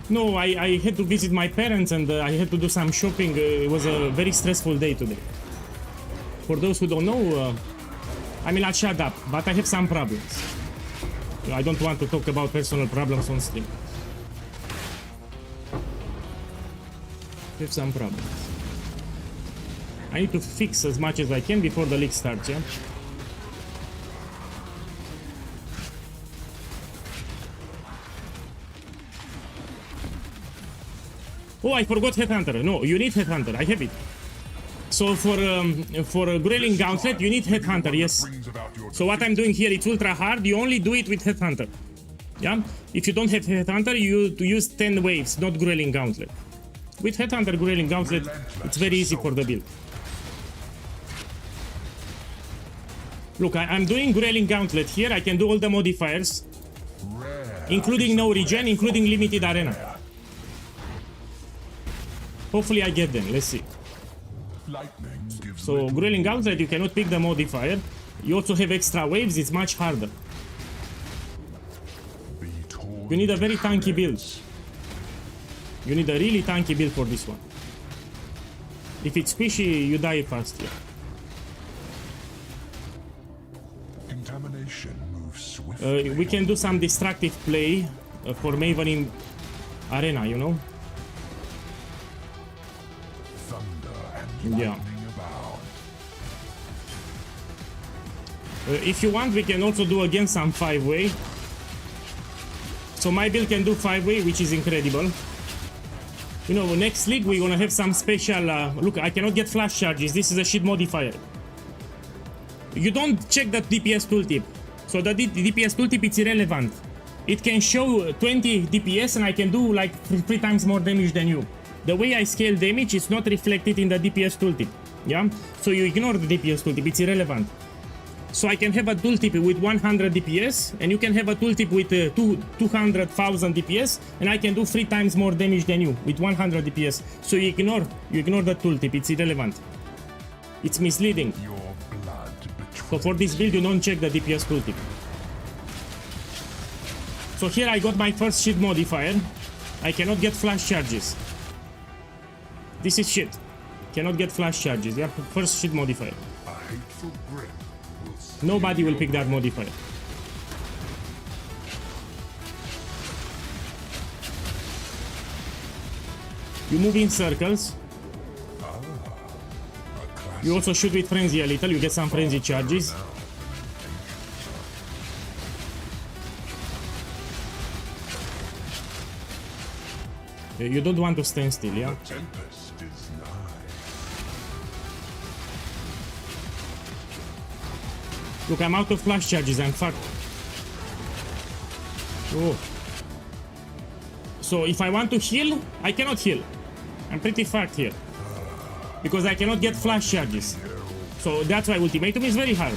No, I had to visit my parents and I had to do some shopping. It was a very stressful day today. For those who don't know, I mean, I'll shut up, but I have some problems. I don't want to talk about personal problems on stream. I have some problems. I need to fix as much as I can before the league starts, yeah? Oh, I forgot Headhunter. No, you need Headhunter. I have it. So for Grayling Gauntlet, you need Headhunter, yes. So what I'm doing here, it's ultra hard. You only do it with Headhunter. Yeah? If you don't have Headhunter, you use 10 waves, not Grayling Gauntlet. With Headhunter, Grayling Gauntlet, it's very easy for the build. Look, I'm doing Grayling Gauntlet here. I can do all the modifiers, including no regen, including limited arena. Hopefully I get them. Let's see. Lightning gives So Grueling Outlet, you cannot pick the modifier. You also have extra waves. It's much harder. be torn. You need a very tanky build. You need a really tanky build for this one. If it's squishy, you die fast here. Contamination moves swiftly. We can do some destructive play for Maven in Arena, you know? Thunder and Yeah. lightning abound. If you want, we can also do again some 5-way. So my build can do 5-way, which is incredible. You know, next league we're gonna have some special... look, I cannot get flash charges. This is a shit modifier. You don't check that DPS tooltip. So the DPS tooltip, it's irrelevant. It can show 20 DPS and I can do like 3 times more damage than you. The way I scale damage is not reflected in the DPS tooltip. Yeah? So you ignore the DPS tooltip, it's irrelevant. So I can have a tooltip with 100 DPS and you can have a tooltip with 200,000 DPS and I can do 3 times more damage than you with 100 DPS. So you ignore the tooltip, it's irrelevant. It's misleading. Your blood betrays. So for this build you don't check the DPS tooltip. So here I got my first shit modifier. I cannot get flash charges. This is shit. Cannot get flash charges. Yeah, first shit modifier. A hateful grip will Nobody will pick that modifier. You move in circles. You also shoot with frenzy a little. You get some frenzy charges. You don't want to stand still, yeah? tempest is nigh. Look, I'm out of flash charges. I'm fucked. Oh. So if I want to heal, I cannot heal. I'm pretty fucked here. Because I cannot get flash charges. So that's why ultimatum is very hard.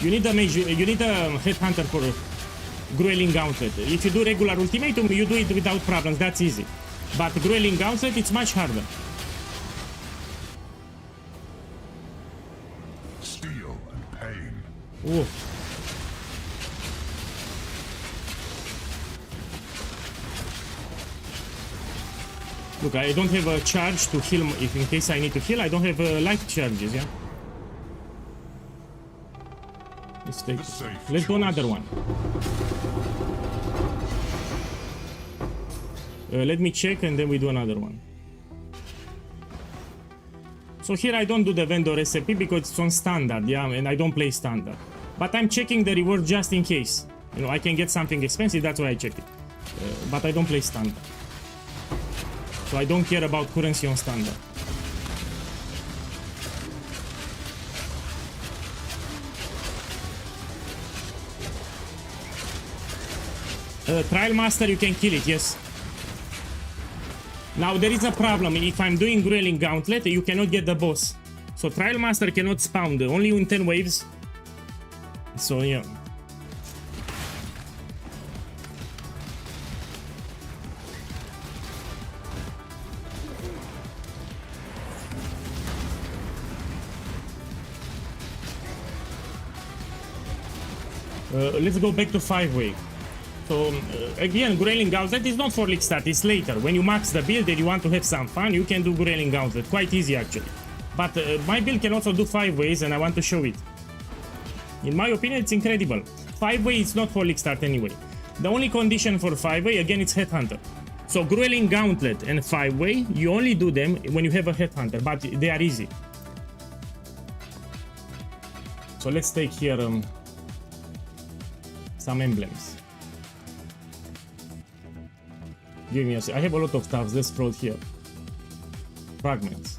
You need a mage, you need a headhunter for Grueling Gauntlet. If you do regular ultimatum, you do it without problems. That's easy. But Grueling Gauntlet, it's much harder. Steel and pain. Oh. Look, I don't have a charge to heal. If in case I need to heal, I don't have life charges, yeah? Let's take it. Let's do another one. Let me check and then we do another one. So here I don't do the vendor recipe because it's on standard, yeah, and I don't play standard. But I'm checking the reward just in case. You know, I can get something expensive, that's why I check it. But I don't play standard. So I don't care about currency on standard. Trial Master, you can kill it, yes. Now there is a problem. If I'm doing Grueling Gauntlet, you cannot get the boss. So Trial Master cannot spawn, only in 10 waves. So yeah. Let's go back to 5-way. So again, Grueling Gauntlet is not for league start, it's later. When you max the build and you want to have some fun, you can do Grueling Gauntlet. Quite easy actually. But my build can also do 5 ways and I want to show it. In my opinion, it's incredible. 5-way is not for league start anyway. The only condition for 5-way, again, it's Headhunter. So Grueling Gauntlet and 5-way, you only do them when you have a Headhunter, but they are easy. So let's take here some emblems. Give me a sec. I have a lot of tabs. Let's throw it here. Fragments.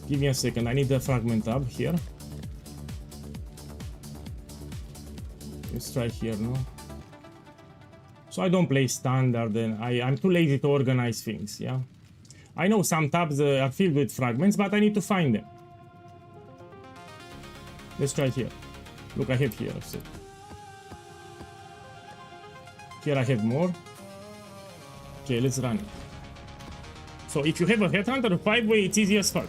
Give me a second. I need the fragment tab here. Let's try here, no? So I don't play standard and I'm too lazy to organize things, yeah? I know some tabs are filled with fragments, but I need to find them. Let's try here. Look, I have here. So Here I have more. Okay, let's run it. So if you have a Headhunter 5-way, it's easy as fuck.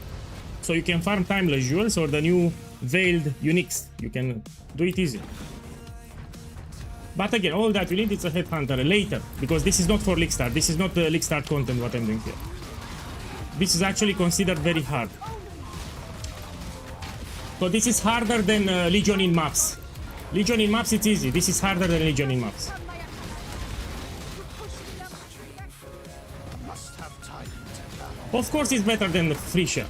So you can farm Timeless Jewels or the new Veiled Uniques. You can do it easy. But again, all that you need is a Headhunter later, because this is not for League Start. This is not League Start content what I'm doing here. This is actually considered very hard. So this is harder than Legion in maps. Legion in maps it's easy. This is harder than Legion in maps. Of course it's better than Frisha.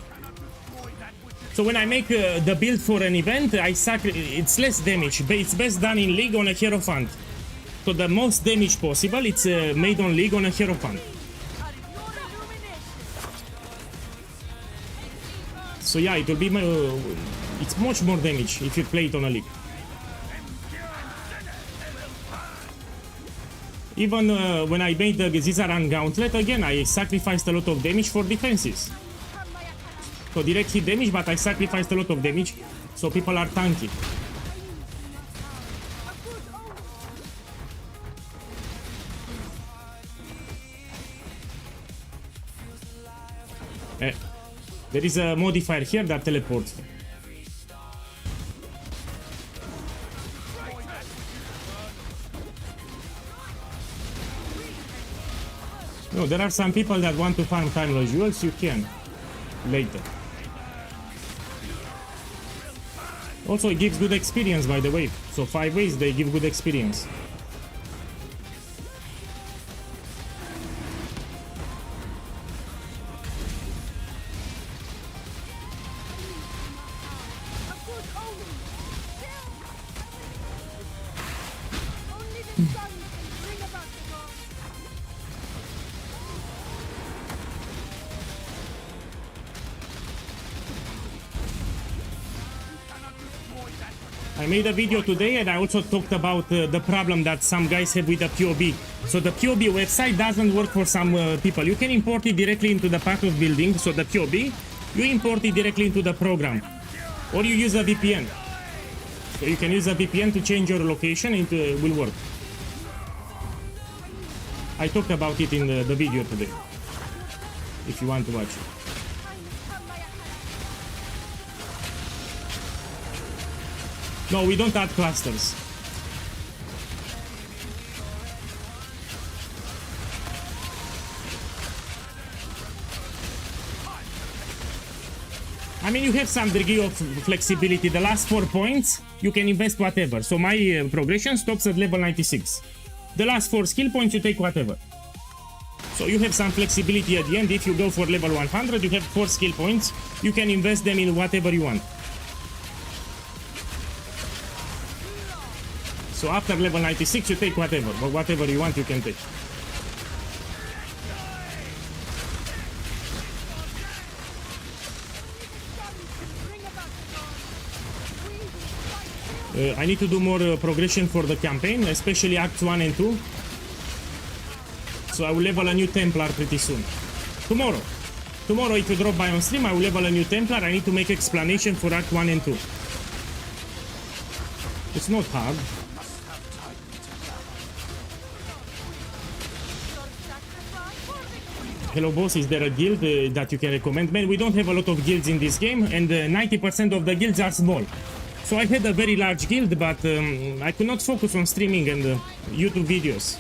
So when I make the build for an event, it's less damage. It's best done in League on a Hierophant. So the most damage possible, it's made on League on a Hierophant. So yeah, it will be it's much more damage if you play it on a League. Even when I made the Zizaran Gauntlet, again, I sacrificed a lot of damage for defenses. So direct hit damage, but I sacrificed a lot of damage, so people are tanky. There is a modifier here that teleports. No, there are some people that want to farm Timeless Jewels, you can later. Also, it gives good experience, by the way. So 5 ways, they give good experience. I made a video today and I also talked about the problem that some guys have with the POB. So the POB website doesn't work for some people. You can import it directly into the path of building, so the POB, you import it directly into the program. Or you use a VPN. So you can use a VPN to change your location and it will work. I talked about it in the video today, if you want to watch it. No, we don't add clusters. I mean, you have some degree of flexibility. The last 4 points, you can invest whatever. So my progression stops at level 96. The last 4 skill points, you take whatever. So you have some flexibility at the end. If you go for level 100, you have 4 skill points. You can invest them in whatever you want. So after level 96, you take whatever, but whatever you want, you can take. I need to do more progression for the campaign, especially Acts 1 and 2. So I will level a new Templar pretty soon. Tomorrow. Tomorrow, if you drop by on stream, I will level a new Templar. I need to make explanation for Act 1 and 2. It's not hard. Hello boss, is there a guild that you can recommend? Man, we don't have a lot of guilds in this game, and 90% of the guilds are small. So I had a very large guild, but I could not focus on streaming and YouTube videos.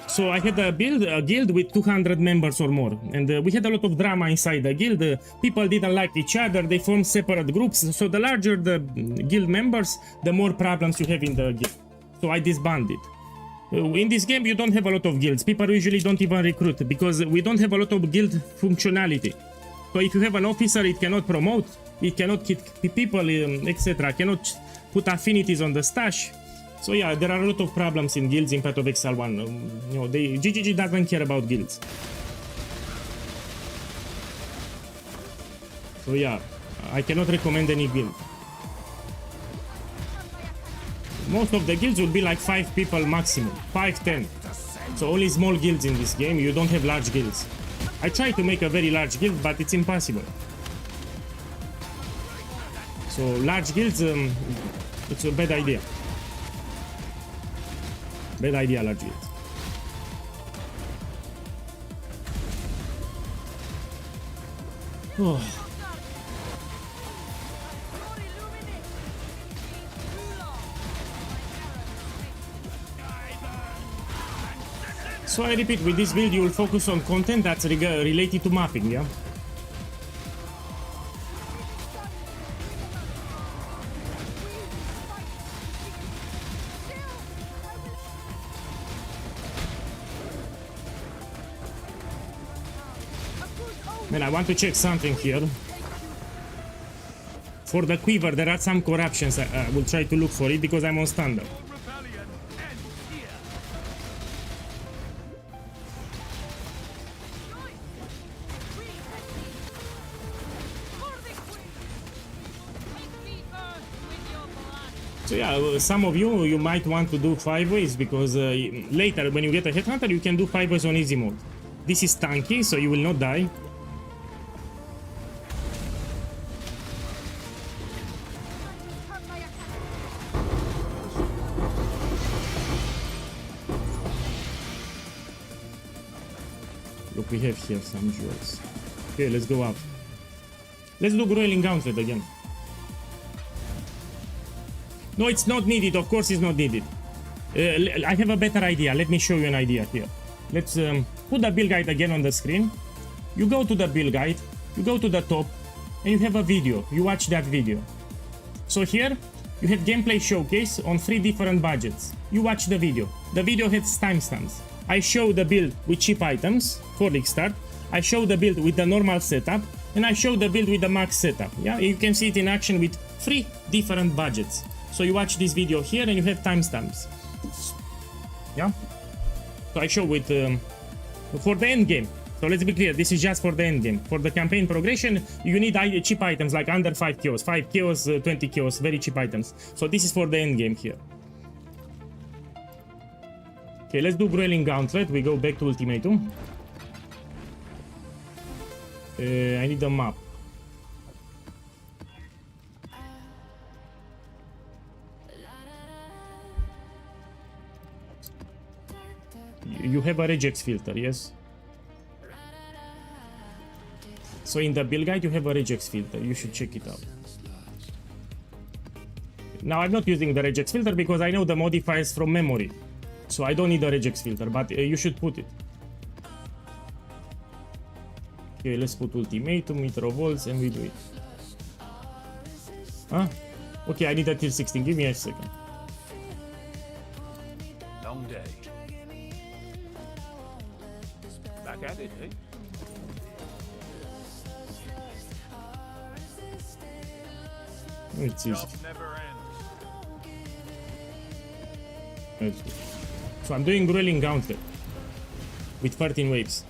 So I had a guild with 200 members or more, and we had a lot of drama inside the guild. People didn't like each other, they formed separate groups, so the larger the guild members, the more problems you have in the guild. So I disbanded. In this game, you don't have a lot of guilds. People usually don't even recruit because we don't have a lot of guild functionality. So if you have an officer, it cannot promote, it cannot kick people, etc. Cannot put affinities on the stash. So yeah, there are a lot of problems in guilds in Path of Exile 1. You know, GGG doesn't care about guilds. So yeah, I cannot recommend any guild. Most of the guilds will be like 5 people maximum, 5-10. So only small guilds in this game, you don't have large guilds. I try to make a very large guild, but it's impossible. So large guilds, it's a bad idea. Bad idea, large guilds. Oh. So I repeat, with this build you will focus on content that's related to mapping, yeah? Man, I want to check something here. For the quiver, there are some corruptions. I will try to look for it because I'm on standard. Rebellion ends here. So yeah, some of you might want to do 5 ways because later when you get a headhunter you can do 5 ways on easy mode. This is tanky, so you will not die. Look, we have here some jewels. Okay, let's go up. Let's do Grueling Gauntlet again. No, it's not needed. Of course it's not needed. I have a better idea. Let me show you an idea here. Let's put the build guide again on the screen. You go to the build guide. You go to the top. And you have a video. You watch that video. So here, you have gameplay showcase on 3 different budgets. You watch the video. The video has timestamps. I show the build with cheap items for League Start. I show the build with the normal setup. And I show the build with the max setup. Yeah, you can see it in action with 3 different budgets. So you watch this video here and you have timestamps. Yeah. So I show with for the end game. So let's be clear, this is just for the end game. For the campaign progression, you need cheap items like under 5 kills, 5 kills, 20 kills, very cheap items. So this is for the end game here. Okay, let's do Grueling Gauntlet. We go back to Ultimatum. I need a map. You have a regex filter, yes? So in the build guide you have a regex filter. You should check it out. Now I'm not using the regex filter because I know the modifiers from memory. So I don't need a regex filter, but you should put it. Okay, let's put Ultimatum, Meteorovolts, and we do it. Huh? Okay, I need a tier 16. Give me a second. Long day. Back at it, eh? It's easy. Job never ends. Let's go. So I'm doing Grueling Gauntlet with 13 waves.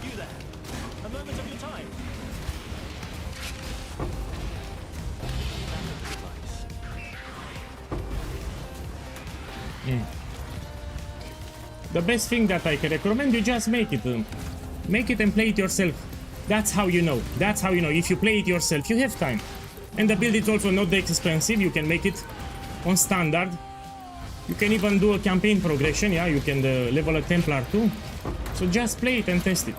You there. A moment of your time. The best thing that I can recommend, you just make it. Make it and play it yourself. That's how you know. That's how you know. If you play it yourself, you have time. And the build is also not that expensive. You can make it on standard. You can even do a campaign progression. Yeah, you can level a Templar too. So just play it and test it.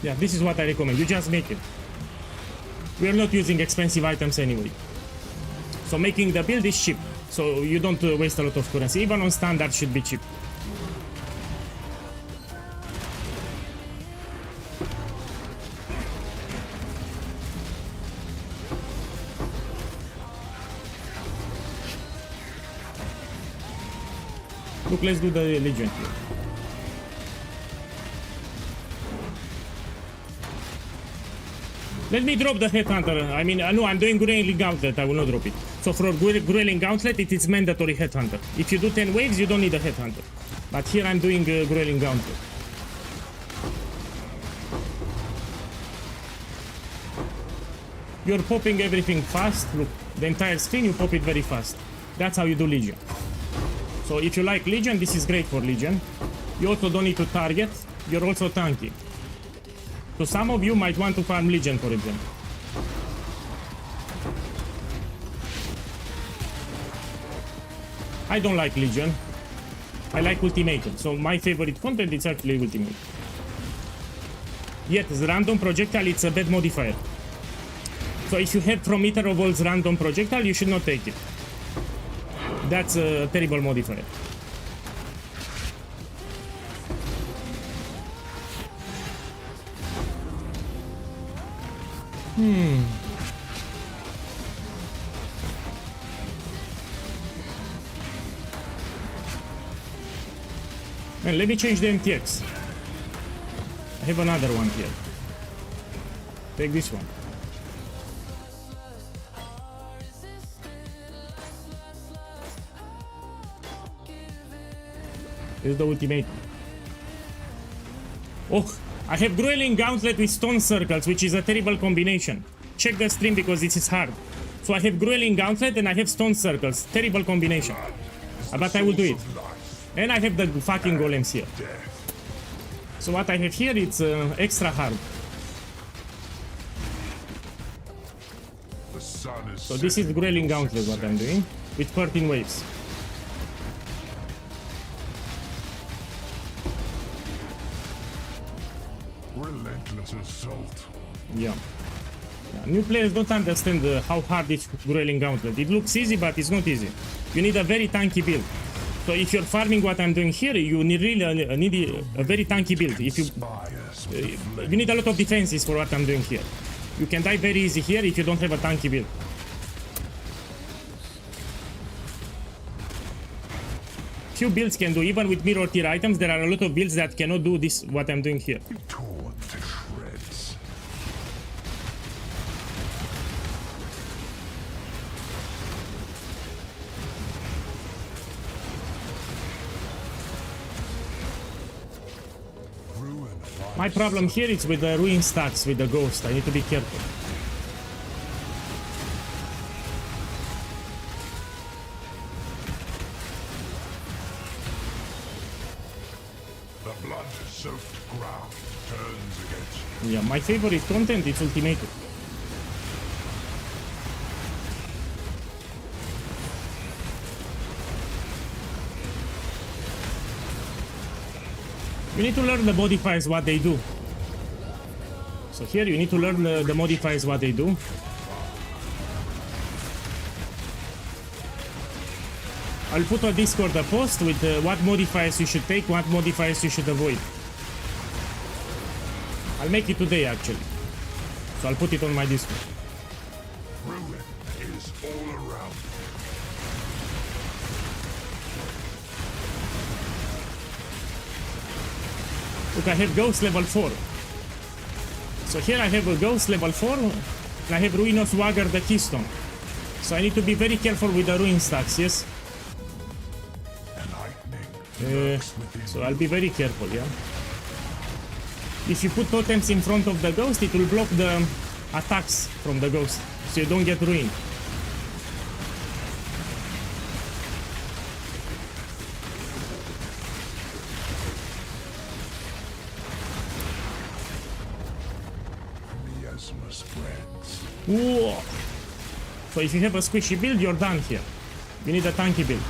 Yeah, this is what I recommend. You just make it. We are not using expensive items anyway. So making the build is cheap. So you don't waste a lot of currency. Even on standard should be cheap. Look, let's do the Legion here. Let me drop the Headhunter. I mean, no, I'm doing Grueling Gauntlet. I will not drop it. So for Grueling Gauntlet, it is mandatory Headhunter. If you do 10 waves, you don't need a Headhunter. But here I'm doing Grueling Gauntlet. You're popping everything fast. Look, the entire screen, you pop it very fast. That's how you do Legion. So if you like Legion, this is great for Legion. You also don't need to target. You're also tanky. So some of you might want to farm Legion, for example. I don't like Legion. I like ultimatum, so my favorite content is actually ultimatum. Yet the random projectile, it's a bad modifier. So if you have from Ether of Worlds random projectile, you should not take it. That's a terrible modifier. Man, let me change the MTX. I have another one here. Take this one. This is the ultimate. Oh, I have Grueling Gauntlet with Stone Circles, which is a terrible combination. Check the stream because this is hard. So I have Grueling Gauntlet and I have Stone Circles. Terrible combination. But I will do it. And I have the fucking golems here. So what I have here, it's extra hard. So this is Grueling Gauntlet what I'm doing, with 13 waves. Relentless assault. Yeah. New players don't understand how hard is Grueling Gauntlet. It looks easy, but it's not easy. You need a very tanky build. So if you're farming what I'm doing here, you need really need a very tanky build. If you need a lot of defenses for what I'm doing here. You can die very easy here if you don't have a tanky build. Few builds can do, even with mirror tier items, there are a lot of builds that cannot do this, what I'm doing here. Torn to shreds. My problem here is with the ruin stacks with the ghost. I need to be careful. The blood-soaked ground turns against you. Yeah, my favorite content is ultimatum. You need to learn the modifiers what they do. So here you need to learn the modifiers what they do. I'll put on Discord a post with what modifiers you should take, what modifiers you should avoid. I'll make it today actually. So I'll put it on my Discord. Ruin is all around. Look, I have Ghost level 4. So here I have a Ghost level 4, and I have Ruinous Wagger the Keystone. So I need to be very careful with the Ruin stacks, yes? So I'll be very careful, yeah? If you put totems in front of the Ghost, it will block the attacks from the Ghost, so you don't get ruined. Miasma spreads. Whoa. So if you have a squishy build, you're done here. You need a tanky build.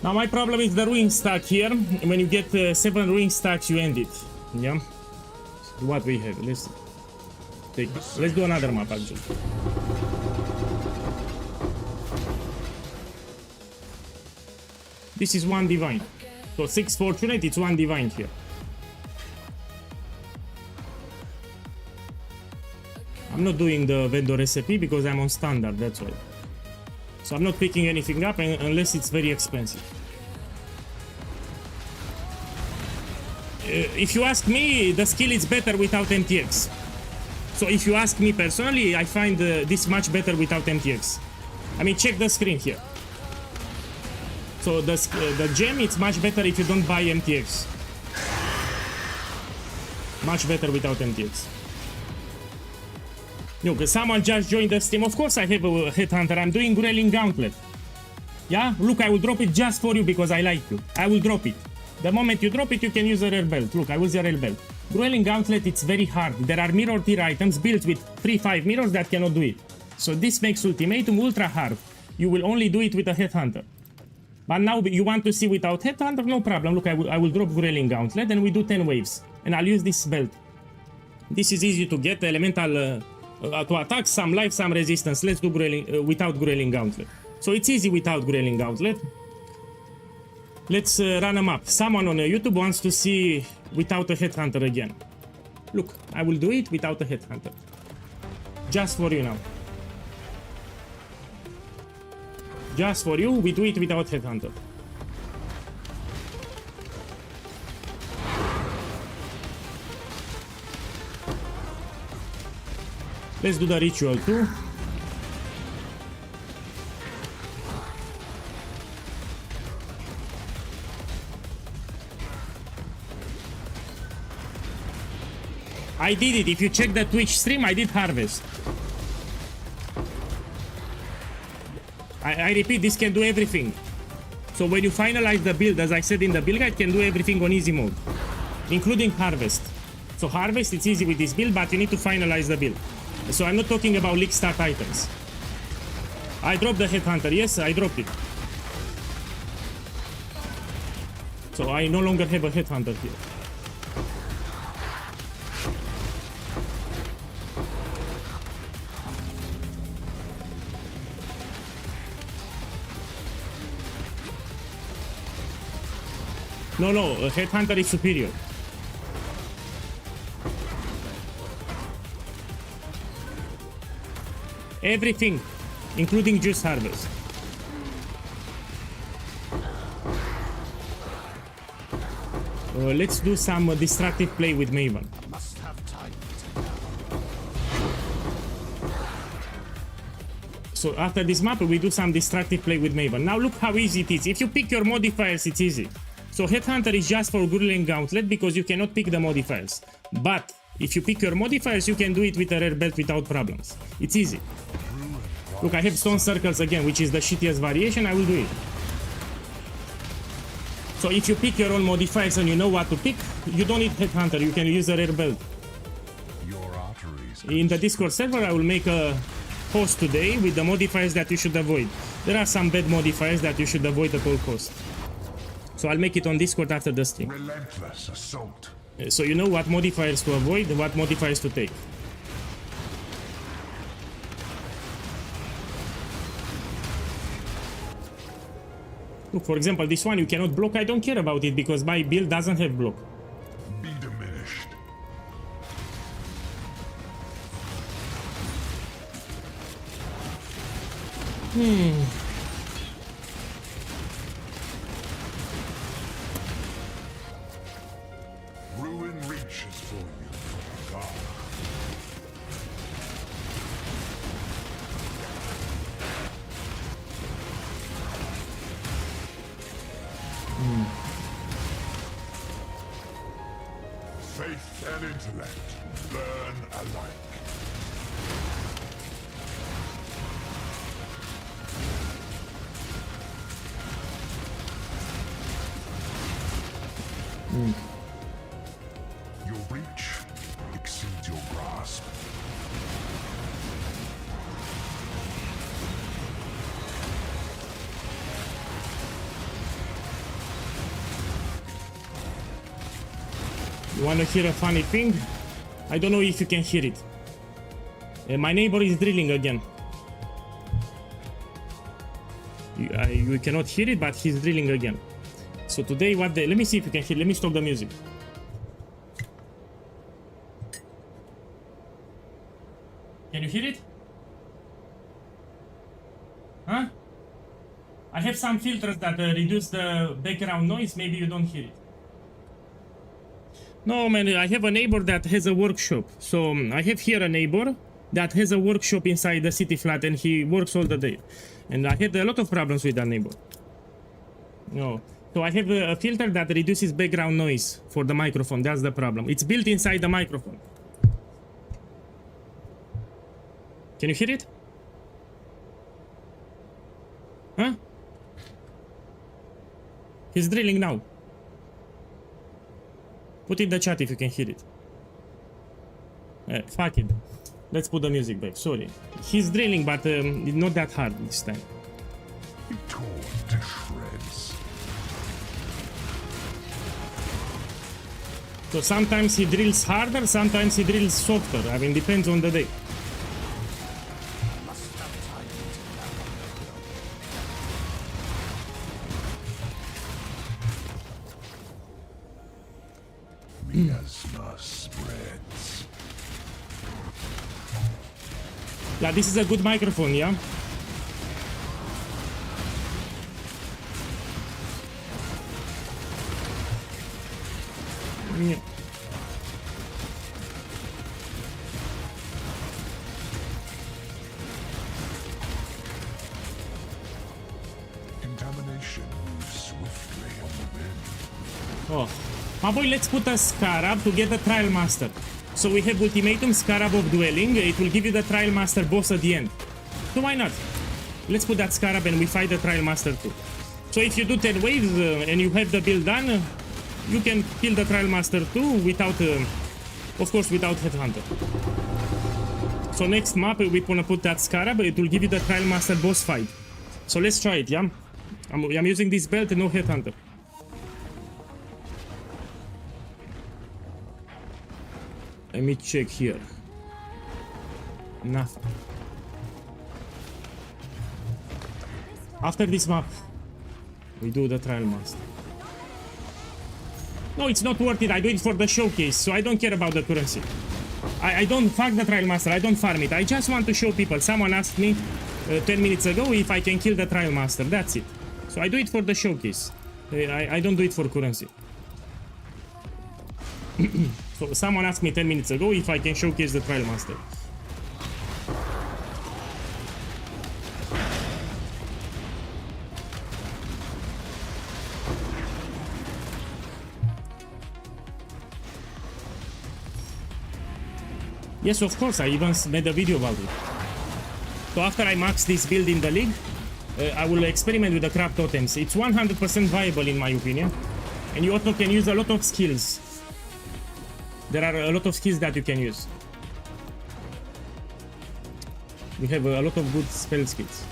Now my problem is the ruin stack here. When you get 7 ruin stacks, you end it. Yeah. So what we have? Let's do another map actually. This is 1 divine. So 6 fortunate, it's 1 divine here. I'm not doing the vendor recipe because I'm on standard, that's why. So I'm not picking anything up unless it's very expensive. If you ask me, the skill is better without MTX. So if you ask me personally, I find this much better without MTX. I mean, check the screen here. So the gem, it's much better if you don't buy MTX. Much better without MTX. No, because someone just joined the stream. Of course I have a headhunter. I'm doing Grueling Gauntlet. Yeah? Look, I will drop it just for you because I like you. I will drop it. The moment you drop it, you can use a rare belt. Look, I use a rare belt. Grueling Gauntlet, it's very hard. There are mirror tier items built with 3-5 mirrors that cannot do it. So this makes Ultimatum ultra hard. You will only do it with a Headhunter. But now you want to see without Headhunter, no problem. Look, I will drop Grueling Gauntlet and we do 10 waves. And I'll use this belt. This is easy to get, elemental to attack, some life, some resistance. Let's do Grueling, without Grueling Gauntlet. So it's easy without Grueling Gauntlet. Let's run them up. Someone on YouTube wants to see without a Headhunter again. Look, I will do it without a Headhunter. Just for you now. Just for you, we do it without Headhunter. Let's do the ritual too. I did it. If you check the Twitch stream, I did harvest. I repeat, this can do everything. So when you finalize the build, as I said in the build guide, can do everything on easy mode, including harvest. So harvest, it's easy with this build, but you need to finalize the build. So I'm not talking about league stat items. I dropped the Headhunter. Yes, I dropped it. So I no longer have a Headhunter here. No, a Headhunter is superior. Everything, including Juice Harvest. Let's do some destructive play with Maven. Must have time. So after this map, we do some destructive play with Maven. Now look how easy it is. If you pick your modifiers, it's easy. So Headhunter is just for Grueling Gauntlet because you cannot pick the modifiers. But if you pick your modifiers, you can do it with a rare belt without problems. It's easy. Look, I have Stone Circles again, which is the shittiest variation. I will do it. So if you pick your own modifiers and you know what to pick, you don't need Headhunter. You can use a rare belt. Your arteries. In the Discord server, I will make a post today with the modifiers that you should avoid. There are some bad modifiers that you should avoid at all costs. So I'll make it on Discord after the stream. Relentless assault. So you know what modifiers to avoid, what modifiers to take. Look, for example, this one you cannot block. I don't care about it because my build doesn't have block. Be diminished. Ruin reaches for you from God. Faith and intellect burn alike. Your reach exceeds your grasp. You wanna hear a funny thing? I don't know if you can hear it. My neighbor is drilling again. You cannot hear it, but he's drilling again. So today, let me see if you can hear. Let me stop the music. Can you hear it? Huh? I have some filters that reduce the background noise. Maybe you don't hear it. No, man, I have a neighbor that has a workshop. So I have here a neighbor that has a workshop inside the city flat and he works all the day. And I had a lot of problems with that neighbor. No. So I have a filter that reduces background noise for the microphone. That's the problem. It's built inside the microphone. Can you hear it? Huh? He's drilling now. Put in the chat if you can hear it. Fuck it. Let's put the music back. Sorry. He's drilling, but not that hard this time. Be torn to shreds. So sometimes he drills harder, sometimes he drills softer. I mean, depends on the day. Must have time to Miasma spreads. Yeah, this is a good microphone, yeah? Yeah. Contamination moves swiftly on the wind. Oh. My boy, let's put a Scarab to get the Trial Master. So we have Ultimatum, Scarab of Dwelling. It will give you the Trial Master boss at the end. So why not? Let's put that Scarab and we fight the Trial Master too. So if you do 10 waves and you have the build done, you can kill the Trial Master too without, of course, without Headhunter. So next map, we're gonna put that Scarab. It will give you the Trial Master boss fight. So let's try it, yeah? I'm using this belt and no Headhunter. Let me check here. Nothing. After this map, we do the Trial Master. No, it's not worth it. I do it for the showcase, so I don't care about the currency. I don't fuck the Trial Master. I don't farm it. I just want to show people. Someone asked me 10 minutes ago if I can kill the Trial Master. That's it. So I do it for the showcase. I don't do it for currency. So someone asked me 10 minutes ago if I can showcase the Trial Master. Yes, of course, I even made a video about it. So after I max this build in the league, I will experiment with the crab totems. It's 100% viable in my opinion. And you also can use a lot of skills. There are a lot of skills that you can use. We have a lot of good spell skills.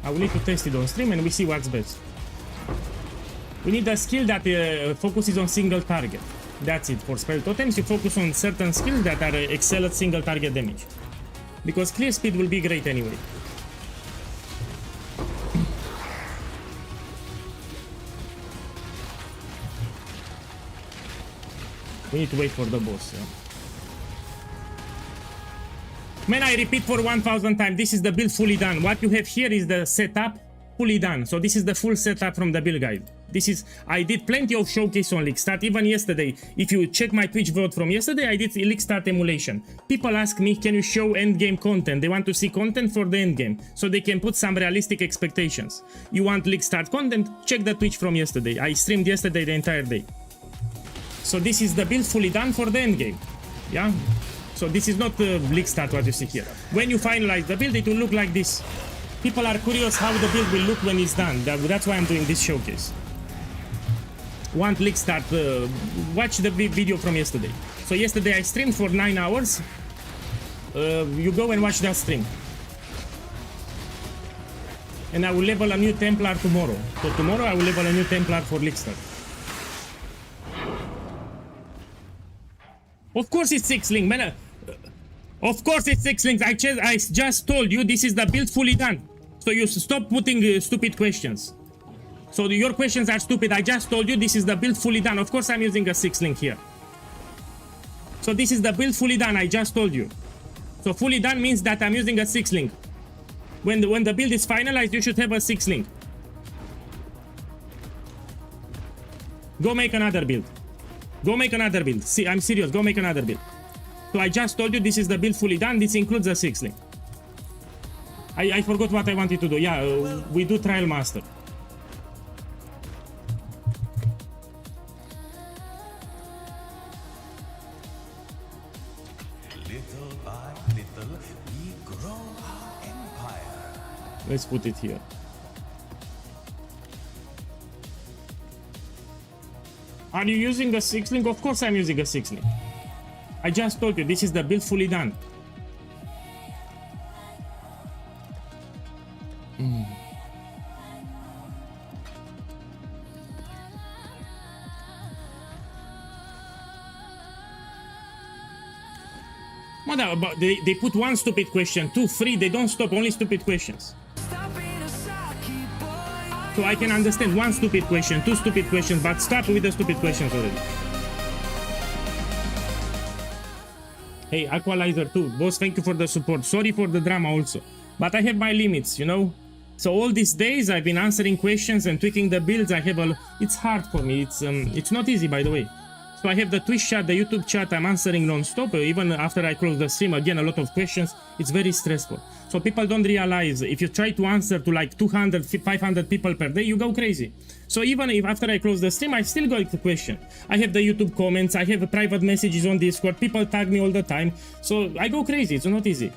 I will need to test it on stream and we see what's best. We need a skill that focuses on single target. That's it. For spell totems, you focus on certain skills that are excel at single target damage. Because clear speed will be great anyway. We need to wait for the boss. Yeah. Man, I repeat for 1000 times, this is the build fully done. What you have here is the setup fully done. So this is the full setup from the build guide. This is, I did plenty of showcase on League Start, even yesterday. If you check my Twitch vote from yesterday, I did League Start emulation. People ask me, can you show endgame content? They want to see content for the endgame, so they can put some realistic expectations. You want League Start content? Check the Twitch from yesterday. I streamed yesterday the entire day. So this is the build fully done for the endgame. Yeah? So this is not the League Start what you see here. When you finalize the build, it will look like this. People are curious how the build will look when it's done. That's why I'm doing this showcase. Want League Start, watch the video from yesterday. So yesterday I streamed for 9 hours. You go and watch that stream. And I will level a new Templar tomorrow. So tomorrow I will level a new Templar for League Start. Of course it's 6 link, man. Of course it's 6 links. I just told you this is the build fully done. So you stop putting stupid questions. So your questions are stupid. I just told you this is the build fully done. Of course I'm using a 6 link here. So this is the build fully done. I just told you. So fully done means that I'm using a 6 link. When the build is finalized, you should have a 6 link. Go make another build. Go make another build. See, I'm serious. Go make another build. So I just told you this is the build fully done. This includes a 6 link. I forgot what I wanted to do. Yeah, we do Trial Master. Little by little, we grow our empire. Let's put it here. Are you using a 6-link? Of course I'm using a 6-link. I just told you, this is the build fully done. Mother, but they put one stupid question, 2, 3, they don't stop, only stupid questions. So I can understand 1 stupid question, 2 stupid questions, but stop with the stupid questions already. Hey, Aqualizer 2, boss, thank you for the support. Sorry for the drama also, but I have my limits, you know. So all these days I've been answering questions and tweaking the builds. It's hard for me. It's not easy, by the way. So I have the Twitch chat, the YouTube chat, I'm answering non-stop. Even after I close the stream, again, a lot of questions. It's very stressful. So people don't realize, if you try to answer to like 200, 500 people per day, you go crazy. So even if after I close the stream, I still got the question. I have the YouTube comments, I have private messages on Discord, people tag me all the time. So I go crazy, it's not easy.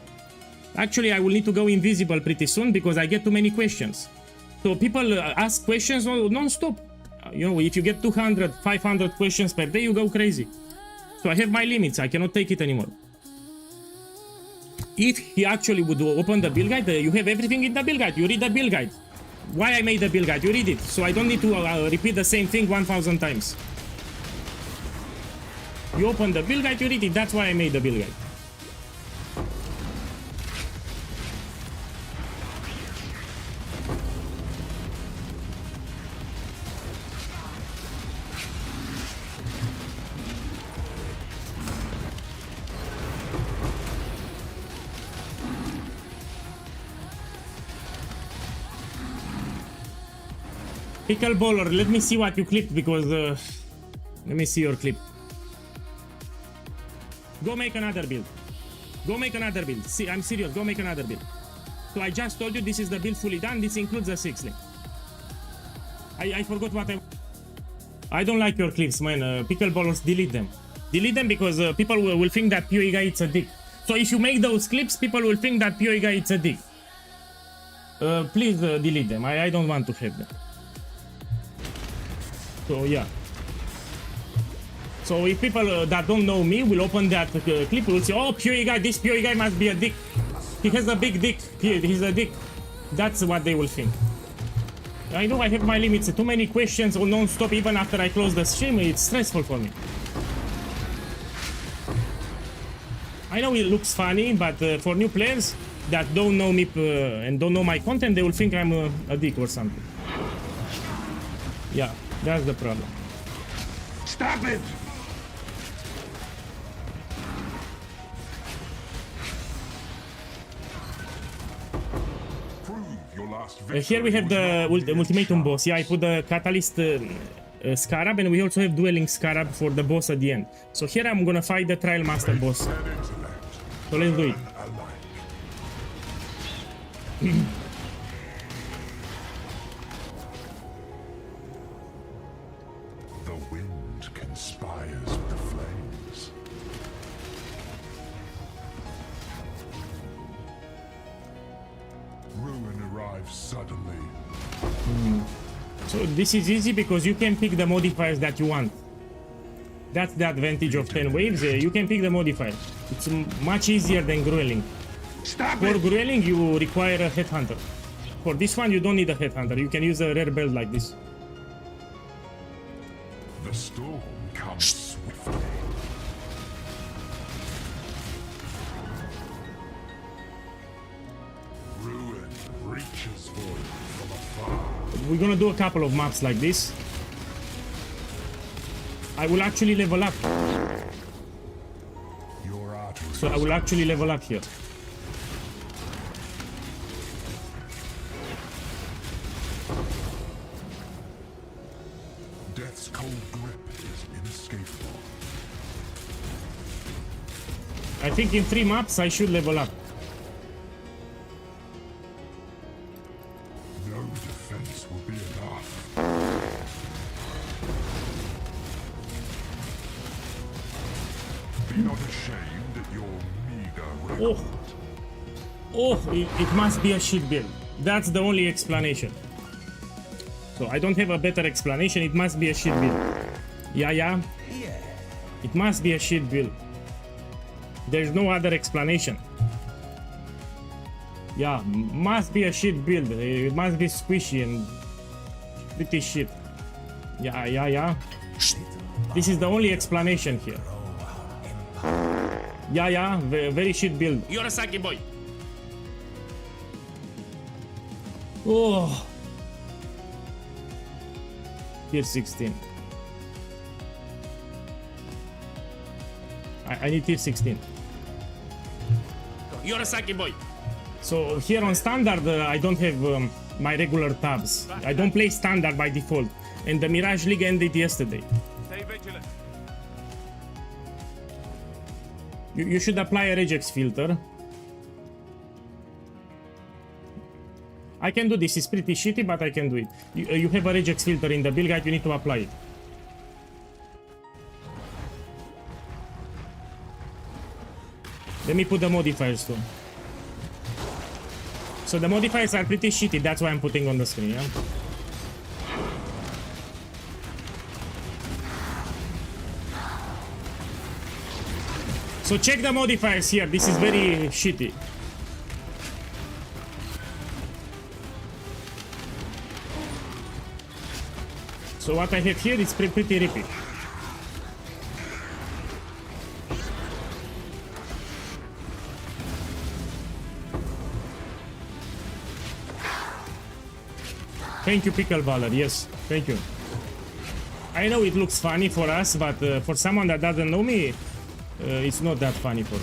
Actually, I will need to go invisible pretty soon because I get too many questions. So people ask questions non-stop. You know, if you get 200, 500 questions per day, you go crazy. So I have my limits, I cannot take it anymore. If he actually would open the build guide, you have everything in the build guide, you read the build guide. Why I made the build guide, you read it. So I don't need to repeat the same thing 1000 times. You open the build guide, you read it, that's why I made the build guide. Pickleballer, let me see what you clipped because let me see your clip. Go make another build. Go make another build. See, I'm serious. Go make another build. So I just told you this is the build fully done. This includes a 6-link. I forgot what I don't like your clips, man. Pickleballers, delete them. Delete them because people will think that POEGuy it's a dick. So if you make those clips, people will think that POEGuy it's a dick. Please delete them. I don't want to have them. So yeah. So if people that don't know me will open that clip, will say, oh, POEGuy, this POEGuy must be a dick. He has a big dick. He's a dick. That's what they will think. I know I have my limits. Too many questions or non-stop even after I close the stream. It's stressful for me. I know it looks funny, but for new players that don't know me and don't know my content, they will think I'm a dick or something. Yeah, that's the problem. Stop it! Here we have the ultimatum boss. Yeah, I put the Catalyst Scarab, and we also have Dueling Scarab for the boss at the end. So here I'm gonna fight the Trial Master boss. So let's do it. The wind conspires with the flames. Ruin arrives suddenly. So this is easy because you can pick the modifiers that you want. That's the advantage of 10 waves. You can pick the modifier. It's much easier than Grueling. For Grueling, you require a Headhunter. For this one, you don't need a Headhunter. You can use a rare belt like this. The storm comes swiftly. Ruin reaches for you from afar. We're gonna do a couple of maps like this. I will actually level up. Your arteries. So I will actually level up here. Death's cold grip is inescapable. I think in 3 maps I should level up. No defense will be enough. Be not ashamed at your meager record. It must be a shit build. That's the only explanation. So I don't have a better explanation. It must be a shit build. Yeah. It must be a shit build. There's no other explanation. Yeah, must be a shit build. It must be squishy and pretty shit. Yeah. This is the only explanation here. Yeah, very shit build. You're a Saki boy. Oh. Tier 16. I need tier 16. You're a Saki boy. So here on standard, I don't have my regular tabs. I don't play standard by default. And the Mirage League ended yesterday. Stay vigilant. You should apply a regex filter. I can do this. It's pretty shitty, but I can do it. You have a regex filter in the build guide. You need to apply it. Let me put the modifiers too. So the modifiers are pretty shitty. That's why I'm putting on the screen. Yeah? So check the modifiers here. This is very shitty. So what I have here is pretty rippy. Thank you, Pickle Baller. Yes, thank you. I know it looks funny for us, but for someone that doesn't know me, it's not that funny for me.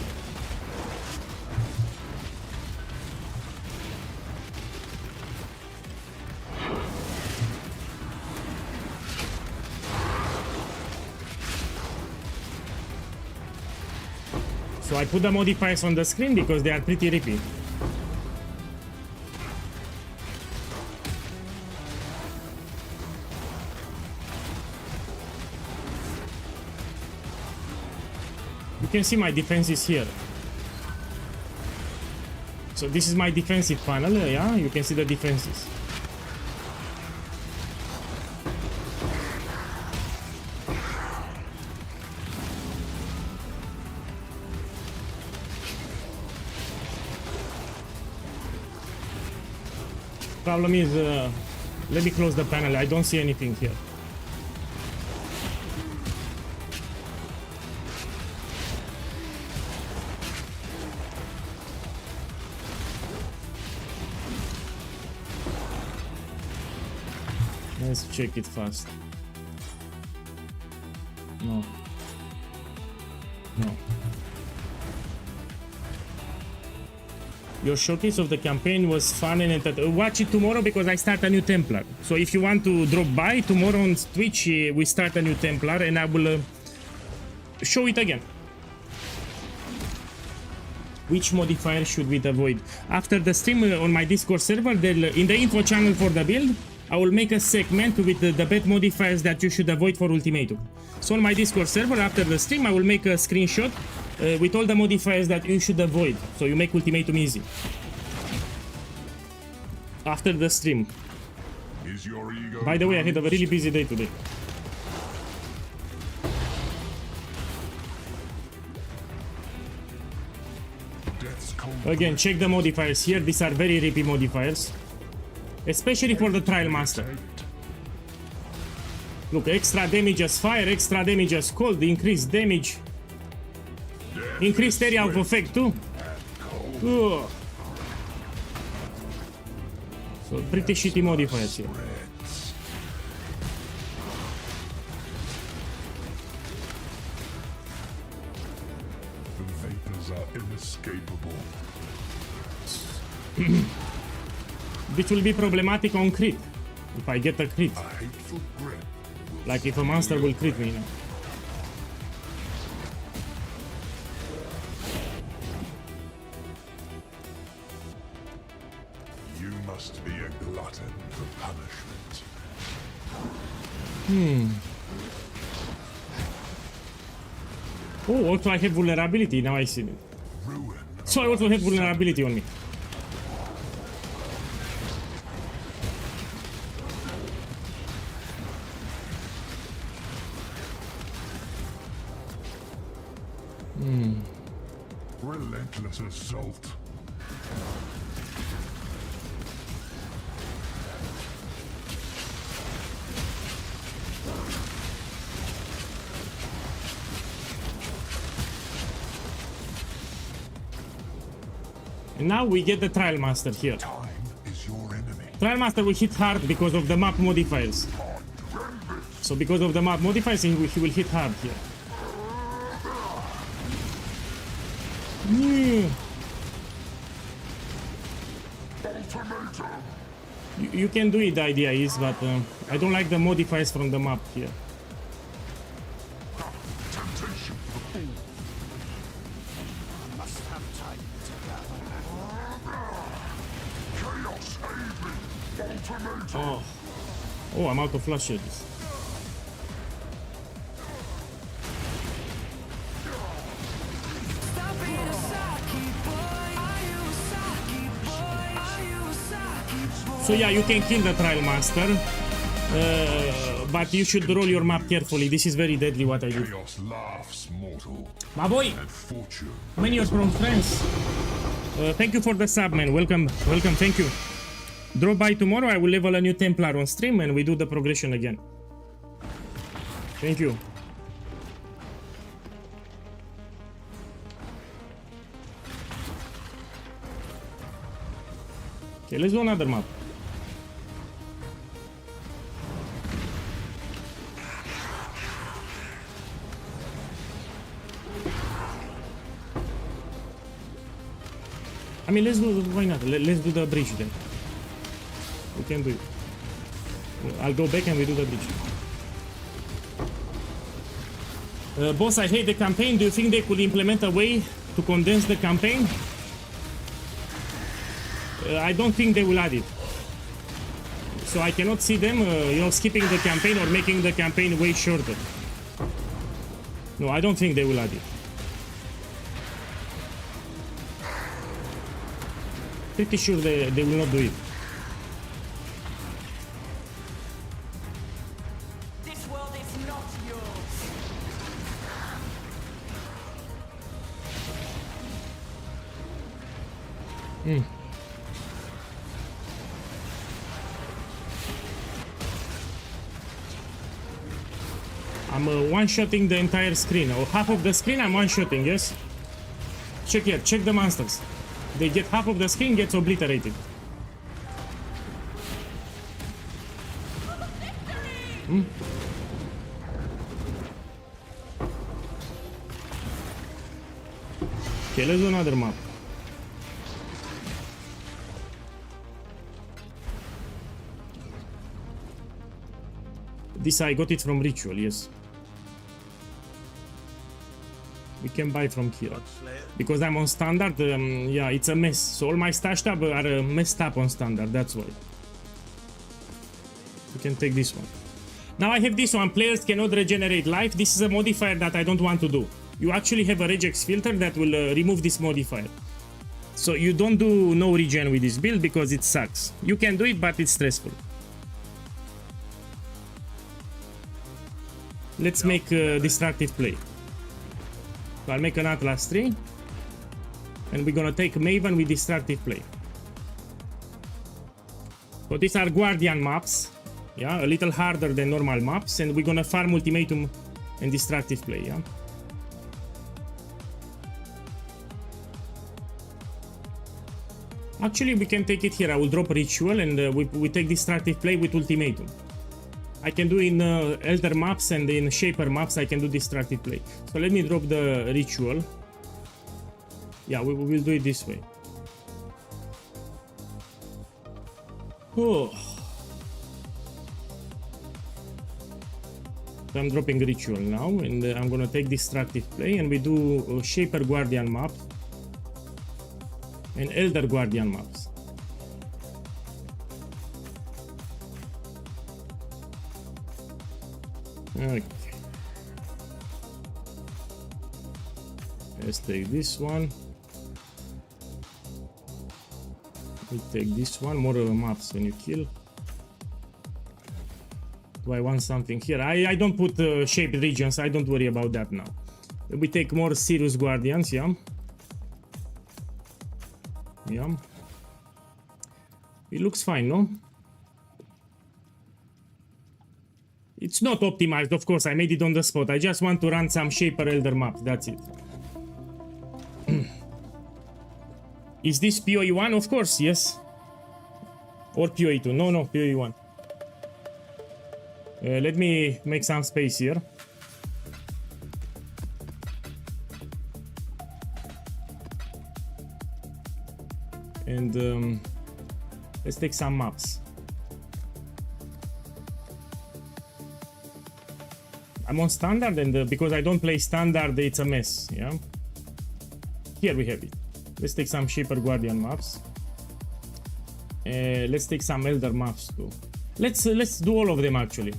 So I put the modifiers on the screen because they are pretty rippy. You can see my defenses here. So this is my defensive panel, yeah? You can see the defenses. Problem is, let me close the panel. I don't see anything here. Let's check it fast. No. Your showcase of the campaign was fun and watch it tomorrow because I start a new Templar. So if you want to drop by tomorrow on Twitch, we start a new Templar and I will show it again. Which modifier should we avoid? After the stream on my Discord server, in the info channel for the build, I will make a segment with the bad modifiers that you should avoid for Ultimatum. So on my Discord server, after the stream, I will make a screenshot with all the modifiers that you should avoid. So you make Ultimatum easy. After the stream. Is your ego By the way, I had a really busy day today. death's cold Again, check the modifiers here. These are very rippy modifiers. Especially for the Trial Master. Look, extra damage as fire, extra damage as cold, increased damage. Increased area of effect too. Ugh. So pretty shitty modifiers here. The vapors are inescapable. This will be problematic on crit. If I get a crit. A hateful grip will Like if a monster will crit me, you know. You must be a glutton for punishment. Oh, also I have vulnerability, now I see it. Ruin. So I also have vulnerability on me. relentless assault. And now we get the Trial Master here. Time is your enemy. Trial Master will hit hard because of the map modifiers. So because of the map modifiers, he will hit hard here. You can do it, the idea is, but I don't like the modifiers from the map here. Temptation for the fool. Must have time to gather. Chaos aid me. Ultimatum. Oh, oh, I'm out of flushes. So yeah, you can kill the Trial Master, but you should roll your map carefully. This is very deadly what I do. Chaos laughs, mortal. My boy, And fortune. many years from friends. Thank you for the sub, man. Welcome, welcome, thank you. Drop by tomorrow, I will level a new Templar on stream and we do the progression again. Thank you. Okay, let's do another map. I mean, let's do, why not? Let's do the bridge then. We can do it. I'll go back and we do the bridge. Boss, I hate the campaign. Do you think they could implement a way to condense the campaign? I don't think they will add it. So I cannot see them, you know, skipping the campaign or making the campaign way shorter. No, I don't think they will add it. Pretty sure they will not do it. This world is not yours. I'm one-shotting the entire screen, or half of the screen I'm one-shotting, yes? Check here, check the monsters. They get half of the screen gets obliterated. Okay, let's do another map. This I got it from Ritual, yes. We can buy from here. Because I'm on standard, yeah, it's a mess. So all my stash tab are messed up on standard, that's why. We can take this one. Now I have this one, players cannot regenerate life. This is a modifier that I don't want to do. You actually have a regex filter that will remove this modifier. So you don't do no regen with this build because it sucks. You can do it, but it's stressful. Let's make destructive play. So I'll make an Atlas 3. And we're gonna take Maven with destructive play. So these are Guardian maps. Yeah, a little harder than normal maps. And we're gonna farm Ultimatum and destructive play, yeah. Actually, we can take it here. I will drop Ritual and we take destructive play with Ultimatum. I can do in Elder maps and in Shaper maps, I can do destructive play. So let me drop the Ritual. Yeah, we will do it this way. Oh. So I'm dropping Ritual now, and I'm gonna take destructive play, and we do Shaper Guardian map and Elder Guardian maps. Okay. Let's take this one. We take this one. More maps when you kill. Do I want something here? I don't put shaped regions. I don't worry about that now. We take more Sirius Guardians, yeah. Yeah. It looks fine, no? It's not optimized, of course, I made it on the spot. I just want to run some Shaper Elder maps, that's it. Is this POE1? Of course, yes. Or POE2. No, POE1. Let me make some space here. And let's take some maps. I'm on standard, and because I don't play standard, it's a mess, yeah? Here we have it. Let's take some Shaper Guardian maps. Let's take some Elder maps too. Let's do all of them actually.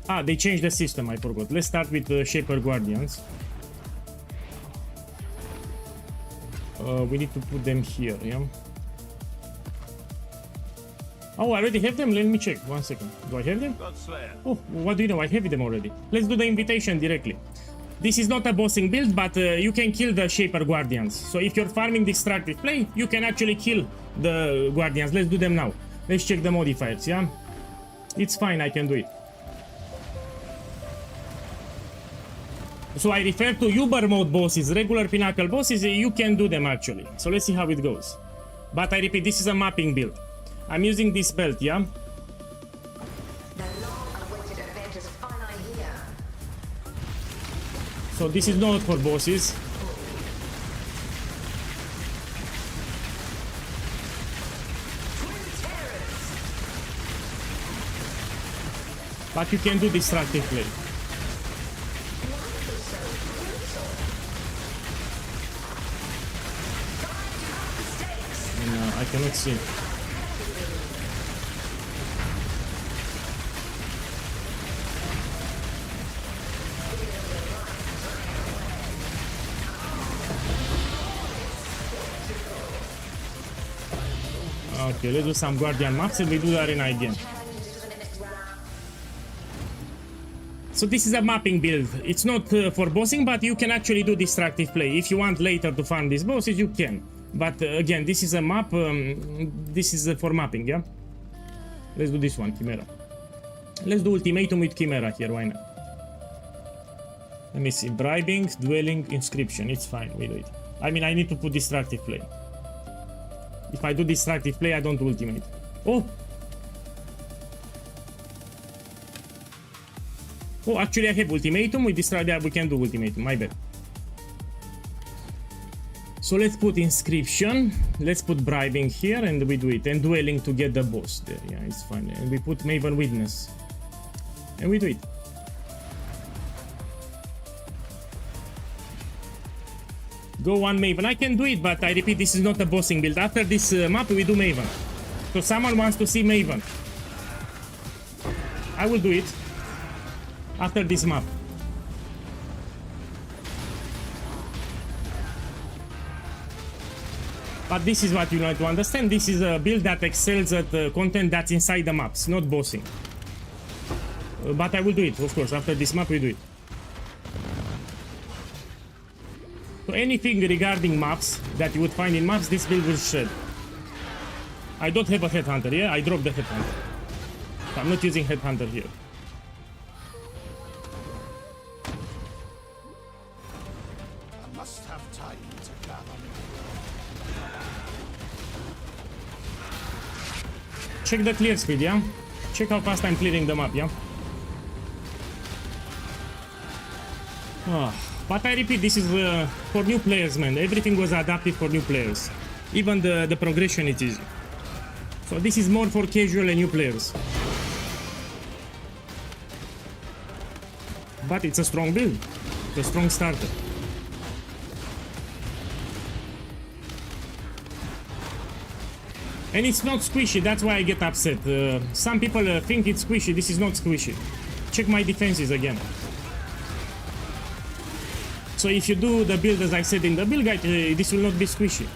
Ah, they changed the system, I forgot. Let's start with Shaper Guardians. We need to put them here, yeah? Oh, I already have them? Let me check. 1 second. Do I have them? Oh, what do you know? I have them already. Let's do the invitation directly. This is not a bossing build, but you can kill the Shaper Guardians. So if you're farming destructive play, you can actually kill the Guardians. Let's do them now. Let's check the modifiers, yeah? It's fine, I can do it. So I refer to Uber mode bosses, regular Pinnacle bosses, you can do them actually. So let's see how it goes. But I repeat, this is a mapping build. I'm using this belt, yeah? So this is not for bosses. But you can do destructive play. No, I cannot see. Okay, let's do some Guardian maps and we do the arena again. So this is a mapping build. It's not for bossing, but you can actually do destructive play. If you want later to farm these bosses, you can. But again, this is a map. This is for mapping, yeah? Let's do this one, Chimera. Let's do ultimatum with Chimera here, why not? Let me see. Bribing, dueling, inscription. It's fine, we do it. I mean, I need to put destructive play. If I do destructive play, I don't ultimate. Oh! Oh, actually I have ultimatum. With destructive, we can do ultimatum. My bad. So let's put inscription. Let's put bribing here and we do it. And dueling to get the boss there. Yeah, it's fine. And we put Maven Witness. And we do it. Go one Maven. I can do it, but I repeat, this is not a bossing build. After this map, we do Maven. So someone wants to see Maven. I will do it after this map. But this is what you need to understand. This is a build that excels at content that's inside the maps, not bossing. But I will do it, of course. After this map, we do it. So anything regarding maps that you would find in maps, this build will shred. I don't have a headhunter, yeah? I dropped the headhunter. So I'm not using headhunter here. I must have time to gather. Check the clear speed, yeah? Check how fast I'm clearing the map, yeah? But I repeat, this is for new players, man. Everything was adapted for new players. Even the progression is easy. So this is more for casual and new players. But it's a strong build. It's a strong starter. And it's not squishy, that's why I get upset. Some people think it's squishy, this is not squishy. Check my defenses again. So if you do the build as I said in the build guide, this will not be squishy.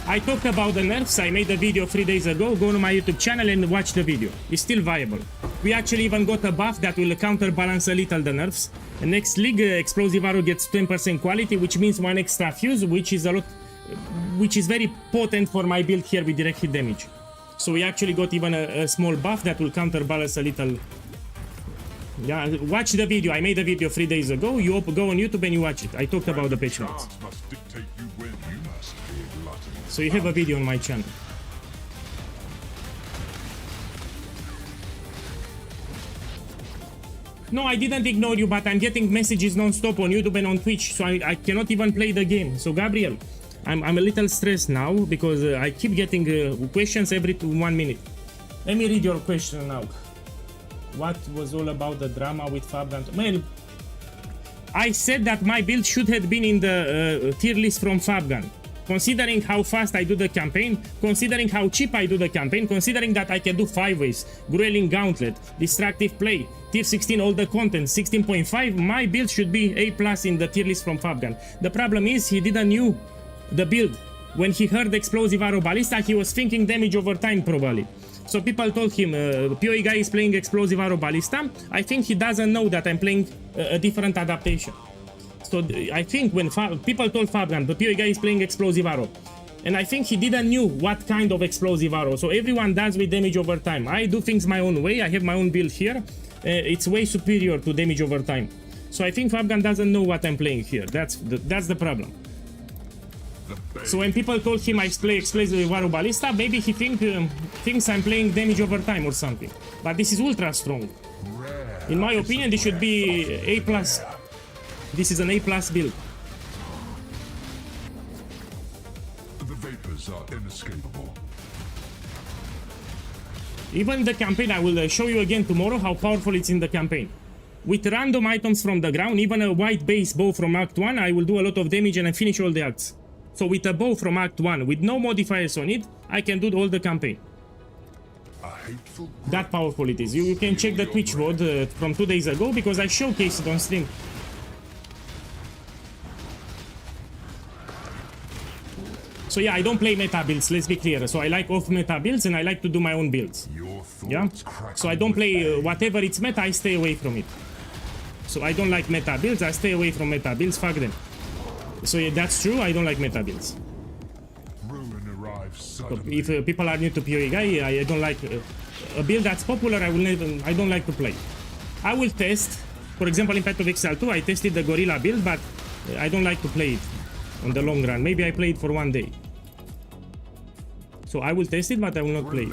I talked about the nerfs. I made a video 3 days ago. Go to my YouTube channel and watch the video. It's still viable. We actually even got a buff that will counterbalance a little the nerfs. The next league, explosive arrow gets 10% quality, which means 1 extra fuse, which is a lot, which is very potent for my build here with direct hit damage. So we actually got even a small buff that will counterbalance a little. Yeah, watch the video. I made a video 3 days ago. You go on YouTube and you watch it. I talked about the patch notes. Chance must dictate you when you must be a glutton. So you have a video on my channel. No, I didn't ignore you, but I'm getting messages non-stop on YouTube and on Twitch, so I cannot even play the game. So Gabriel, I'm a little stressed now because I keep getting questions every 1 minute. Let me read your question now. What was all about the drama with Fabgan? Man, I said that my build should have been in the tier list from Fabgan. Considering how fast I do the campaign, considering how cheap I do the campaign, considering that I can do 5 ways, Grueling Gauntlet, Destructive Play, Tier 16 all the content, 16.5, my build should be A+ in the tier list from Fabgan. The problem is he didn't knew the build. When he heard Explosive Arrow Ballista, he was thinking damage over time probably. So people told him, POEGuy is playing Explosive Arrow Ballista. I think he doesn't know that I'm playing a different adaptation. So I think when people told Fabgan, the POEGuy is playing Explosive Arrow. And I think he didn't knew what kind of Explosive Arrow. So everyone does with damage over time. I do things my own way. I have my own build here. It's way superior to damage over time. So I think Fabgan doesn't know what I'm playing here. That's the problem. So when people told him I play Explosive Arrow Ballista, maybe he thinks I'm playing damage over time or something. But this is ultra strong. In my opinion, this should be A+. This is an A+ build. The vapors are inescapable. Even the campaign, I will show you again tomorrow how powerful it's in the campaign. With random items from the ground, even a white base bow from Act 1, I will do a lot of damage and I finish all the acts. So with a bow from Act 1, with no modifiers on it, I can do all the campaign. That powerful it is. You can check the Twitch VOD from 2 days ago because I showcased it on stream. So yeah, I don't play meta builds, let's be clear. So I like off meta builds and I like to do my own builds. Yeah? So I don't play whatever it's meta, I stay away from it. So I don't like meta builds, I stay away from meta builds, fuck them. So yeah, that's true, I don't like meta builds. So if people are new to POEGuy, I don't like a build that's popular, I don't like to play. I will test, for example in Path of Exile 2, I tested the Gorilla build, but I don't like to play it on the long run. Maybe I play it for 1 day. So I will test it, but I will not play it.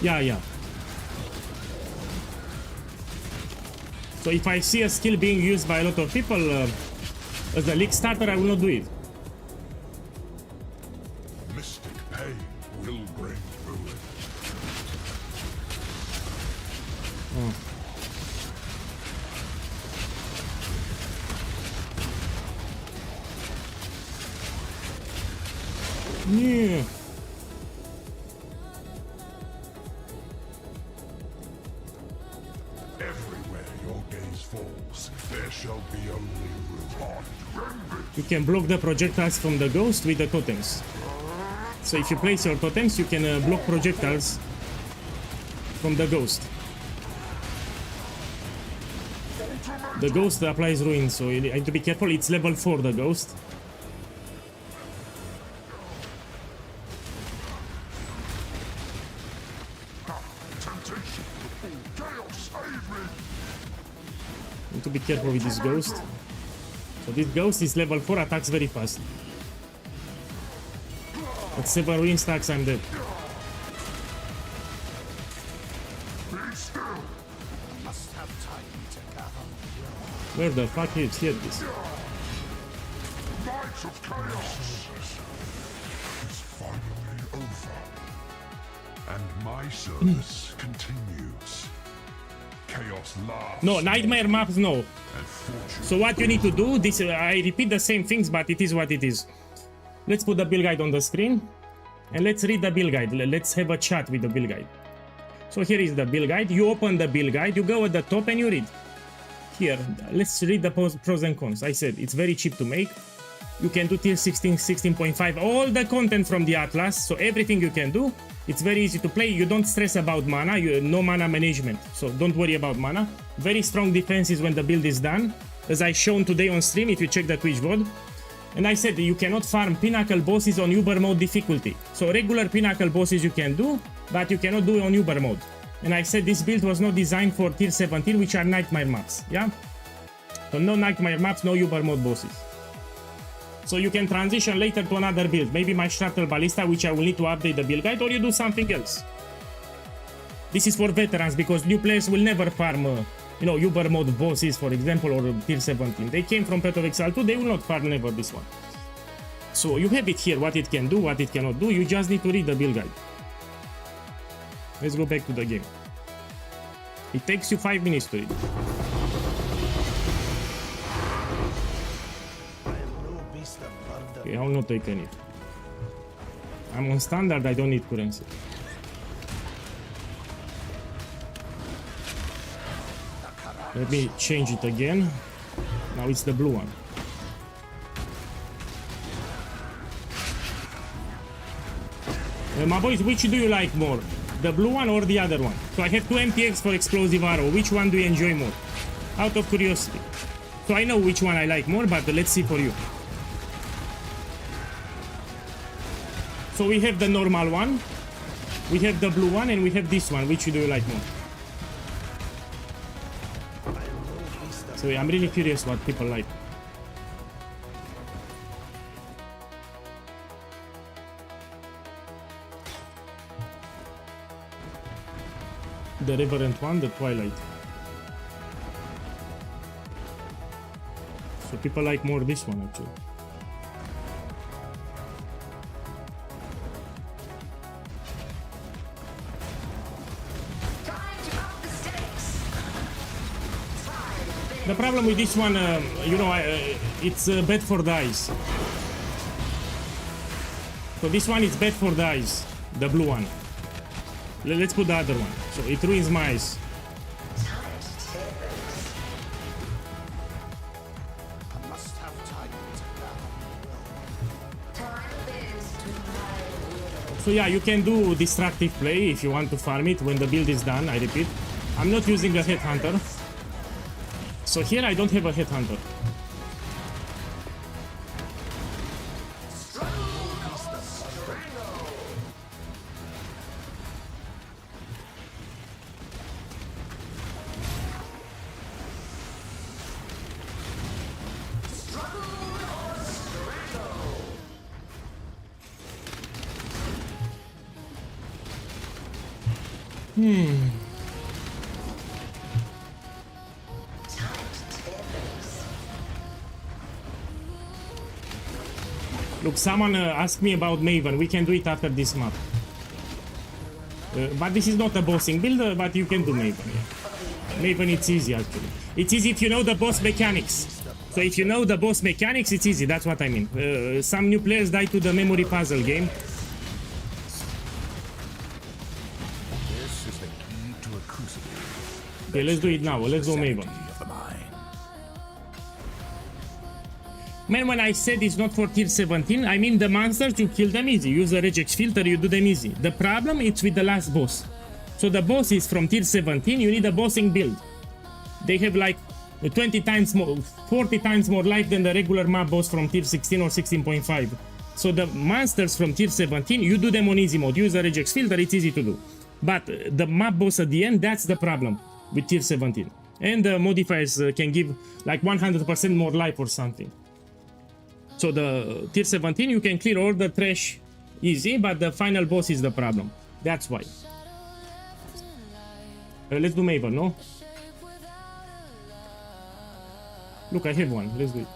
Yeah. So if I see a skill being used by a lot of people as a league starter, I will not do it. Mystic pain will bring ruin. Yeah. Everywhere your gaze falls, there shall be only ruin. You can block the projectiles from the ghost with the totems. So if you place your totems, you can block projectiles from the ghost. The ghost applies ruin, so you need to be careful. It's level 4, the ghost. Need to be careful with this ghost. So this ghost is level 4, attacks very fast. At 7 ruin stacks, I'm dead. Where the fuck is here this? Night of chaos is finally over, and my service continues. Chaos laughs. No, nightmare maps, no. And fortune. So what you need to do, this I repeat the same things, but it is what it is. Let's put the build guide on the screen and let's read the build guide. Let's have a chat with the build guide. So here is the build guide. You open the build guide, you go at the top and you read. here, let's read the pros and cons. I said it's very cheap to make. You can do tier 16, 16.5, all the content from the Atlas, so everything you can do. It's very easy to play. You don't stress about mana, no mana management, so don't worry about mana. Very strong defenses when the build is done, as I shown today on stream if you check the Twitch VOD. And I said you cannot farm pinnacle bosses on Uber mode difficulty. So regular pinnacle bosses you can do, but you cannot do it on Uber mode. And I said this build was not designed for tier 17, which are nightmare maps, yeah? So no nightmare maps, no Uber mode bosses. So you can transition later to another build, maybe my Shrapnel Ballista, which I will need to update the build guide, or you do something else. This is for veterans, because new players will never farm, you know, Uber mode bosses, for example, or tier 17. They came from Path of Exile 2, they will not farm never this one. So you have it here, what it can do, what it cannot do, you just need to read the build guide. Let's go back to the game. It takes you 5 minutes to read. Okay, I will not take any. I'm on standard, I don't need currency. Let me change it again. Now it's the blue one. My boys, which do you like more? The blue one or the other one? So I have 2 MTX for explosive arrow. Which one do you enjoy more? Out of curiosity. So I know which one I like more, but let's see for you. So we have the normal one, we have the blue one, and we have this one. Which do you like more? So I'm really curious what people like. The Reverend one, the Twilight. So people like more this one actually. The problem with this one, you know, it's bad for the eyes. So this one is bad for the eyes, the blue one. Let's put the other one. So it ruins my eyes. So yeah, you can do destructive play if you want to farm it when the build is done, I repeat. I'm not using a headhunter. So here I don't have a headhunter. Look, someone asked me about Maven. We can do it after this map. But this is not a bossing build, but you can do Maven. Yeah. Maven, it's easy actually. It's easy if you know the boss mechanics. So if you know the boss mechanics, it's easy. That's what I mean. Some new players die to the memory puzzle game. Okay, let's do it now. Let's go Maven. Man, when I said it's not for tier 17, I mean the monsters, you kill them easy. Use the regex filter, you do them easy. The problem is with the last boss. So the boss is from tier 17, you need a bossing build. They have like 20 times more, 40 times more life than the regular map boss from tier 16 or 16.5. So the monsters from tier 17, you do them on easy mode. Use the regex filter, it's easy to do. But the map boss at the end, that's the problem with tier 17. And the modifiers can give like 100% more life or something. So the tier 17, you can clear all the trash easy, but the final boss is the problem. That's why. Let's do Maven, no? Look, I have one. Let's do it.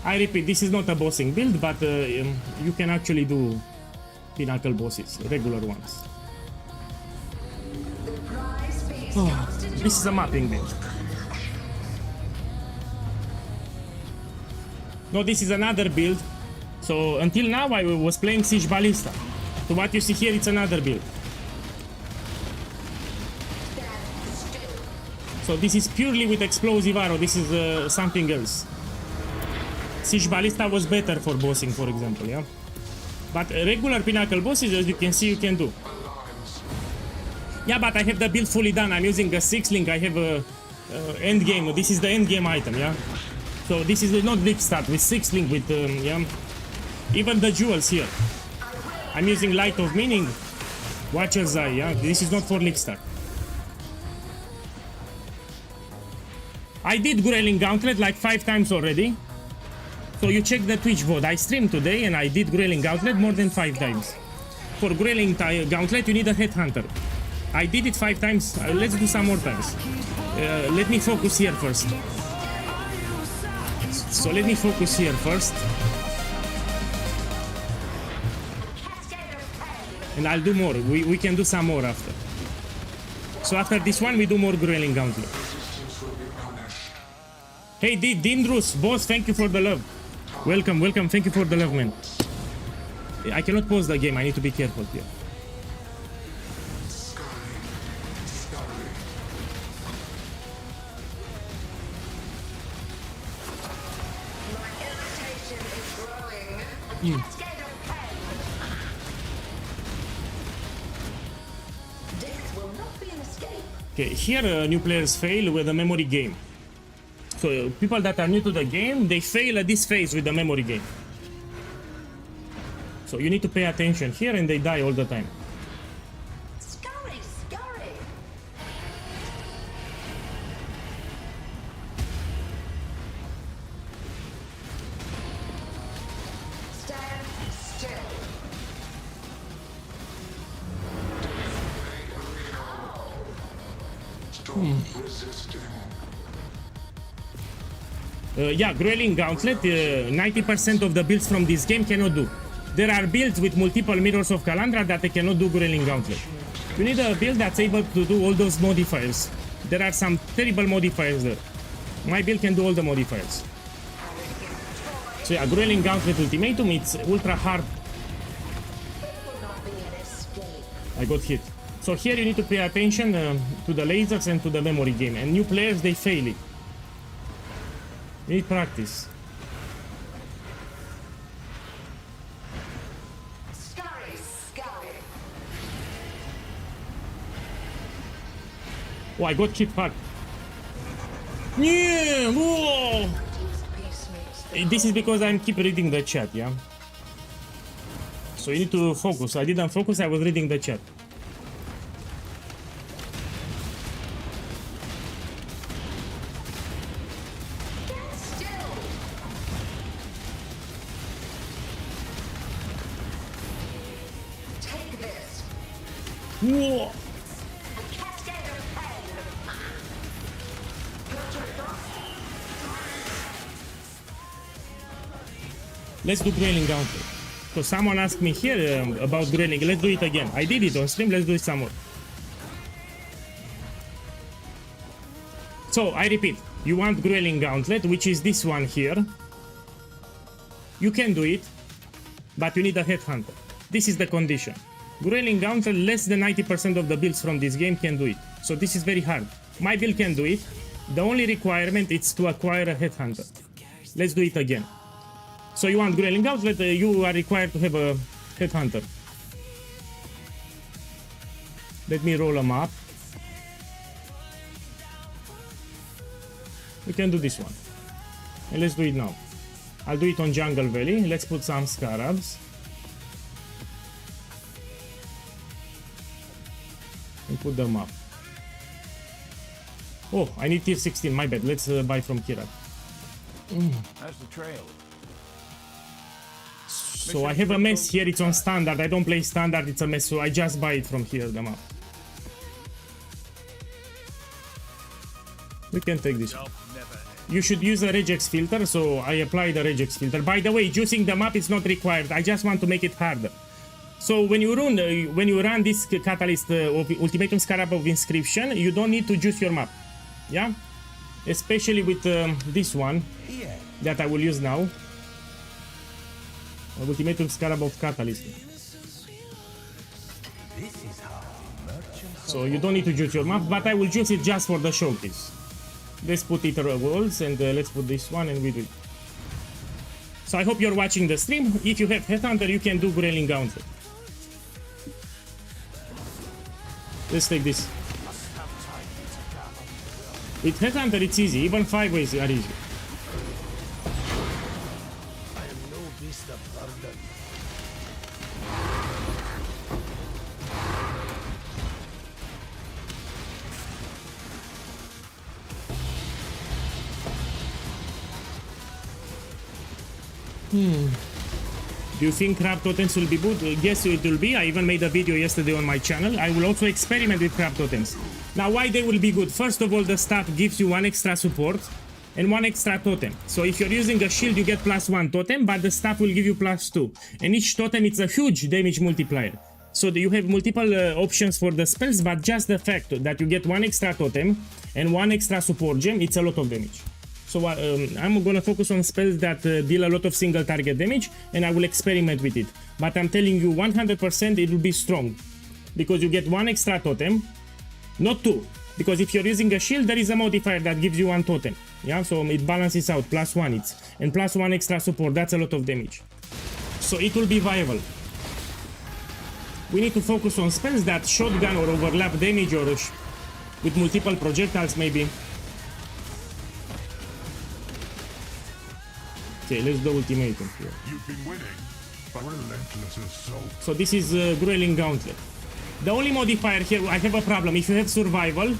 I repeat, this is not a bossing build, but you can actually do pinnacle bosses, regular ones. Oh, this is a mapping build. No, this is another build. So until now I was playing Siege Ballista. So what you see here, it's another build. So this is purely with explosive arrow. This is something else. Siege Ballista was better for bossing, for example, yeah? But regular Pinnacle bosses, as you can see, you can do. Yeah, but I have the build fully done. I'm using a 6-link. I have a end game. This is the end game item, yeah? So this is not big stat with 6-link with, yeah? Even the jewels here. I'm using Light of Meaning, Watcher's Eye, yeah? This is not for leak stat. I did Grayling Gauntlet like 5 times already. So you check the Twitch VOD. I streamed today and I did Grayling Gauntlet more than 5 times. For Grayling Gauntlet you need a Headhunter. I did it 5 times. Let's do some more times. Let me focus here first. So let me focus here first. And I'll do more. We can do some more after. So after this one we do more Grayling Gauntlet. Hey Dindrus, boss, thank you for the love. Welcome, welcome, thank you for the love, man. I cannot pause the game, I need to be careful here. Okay, here new players fail with a memory game. So people that are new to the game, they fail at this phase with the memory game. So you need to pay attention here and they die all the time. Scurry, scurry. Stand still. Stop resisting. Yeah, Grayling Gauntlet, 90% of the builds from this game cannot do. There are builds with multiple Mirrors of Kalandra that they cannot do Grayling Gauntlet. You need a build that's able to do all those modifiers. There are some terrible modifiers there. My build can do all the modifiers. So yeah, Grayling Gauntlet Ultimatum, it's ultra hard. I got hit. So here you need to pay attention to the lasers and to the memory game. And new players, they fail it. You need practice. Scurry, scurry. Oh, I got hit hard. Yeah, whoa. This is because I keep reading the chat, yeah? So you need to focus. I didn't focus, I was reading the chat. Whoa. Let's do Grayling Gauntlet. So someone asked me here about Grayling. Let's do it again. I did it on stream. Let's do it some more. So I repeat, you want Grayling Gauntlet, which is this one here. You can do it, but you need a Headhunter. This is the condition. Grayling Gauntlet, less than 90% of the builds from this game can do it. So this is very hard. My build can do it. The only requirement is to acquire a Headhunter. Let's do it again. So you want Grayling Gauntlet, you are required to have a Headhunter. Let me roll them up. We can do this one. And let's do it now. I'll do it on Jungle Valley. Let's put some Scarabs. And put them up. Oh, I need tier 16, my bad. Let's buy from Kira. How's the trail? So I have a mess here, it's on standard. I don't play standard, it's a mess, so I just buy it from here, the map. We can take this one. You should use a regex filter, so I apply the regex filter. By the way, juicing the map is not required. I just want to make it harder. So when you run this catalyst of Ultimatum Scarab of Inscription, you don't need to juice your map. Yeah? Especially with this one that I will use now. Ultimatum Scarab of Catalyst. This is how merchants So you don't need to juice your map, but I will juice it just for the showcase. Let's put it walls and let's put this one and we do it. So I hope you're watching the stream. If you have Headhunter, you can do Grayling Gauntlet. Let's take this. With Headhunter it's easy, even 5 ways are easy. I am no beast of burden. Do you think crab totems will be good? Yes, it will be. I even made a video yesterday on my channel. I will also experiment with crab totems. Now, why they will be good? First of all, the staff gives you 1 extra support and 1 extra totem. So if you're using a shield, you get +1 totem, but the staff will give you +2. And each totem, it's a huge damage multiplier. So you have multiple options for the spells, but just the fact that you get 1 extra totem and 1 extra support gem, it's a lot of damage. So I'm gonna focus on spells that deal a lot of single target damage, and I will experiment with it. But I'm telling you 100% it will be strong, because you get 1 extra totem, not 2. Because if you're using a shield, there is a modifier that gives you 1 totem. Yeah, so it balances out, +1 it's, and +1 extra support, that's a lot of damage. So it will be viable. We need to focus on spells that shotgun or overlap damage, or with multiple projectiles maybe. Okay, let's do ultimatum here. You've been winning, but relentless assault. So this is Grayling Gauntlet. The only modifier here, I have a problem. If you have survival,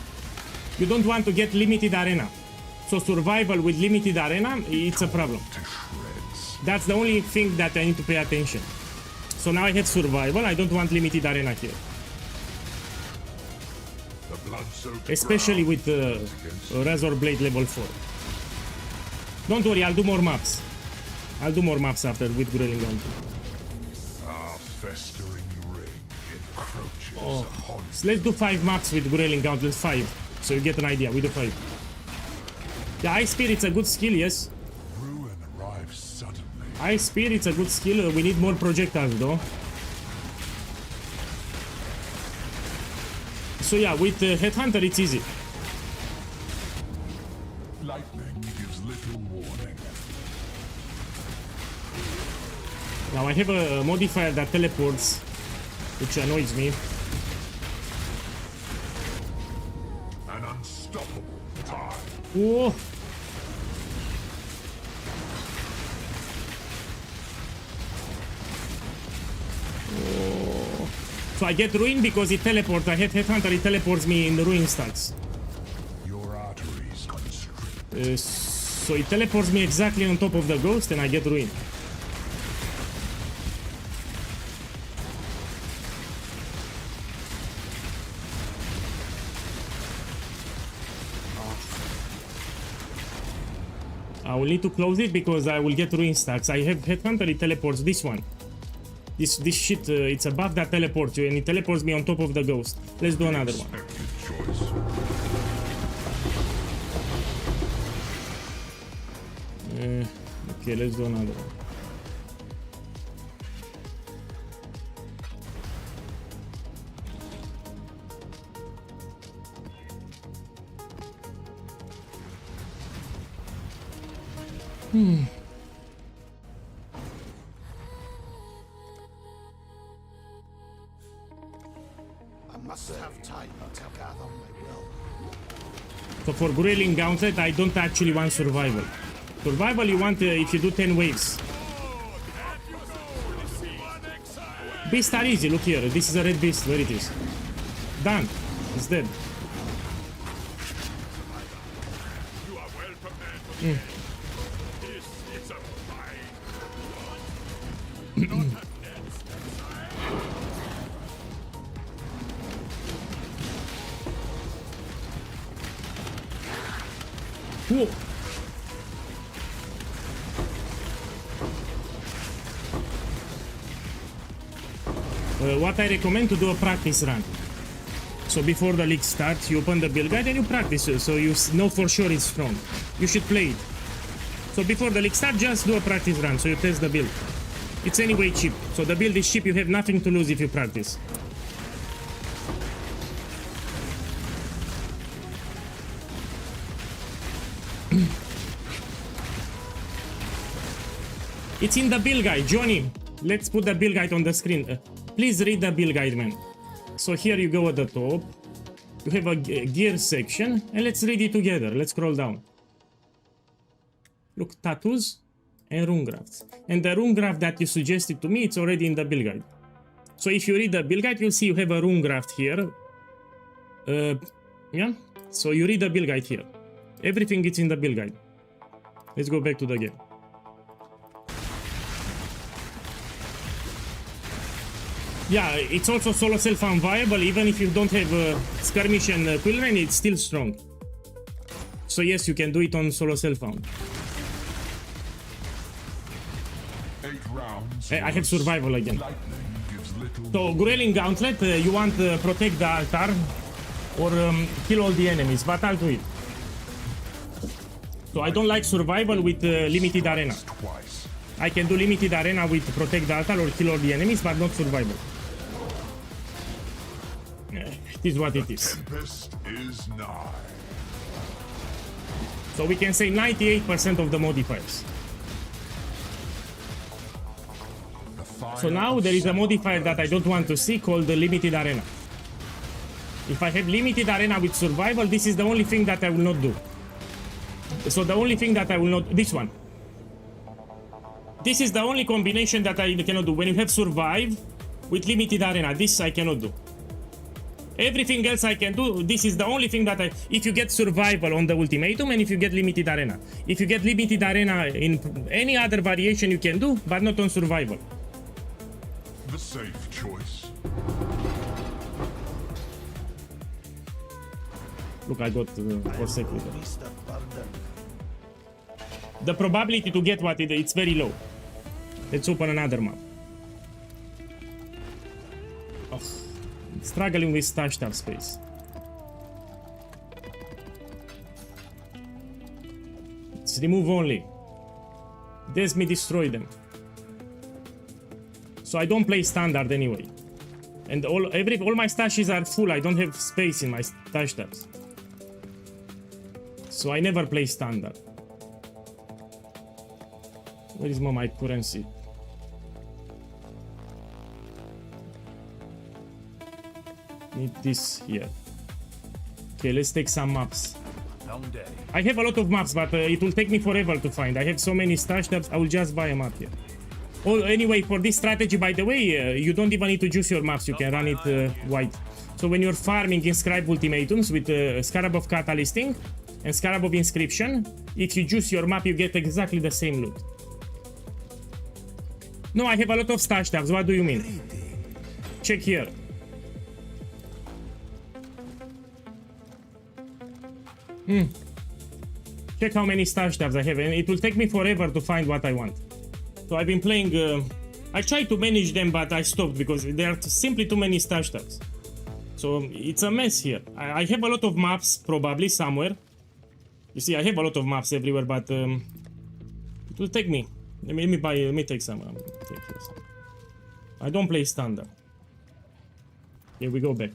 you don't want to get limited arena. So survival with limited arena, it's a problem. To shreds. That's the only thing that I need to pay attention. So now I have survival, I don't want limited arena here. The blood-soaked Especially ground with against Razor Blade level 4. Don't worry, I'll do more maps. I'll do more maps after with Grayling Gauntlet. our festering ring encroaches upon So let's do 5 maps with Grayling Gauntlet, 5. So you get an idea, we do 5. The Ice Spirit's a good skill, yes. ruin arrives suddenly. Ice Spirit's a good skill, we need more projectiles though. So yeah, with Headhunter it's easy. Lightning gives little warning. Now I have a modifier that teleports, which annoys me. An unstoppable tide. Whoa! Oh. So I get ruined because it teleports. I hit Headhunter, it teleports me in the ruin stacks. Your arteries constrict. So it teleports me exactly on top of the ghost and I get ruined. I will need to close it because I will get ruin stacks. I have Headhunter, it teleports this one. This shit, it's a buff that teleports you and it teleports me on top of the ghost. Let's do another one. Expected choice. Okay, let's do another one. I must have time to gather my will. So for Grayling Gauntlet, I don't actually want survival. Survival you want if you do 10 waves. Beasts are easy, look here. This is a red beast, where it is. Done. It's dead. You are well prepared. This is a fight. Whoa. What I recommend to do a practice run. So before the league starts, you open the build guide and you practice it, so you know for sure it's strong. You should play it. So before the league starts, just do a practice run, so you test the build. It's anyway cheap. So the build is cheap, you have nothing to lose if you practice. It's in the build guide, Johnny. Let's put the build guide on the screen. Please read the build guide, man. So here you go at the top. You have a gear section, and let's read it together. Let's scroll down. Look, tattoos and rune grafts. And the rune graft that you suggested to me, it's already in the build guide. So if you read the build guide, you'll see you have a rune graft here. Yeah. So you read the build guide here. Everything is in the build guide. Let's go back to the game. Yeah, it's also solo self-found viable, even if you don't have skirmish and quill rain, it's still strong. So yes, you can do it on solo self-found. 8 rounds. I have survival again. Lightning gives little. So Growling Gauntlet, you want protect the altar or kill all the enemies, but I'll do it. So I don't like survival with limited arena. Twice. I can do limited arena with protect the altar or kill all the enemies, but not survival. It is what it is. Tempest is nigh. So we can say 98% of the modifiers. The fire So now there is a modifier that I don't want to see called the limited arena. If I have limited arena with survival, this is the only thing that I will not do. So the only thing that I will not... This one. This is the only combination that I cannot do. When you have survive with limited arena, this I cannot do. Everything else I can do. This is the only thing that I... If you get survival on the ultimatum and if you get limited arena. If you get limited arena in any other variation you can do, but not on survival. The safe choice. Look, I got Forsaken. The probability to get what it's very low. Let's open another map. Oh, struggling with stash tab space. Let's remove only. Let me destroy them. So I don't play standard anyway. And all my stashes are full. I don't have space in my stash tabs. So I never play standard. Where is my currency? Need this here. Okay, let's take some maps. Long day. I have a lot of maps, but it will take me forever to find. I have so many stash tabs, I will just buy a map here. Oh, anyway, for this strategy, by the way, you don't even need to choose your maps. You can run it white. So when you're farming inscribed ultimatums with Scarab of Catalysting and Scarab of Inscription, if you choose your map, you get exactly the same loot. No, I have a lot of stash tabs. What do you mean? Check here. Check how many stash tabs I have, and it will take me forever to find what I want. So I've been playing... I tried to manage them, but I stopped because there are simply too many stash tabs. So it's a mess here. I have a lot of maps, probably, somewhere. You see, I have a lot of maps everywhere, but it will take me. Let me take some. Take here some. I don't play standard. Here we go back.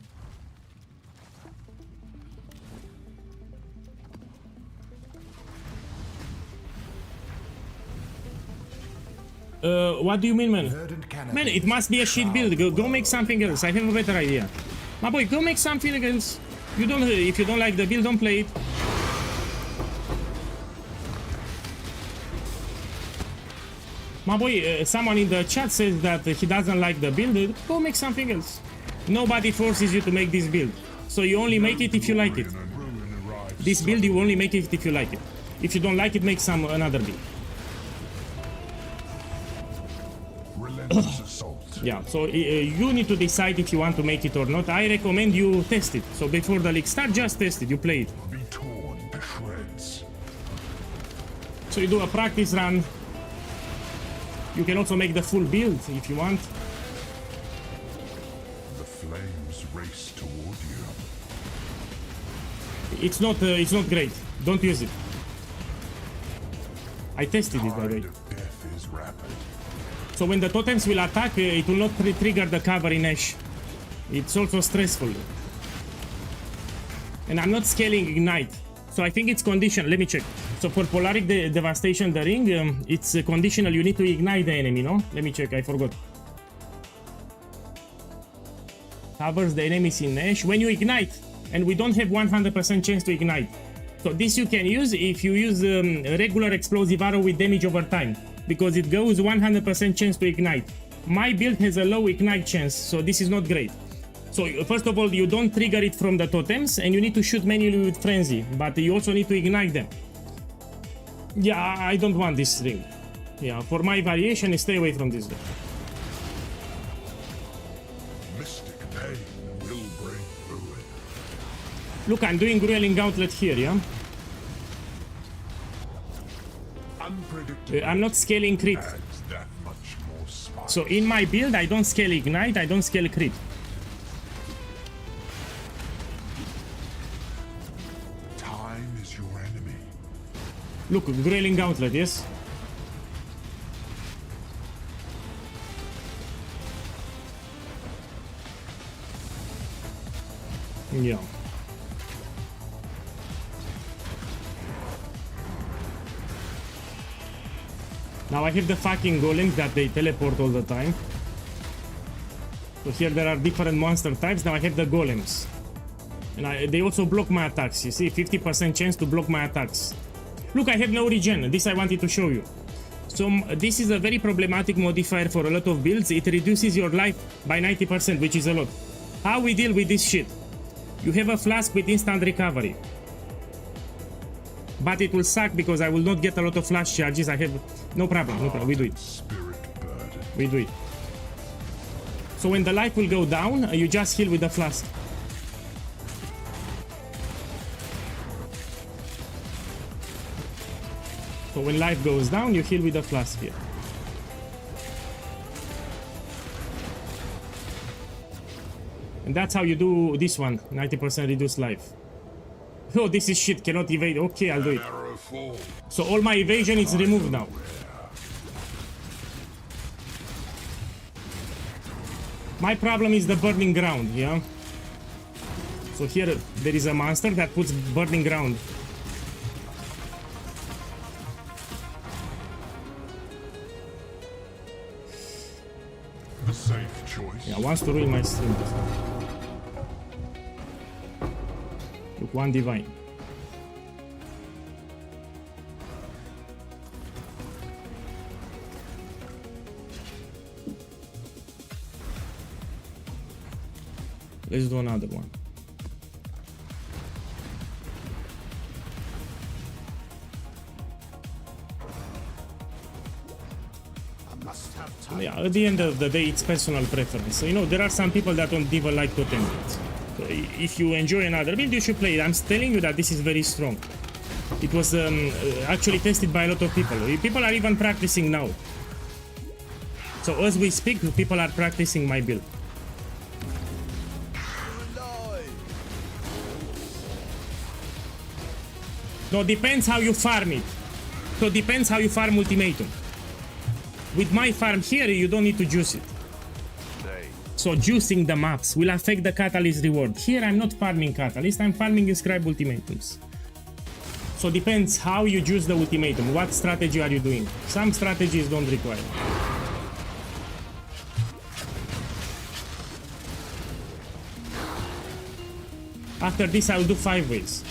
What do you mean, man? Man, it must be a shit build. Go make something else. I have a better idea. My boy, go make something else. You don't. If you don't like the build, don't play it. My boy, someone in the chat says that he doesn't like the build. Go make something else. Nobody forces you to make this build. So you only make it if you like it. This build, you only make it if you like it. If you don't like it, make another build. Yeah, so you need to decide if you want to make it or not. I recommend you test it. So before the league start, just test it. You play it. Be torn to shreds. So you do a practice run. You can also make the full build if you want. The flames race toward you. It's not great. Don't use it. I tested it by the way. Death is rapid. So when the totems will attack, it will not trigger the cover in Ash. It's also stressful. And I'm not scaling Ignite. So I think it's conditional. Let me check. So for Polaric Devastation, the ring, it's conditional. You need to ignite the enemy, no? Let me check, I forgot. Covers the enemies in Ash. When you ignite, and we don't have 100% chance to ignite. So this you can use if you use regular explosive arrow with damage over time, because it goes 100% chance to ignite. My build has a low ignite chance, so this is not great. So first of all, you don't trigger it from the totems, and you need to shoot manually with Frenzy, but you also need to ignite them. Yeah, I don't want this ring. Yeah, for my variation, stay away from this ring. Mystic pain will bring ruin. Look, I'm doing Grueling Gauntlet here, yeah? Unpredictable I'm not scaling crit. adds that much more spice. So in my build, I don't scale Ignite, I don't scale crit. Time is your enemy. Look, Grueling Gauntlet, yes? Yeah. Now I have the fucking golems that they teleport all the time. So here there are different monster types. Now I have the golems. And they also block my attacks. You see, 50% chance to block my attacks. Look, I have no regen. This I wanted to show you. So this is a very problematic modifier for a lot of builds. It reduces your life by 90%, which is a lot. How we deal with this shit? You have a flask with instant recovery. But it will suck because I will not get a lot of flash charges. I have no problem, we do it. Spirit burden. We do it. So when the life will go down, you just heal with the flask. So when life goes down, you heal with the flask here. And that's how you do this one, 90% reduced life. Oh, this is shit, cannot evade. Okay, I'll do it. Arrow fall. So all my evasion is removed now. My problem is the burning ground, yeah? So here there is a monster that puts burning ground. The safe choice. Yeah, wants to ruin my stream. Look, one divine. Let's do another one. Yeah, at the end of the day, it's personal preference. So, you know, there are some people that don't even like totem builds. So if you enjoy another build, you should play it. I'm telling you that this is very strong. It was actually tested by a lot of people. People are even practicing now. So as we speak, people are practicing my build. No, depends how you farm it. So depends how you farm Ultimatum. With my farm here, you don't need to juice it. So juicing the maps will affect the Catalyst reward. Here I'm not farming Catalyst, I'm farming Inscribe Ultimatums. So depends how you juice the Ultimatum, what strategy are you doing. Some strategies don't require. After this I'll do 5 ways.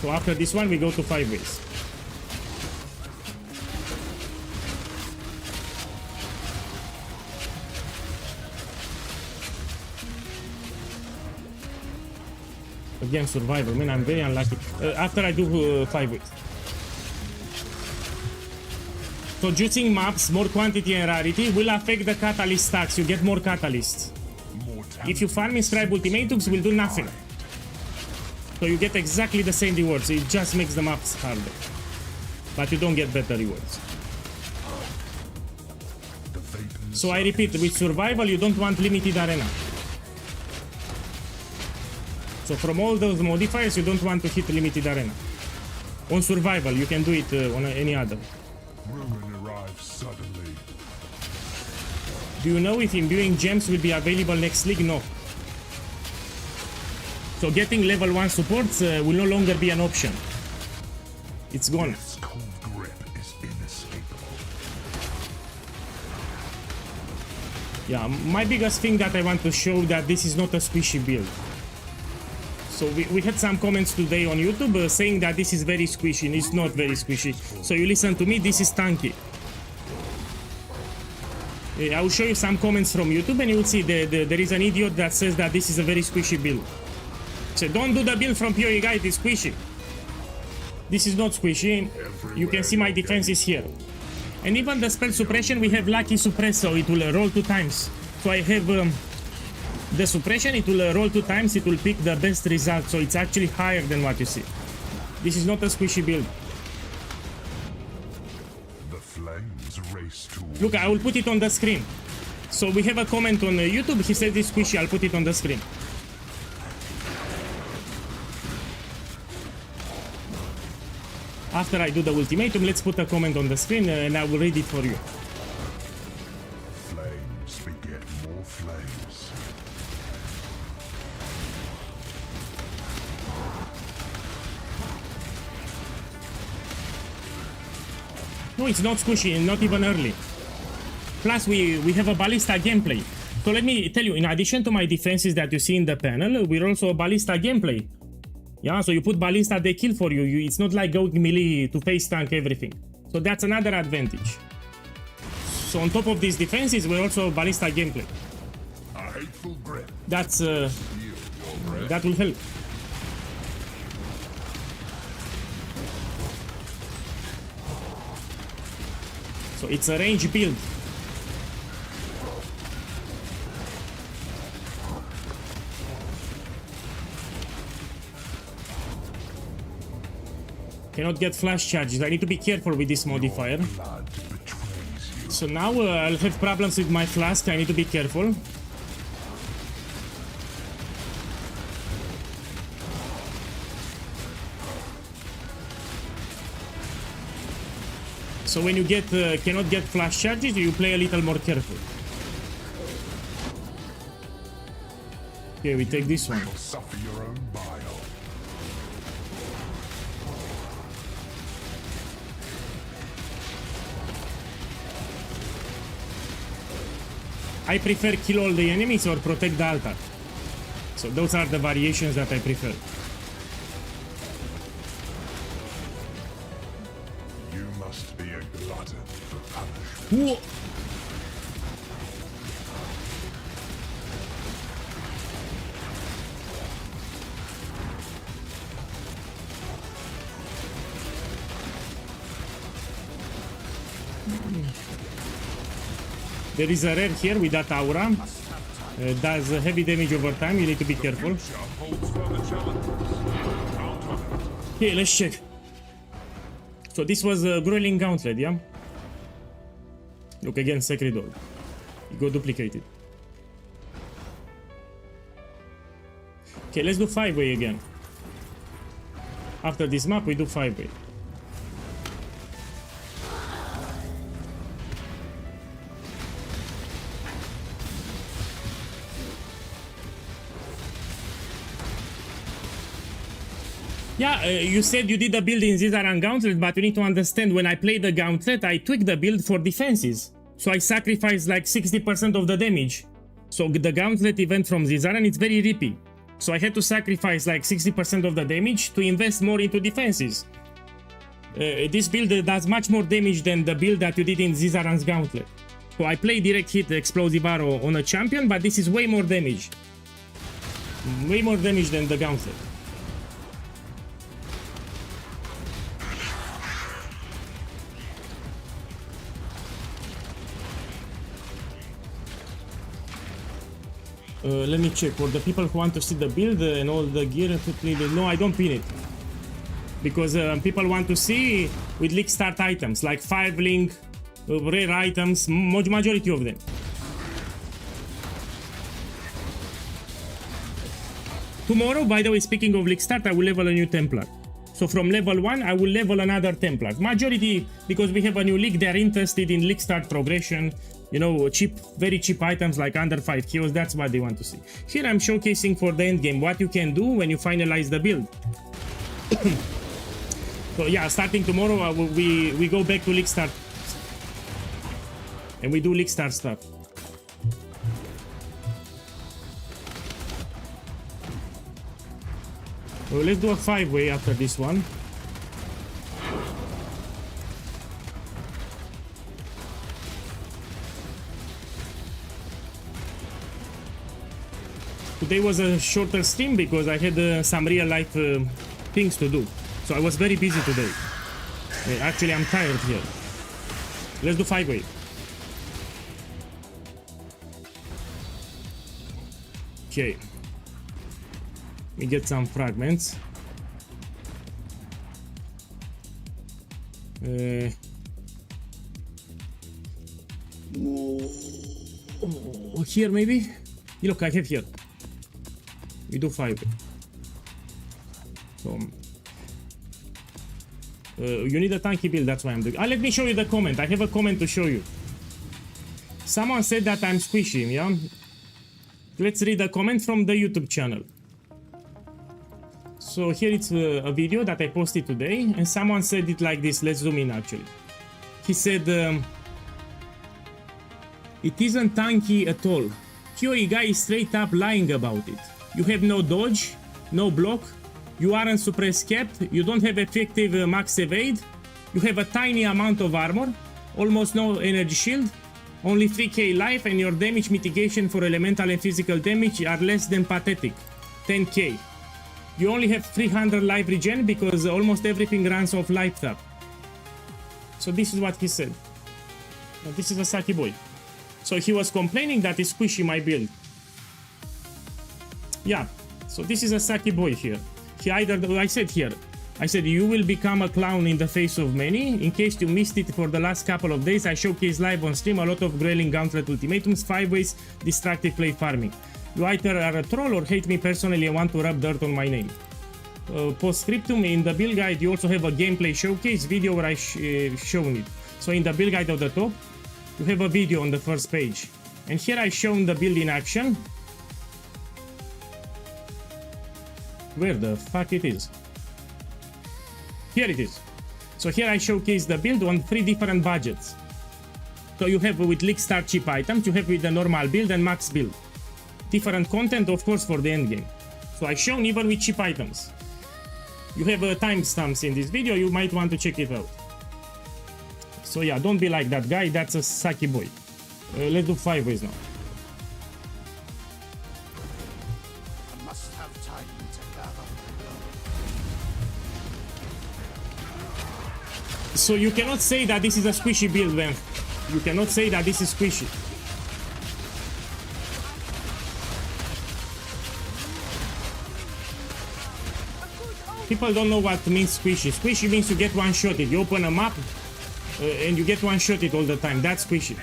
So after this one we go to 5 ways. Again, survival. Man, I'm very unlucky. After I do 5 weeks. So juicing maps, more quantity and rarity will affect the catalyst stacks. You get more catalysts. If you farm Inscribe Ultimatums, will do nothing. So you get exactly the same rewards. It just makes the maps harder. But you don't get better rewards. So I repeat, with survival, you don't want limited arena. So from all those modifiers, you don't want to hit limited arena. On survival, you can do it on any other. Ruin arrives suddenly. Do you know if imbuing gems will be available next league? No. So getting level 1 supports will no longer be an option. It's gone. This cold grip is inescapable. Yeah, my biggest thing that I want to show that this is not a squishy build. So we had some comments today on YouTube saying that this is very squishy, and it's not very squishy. So you listen to me, this is tanky. I will show you some comments from YouTube and you will see there is an idiot that says that this is a very squishy build. So don't do the build from POEGuy, it is squishy. This is not squishy. You can see my defenses here. And even the spell suppression, we have lucky suppress, so it will roll 2 times. So I have the suppression, it will roll 2 times, it will pick the best result, so it's actually higher than what you see. This is not a squishy build. The flames race towards Look, I will put it on the screen. So we have a comment on YouTube, he said it's squishy, I'll put it on the screen. After I do the ultimatum, let's put a comment on the screen and I will read it for you. flames beget more flames. No, it's not squishy, not even early. Plus, we have a ballista gameplay. So let me tell you, in addition to my defenses that you see in the panel, we're also a ballista gameplay. Yeah, so you put ballista, they kill for you. It's not like going melee to face tank everything. So that's another advantage. So on top of these defenses, we're also ballista gameplay. A hateful grip. That's Yield your breath. that will help. So it's a range build. Cannot get flash charges. I need to be careful with this modifier. Blood betrays you. So now I'll have problems with my flask. I need to be careful. So when you get cannot get flash charges, you play a little more careful. Okay, we take this one. You'll suffer your own bile. I prefer kill all the enemies or protect the altar. So those are the variations that I prefer. You must be a glutton for punishment. Whoa. There is a rare here with that aura. Does heavy damage over time. You need to be careful. Okay, let's check. So this was a Grueling Gauntlet, yeah? Look again, Sacred Orb. You go duplicated. Okay, let's do 5-way again. After this map, we do 5-way. Yeah, you said you did a build in Zizaran Gauntlet, but you need to understand, when I play the Gauntlet, I tweak the build for defenses. So I sacrifice like 60% of the damage. So the Gauntlet event from Zizaran, it's very rippy. So I had to sacrifice like 60% of the damage to invest more into defenses. This build does much more damage than the build that you did in Zizaran's Gauntlet. So I play direct hit explosive arrow on a champion, but this is way more damage. Way more damage than the Gauntlet. Let me check. For the people who want to see the build and all the gear, no, I don't pin it. Because people want to see with leak start items, like 5 link, rare items, majority of them. Tomorrow, by the way, speaking of leak start, I will level a new Templar. So from level 1, I will level another Templar. Majority, because we have a new league, they're interested in leak start progression. You know, cheap, very cheap items like under 5 kills, that's what they want to see. Here I'm showcasing for the end game what you can do when you finalize the build. So yeah, starting tomorrow, we go back to League Start. And we do League Start stuff. So let's do a 5-way after this one. Today was a shorter stream because I had some real life things to do. So I was very busy today. Actually, I'm tired here. Let's do 5-way. Okay. We get some fragments. Here maybe? Look, I have here. We do 5. So, you need a tanky build, that's why I'm doing. Let me show you the comment. I have a comment to show you. Someone said that I'm squishy, yeah? Let's read a comment from the YouTube channel. So here it's a video that I posted today, and someone said it like this. Let's zoom in actually. He said, it isn't tanky at all. POEGuy is straight up lying about it. You have no dodge, no block, you aren't suppress capped, you don't have effective max evade, you have a tiny amount of armor, almost no energy shield, only 3k life, and your damage mitigation for elemental and physical damage are less than pathetic, 10k. You only have 300 life regen because almost everything runs off life tap. So this is what he said. Now this is a Saki boy. So he was complaining that it's squishy my build. Yeah, so this is a Saki boy here. He either, I said you will become a clown in the face of many. In case you missed it for the last couple of days, I showcase live on stream a lot of Grayling Gauntlet ultimatums, 5-ways, destructive play farming. You either are a troll or hate me personally and want to rub dirt on my name. Postscriptum, in the build guide you also have a gameplay showcase video where I shown it. So in the build guide at the top, you have a video on the first page. And here I shown the build in action. Where the fuck it is? Here it is. So here I showcase the build on 3 different budgets. So you have with League Start cheap items, you have with the normal build and max build. Different content, of course, for the end game. So I shown even with cheap items. You have timestamps in this video, you might want to check it out. So yeah, don't be like that guy, that's a Saki boy. Let's do 5-ways now. I must have time to gather. So you cannot say that this is a squishy build, man. You cannot say that this is squishy. People don't know what means squishy. Squishy means you get one-shotted. You open a map and you get one-shotted all the time. That's squishy.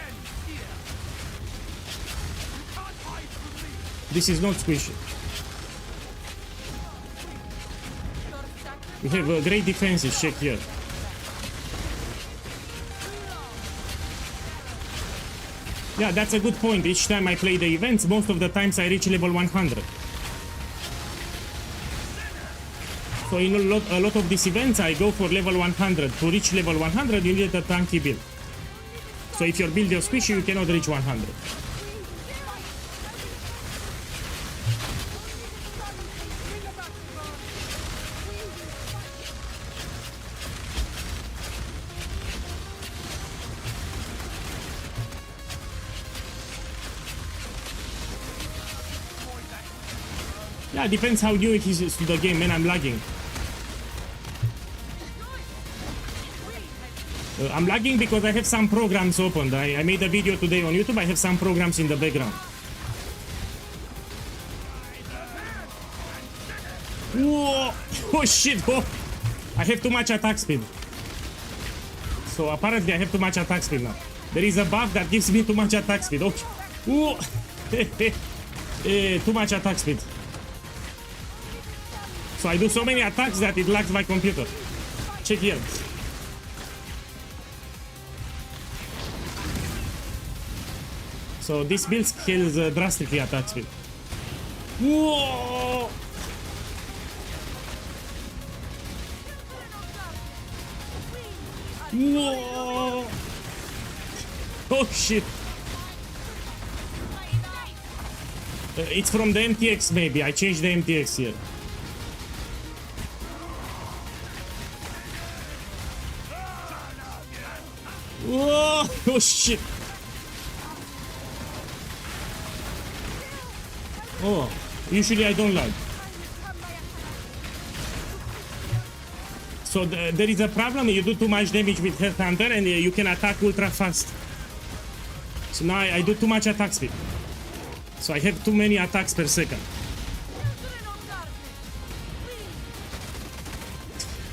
This is not squishy. We have great defenses. Check here. Yeah, that's a good point. Each time I play the events, most of the times I reach level 100. So in a lot of these events, I go for level 100. To reach level 100, you need a tanky build. So if your build is squishy, you cannot reach 100. Yeah, depends how new it is to the game, man. I'm lagging. I'm lagging because I have some programs opened. I made a video today on YouTube. I have some programs in the background. Whoa! Oh shit! Oh. I have too much attack speed. So apparently I have too much attack speed now. There is a buff that gives me too much attack speed. Okay. Whoa! Too much attack speed. So I do so many attacks that it lags my computer. Check here. So this build scales drastically attack speed. Whoa! Whoa! Oh shit! It's from the MTX maybe. I changed the MTX here. Whoa! Oh shit! Oh, usually I don't lag. So there is a problem. You do too much damage with Headhunter and you can attack ultra fast. So now I do too much attack speed. So I have too many attacks per second.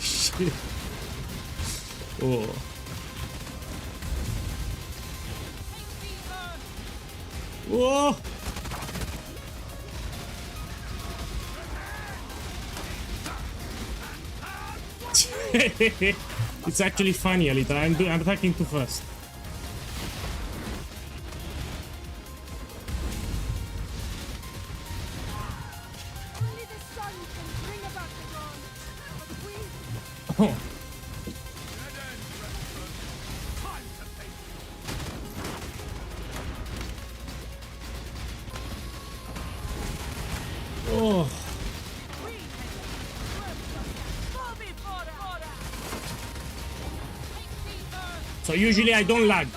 Shit. Oh. Whoa! It's actually funny a little. I'm attacking too fast. Only the sun can bring about the dawn. But we Oh. Oh. Fall before order. So usually I don't lag.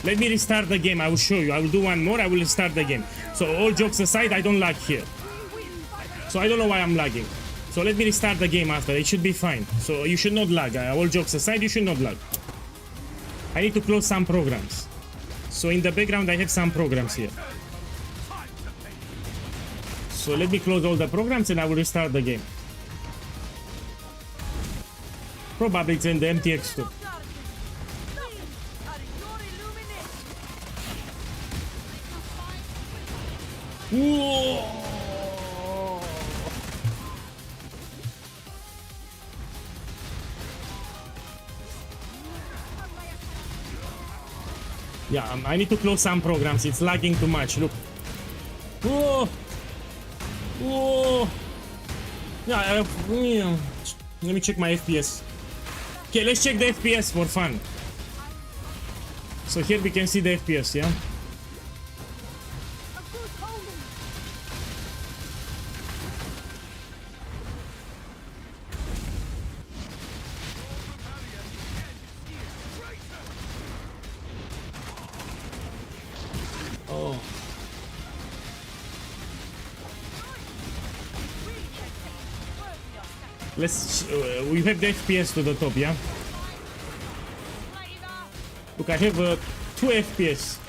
Let me restart the game. I will show you. I will do one more. I will restart the game. So all jokes aside, I don't lag here. So I don't know why I'm lagging. So let me restart the game after. It should be fine. So you should not lag. All jokes aside, you should not lag. I need to close some programs. So in the background, I have some programs here. So let me close all the programs and I will restart the game. Probably it's in the MTX too. Whoa! Yeah, I need to close some programs. It's lagging too much. Look. Whoa! Whoa! Yeah, let me check my FPS. Okay, let's check the FPS for fun. So here we can see the FPS, yeah? Oh. Let's we have the FPS to the top, yeah? Look, I have 2 FPS.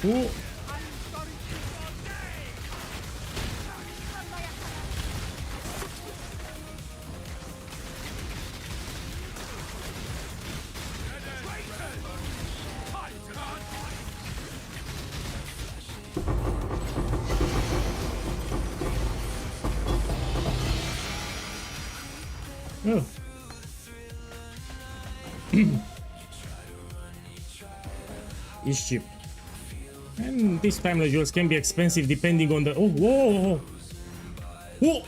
Ooh. Oh. It's cheap. And these timeless jewels can be expensive depending on the... Oh, whoa! Whoa!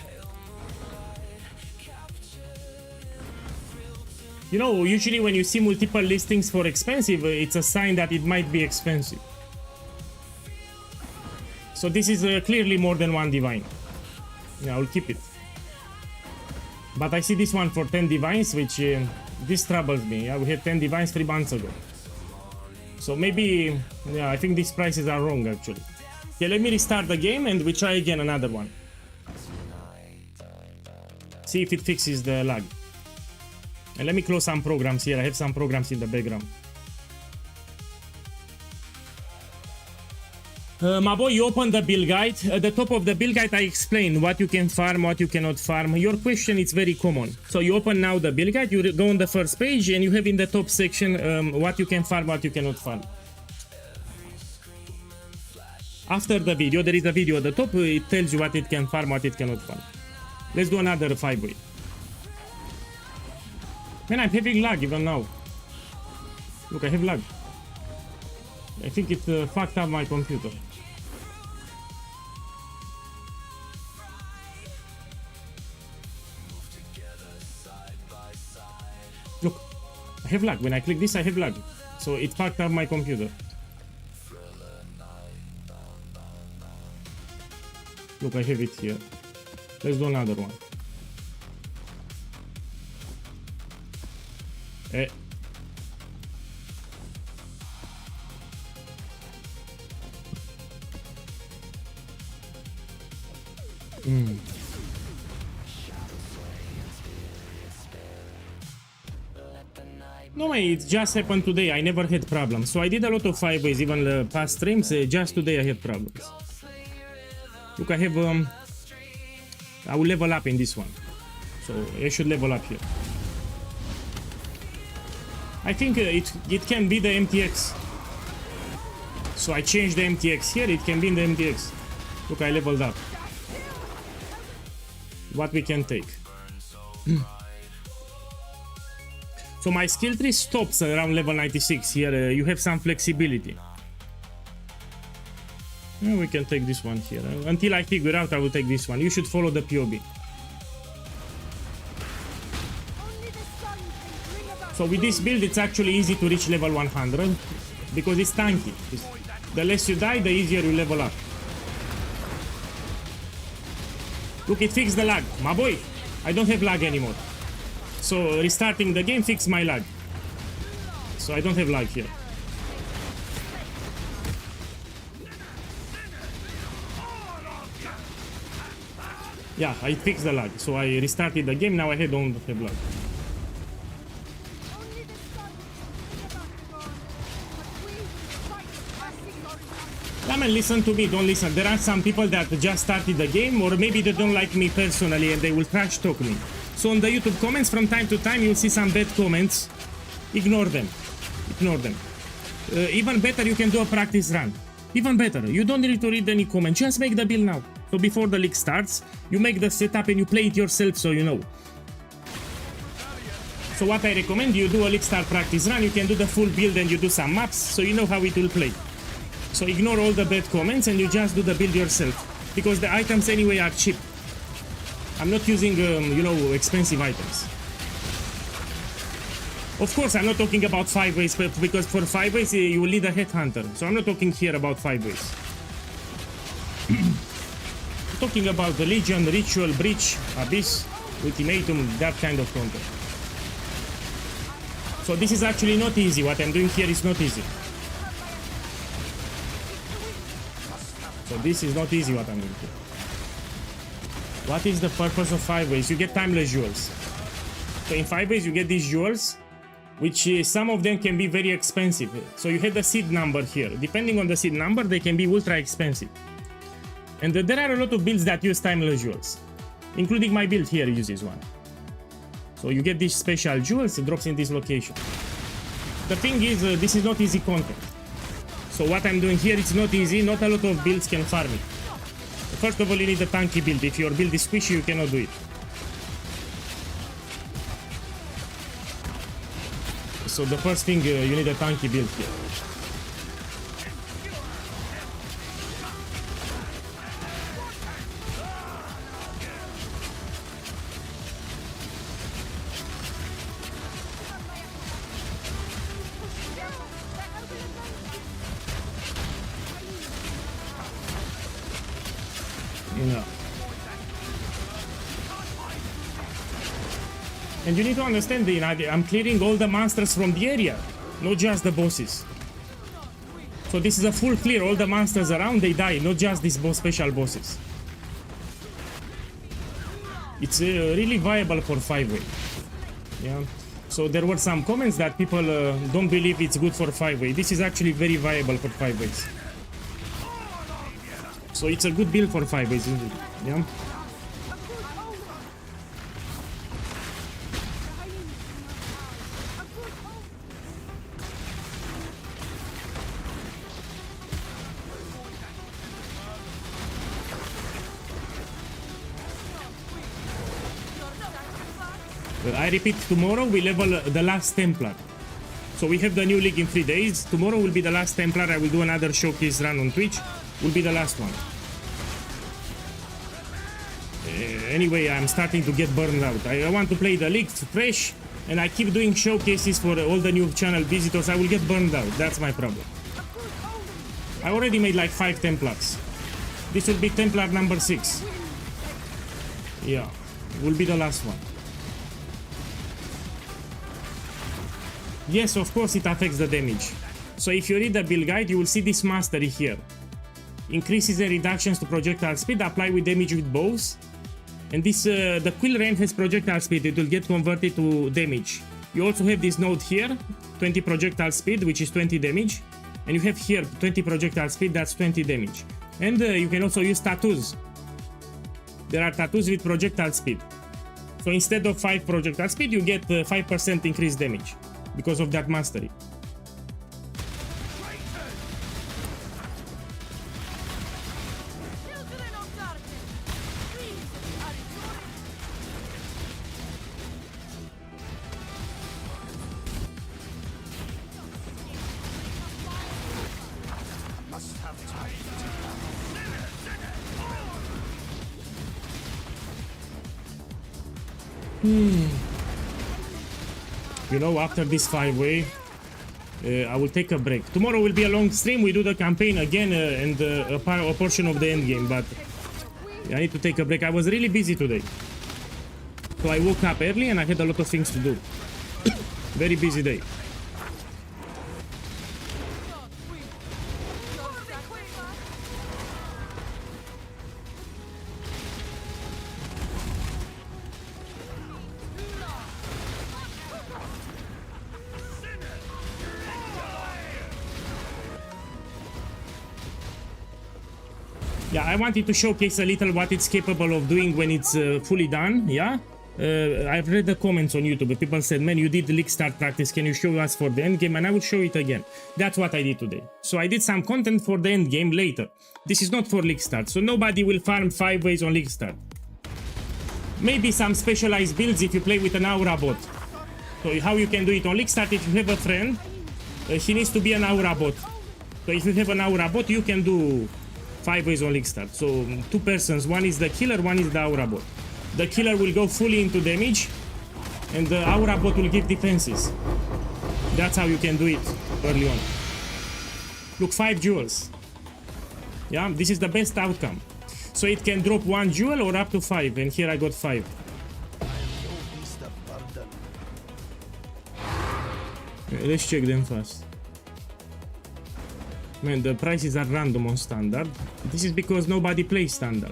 You know, usually when you see multiple listings for expensive, it's a sign that it might be expensive. So this is clearly more than 1 divine. Yeah, I'll keep it. But I see this one for 10 divines, which this troubles me. Yeah, we had 10 divines 3 months ago. So maybe, yeah, I think these prices are wrong actually. Okay, let me restart the game and we try again another one. See if it fixes the lag. And let me close some programs here. I have some programs in the background. My boy, you open the build guide. At the top of the build guide, I explain what you can farm, what you cannot farm. Your question is very common. So you open now the build guide, you go on the first page, and you have in the top section what you can farm, what you cannot farm. After the video, there is a video at the top. It tells you what it can farm, what it cannot farm. Let's do another 5-way. Man, I'm having lag even now. Look, I have lag. I think it fucked up my computer. I have lag. When I click this, I have lag. So it fucked up my computer. Look, I have it here. Let's do another one. No, it just happened today. I never had problems. So I did a lot of 5-ways, even the past streams. Just today I had problems. Look, I have... I will level up in this one. So I should level up here. I think it can be the MTX. So I changed the MTX here. It can be in the MTX. Look, I leveled up. What we can take. So my skill tree stops around level 96. Here you have some flexibility. We can take this one here. Until I figure out, I will take this one. You should follow the POB. So with this build, it's actually easy to reach level 100 because it's tanky. The less you die, the easier you level up. Look, it fixed the lag. My boy, I don't have lag anymore. So restarting the game fixed my lag. So I don't have lag here. Yeah, I fixed the lag. So I restarted the game. Now I don't have lag. Laman, listen to me, don't listen. There are some people that just started the game, or maybe they don't like me personally and they will trash talk me. So on the YouTube comments, from time to time, you'll see some bad comments. Ignore them. Ignore them. Even better, you can do a practice run. Even better, you don't need to read any comment. Just make the build now. So before the league starts, you make the setup and you play it yourself so you know. So what I recommend, you do a league start practice run. You can do the full build and you do some maps so you know how it will play. So ignore all the bad comments and you just do the build yourself. Because the items anyway are cheap. I'm not using, you know, expensive items. Of course, I'm not talking about 5-ways, because for 5-ways you will need a headhunter. So I'm not talking here about 5-ways. I'm talking about the Legion, Ritual, Breach, Abyss, Ultimatum, that kind of content. So this is actually not easy. What I'm doing here is not easy. So this is not easy what I'm doing here. What is the purpose of 5-ways? You get timeless jewels. So in 5-ways you get these jewels, which some of them can be very expensive. So you have the seed number here. Depending on the seed number, they can be ultra expensive. And there are a lot of builds that use timeless jewels, including my build here uses one. So you get these special jewels, it drops in this location. The thing is, this is not easy content. So what I'm doing here, it's not easy. Not a lot of builds can farm it. First of all, you need a tanky build. If your build is squishy, you cannot do it. So the first thing, you need a tanky build here. Yeah. And you need to understand that I'm clearing all the monsters from the area, not just the bosses. So this is a full clear. All the monsters around, they die, not just these special bosses. It's really viable for 5-way. Yeah. So there were some comments that people don't believe it's good for 5-way. This is actually very viable for 5-ways. So it's a good build for 5-ways, isn't it? Yeah. I repeat, tomorrow we level the last Templar. So we have the new league in 3 days. Tomorrow will be the last Templar. I will do another showcase run on Twitch. Will be the last one. Anyway, I'm starting to get burned out. I want to play the league fresh, and I keep doing showcases for all the new channel visitors, I will get burned out. That's my problem. I already made like 5 Templars. This will be Templar number 6. Yeah, will be the last one. Yes, of course it affects the damage. So if you read the build guide, you will see this mastery here. Increases and reductions to projectile speed, apply with damage with bows. And this, the quill range has projectile speed, it will get converted to damage. You also have this node here, 20 projectile speed, which is 20 damage. And you have here 20 projectile speed, that's 20 damage. And you can also use tattoos. There are tattoos with projectile speed. So instead of 5 projectile speed, you get 5% increased damage because of that mastery. Children of darkness, these are your Must have time You know, after this 5-way, I will take a break. Tomorrow will be a long stream, we do the campaign again and a portion of the end game, but I need to take a break. I was really busy today. So I woke up early and I had a lot of things to do. Very busy day. Yeah, I wanted to showcase a little what it's capable of doing when it's fully done, yeah? I've read the comments on YouTube. People said, man, you did the league start practice. Can you show us for the end game? And I will show it again. That's what I did today. So I did some content for the end game later. This is not for league start. So nobody will farm 5 ways on league start. Maybe some specialized builds if you play with an aura bot. So how you can do it on league start, if you have a friend, he needs to be an aura bot. So if you have an aura bot, you can do 5 ways on league start. So 2 persons, one is the killer, one is the aura bot. The killer will go fully into damage and the aura bot will give defenses. That's how you can do it early on. Look, 5 jewels. Yeah, this is the best outcome. So it can drop 1 jewel or up to 5, and here I got 5. Let's check them fast. Man, the prices are random on standard. This is because nobody plays standard.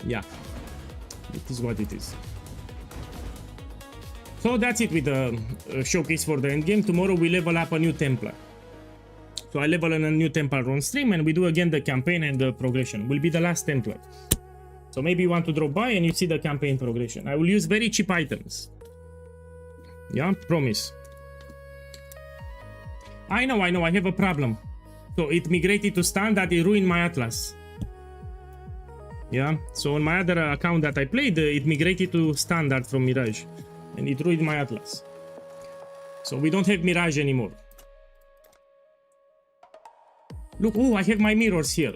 Yeah, it is what it is. So that's it with the showcase for the endgame. Tomorrow we level up a new Templar. So I level in a new Templar on stream and we do again the campaign and the progression. Will be the last Templar. So maybe you want to drop by and you see the campaign progression. I will use very cheap items. Yeah, promise. I know, I have a problem. So it migrated to standard, it ruined my Atlas. Yeah, so on my other account that I played, it migrated to standard from Mirage. And it ruined my Atlas. So we don't have Mirage anymore. Look, oh, I have my mirrors here.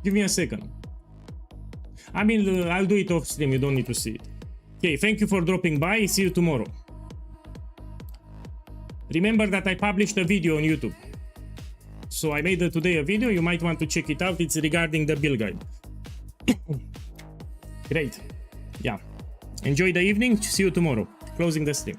Give me a second. I mean, I'll do it off stream, you don't need to see it. Okay, thank you for dropping by, see you tomorrow. Remember that I published a video on YouTube. So I made today a video, you might want to check it out, it's regarding the build guide. Great. Yeah. Enjoy the evening, see you tomorrow. Closing the stream.